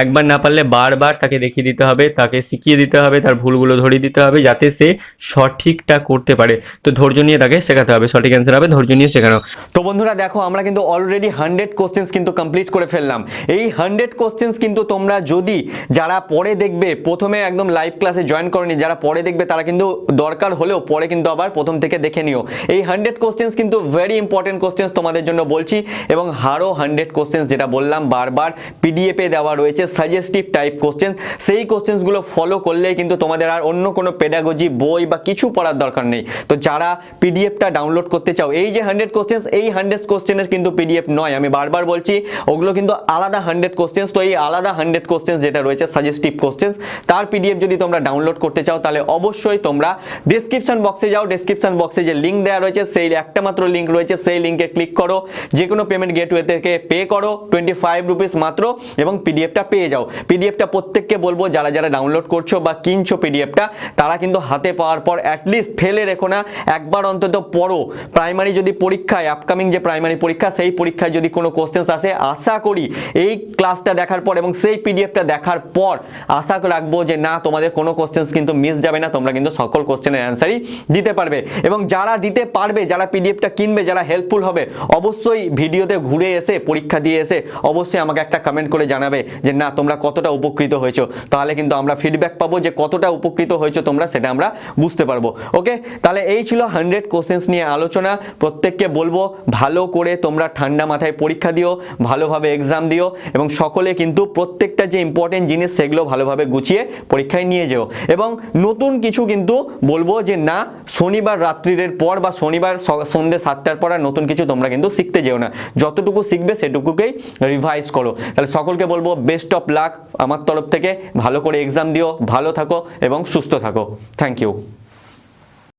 একবার না পারলে বারবার তাকে দেখিয়ে দিতে হবে, তাকে শিখিয়ে দিতে হবে, তার ভুলগুলো ধরিয়ে দিতে হবে যাতে সে সঠিকটা করতে পারে। তো ধৈর্য নিয়ে তাকে শেখাতে হবে, সঠিক অ্যান্সার হবে ধৈর্য নিয়ে শেখানো। তো বন্ধুরা দেখো, আমরা কিন্তু অলরেডি 100 কোশ্চেন্স কিন্তু কমপ্লিট করে ফেললাম। এই 100 কোশ্চেন্স কিন্তু তোমরা যদি যারা পরে দেখবে, প্রথমে একদম লাইভ ক্লাসে জয়েন করনি, যারা পরে দেখবে তারা কিন্তু দরকার হলেও পরে কিন্তু আবার প্রথম থেকে দেখে নিও। এই 100 কোশ্চেন্স কিন্তু ভেরি ইম্পর্টেন্ট কোশ্চেন্স তোমাদের জন্য বলছি, এবং আরও 100 কোশ্চেন্স যেটা বললাম বারবার পিডিএফে দেওয়া রয়েছে সাজেস্টিভ টাইপ কোশ্চেন্স, সেই কোশ্চেন্সগুলো ফলো করলেই কিন্তু তোমাদের আর অন্য কোনো পেডাগজি বই বা কিছু পড়ার দরকার নেই। তো যারা পিডিএফটা ডাউনলোড করতে চাও, এই যে 100 কোশ্চেন্স, এই 100 কোশ্চেনের কিন্তু পিডিএফ নয়, আমি বারবার বলছি, ওগুলো কিন্তু আলাদা 100 কোশ্চেন্স। তো এই আলাদা 100 কোশ্চেন্স যেটা রয়েছে সাজেস্টিভ কোশ্চেন্স, তার পিডিএফ যদি তোমরা ডাউনলোড করতে চাও তাহলে অবশ্যই তোমরা ডেসক্রিপশন বক্সে যাও, ডেসক্রিপশন বক্সে যে লিঙ্ক দেওয়া রয়েছে সেই একটা মাত্র লিঙ্ক রয়েছে, সেই লিঙ্কে ক্লিক করো, যে কোনো পেমেন্ট গেটওয়ে থেকে পে করো 25 রুপিস মাত্র, এবং পিডিএফটা পেয়ে যাও। পিডিএফটা প্রত্যেককে বলবো যারা যারা ডাউনলোড করছো বা কিনছো পিডিএফটা, তারা কিন্তু হাতে পাওয়ার পর অ্যাটলিস্ট ফেলে রেখো না, একবার অন্তত পড়ো। প্রাইমারি যদি পরীক্ষায়, আপকামিং যে প্রাইমারি পরীক্ষা, সেই পরীক্ষায় যদি কোনো কোশ্চেন্স আসে, আশা করি এই ক্লাসটা দেখার পর এবং সেই পিডিএফটা দেখার পর আশা রাখবো যে না, তোমাদের কোনো কোশ্চেন্স কিন্তু মিস যাবে না, তোমরা কিন্তু সকল কোশ্চেনের অ্যান্সারই দিতে পারবে। এবং যারা দিতে পারবে, যারা পিডিএফটা কিনবে, যারা হেল্পফুল হবে, অবশ্যই ভিডিওতে ঘুরে এসে, পরীক্ষা দিয়ে এসে অবশ্যই আমাকে একটা কমেন্ট করে জানাবে যে না তোমরা কতটা উপকৃত হয়েছো, তাহলে কিন্তু আমরা ফিডব্যাক পাবো যে কতটা উপকৃত হয়েছো তোমরা, সেটা আমরা বুঝতে পারবো। ওকে, তাহলে এই ছিল 100 কোশ্চেন্স নিয়ে আলোচনা। প্রত্যেককে বলবো ভালো করে তোমরা ঠান্ডা মাথায় পরীক্ষা দিও, ভালোভাবে এক্সাম দিও, এবং সকলে কিন্তু প্রত্যেকটা যে ইম্পর্টেন্ট জিনিস সেগুলো ভালোভাবে গুছিয়ে পরীক্ষায় নিয়ে যেও। এবং নতুন কিছু কিন্তু বলবো যে না, শনিবার রাত্রির পর বা শনিবার সন্ধ্যে 7টার পর আর নতুন কিছু তোমরা কিন্তু শিখতে যেও না, যতটুকু শিখবে সেটুকুকেই রিভাইজ করো। তাহলে সকলকে বলবো বেস্ট অফ লাক আমার তরফ থেকে, ভালো করে এক্সাম দিও, ভালো থাকো এবং সুস্থ থাকো। Thank you.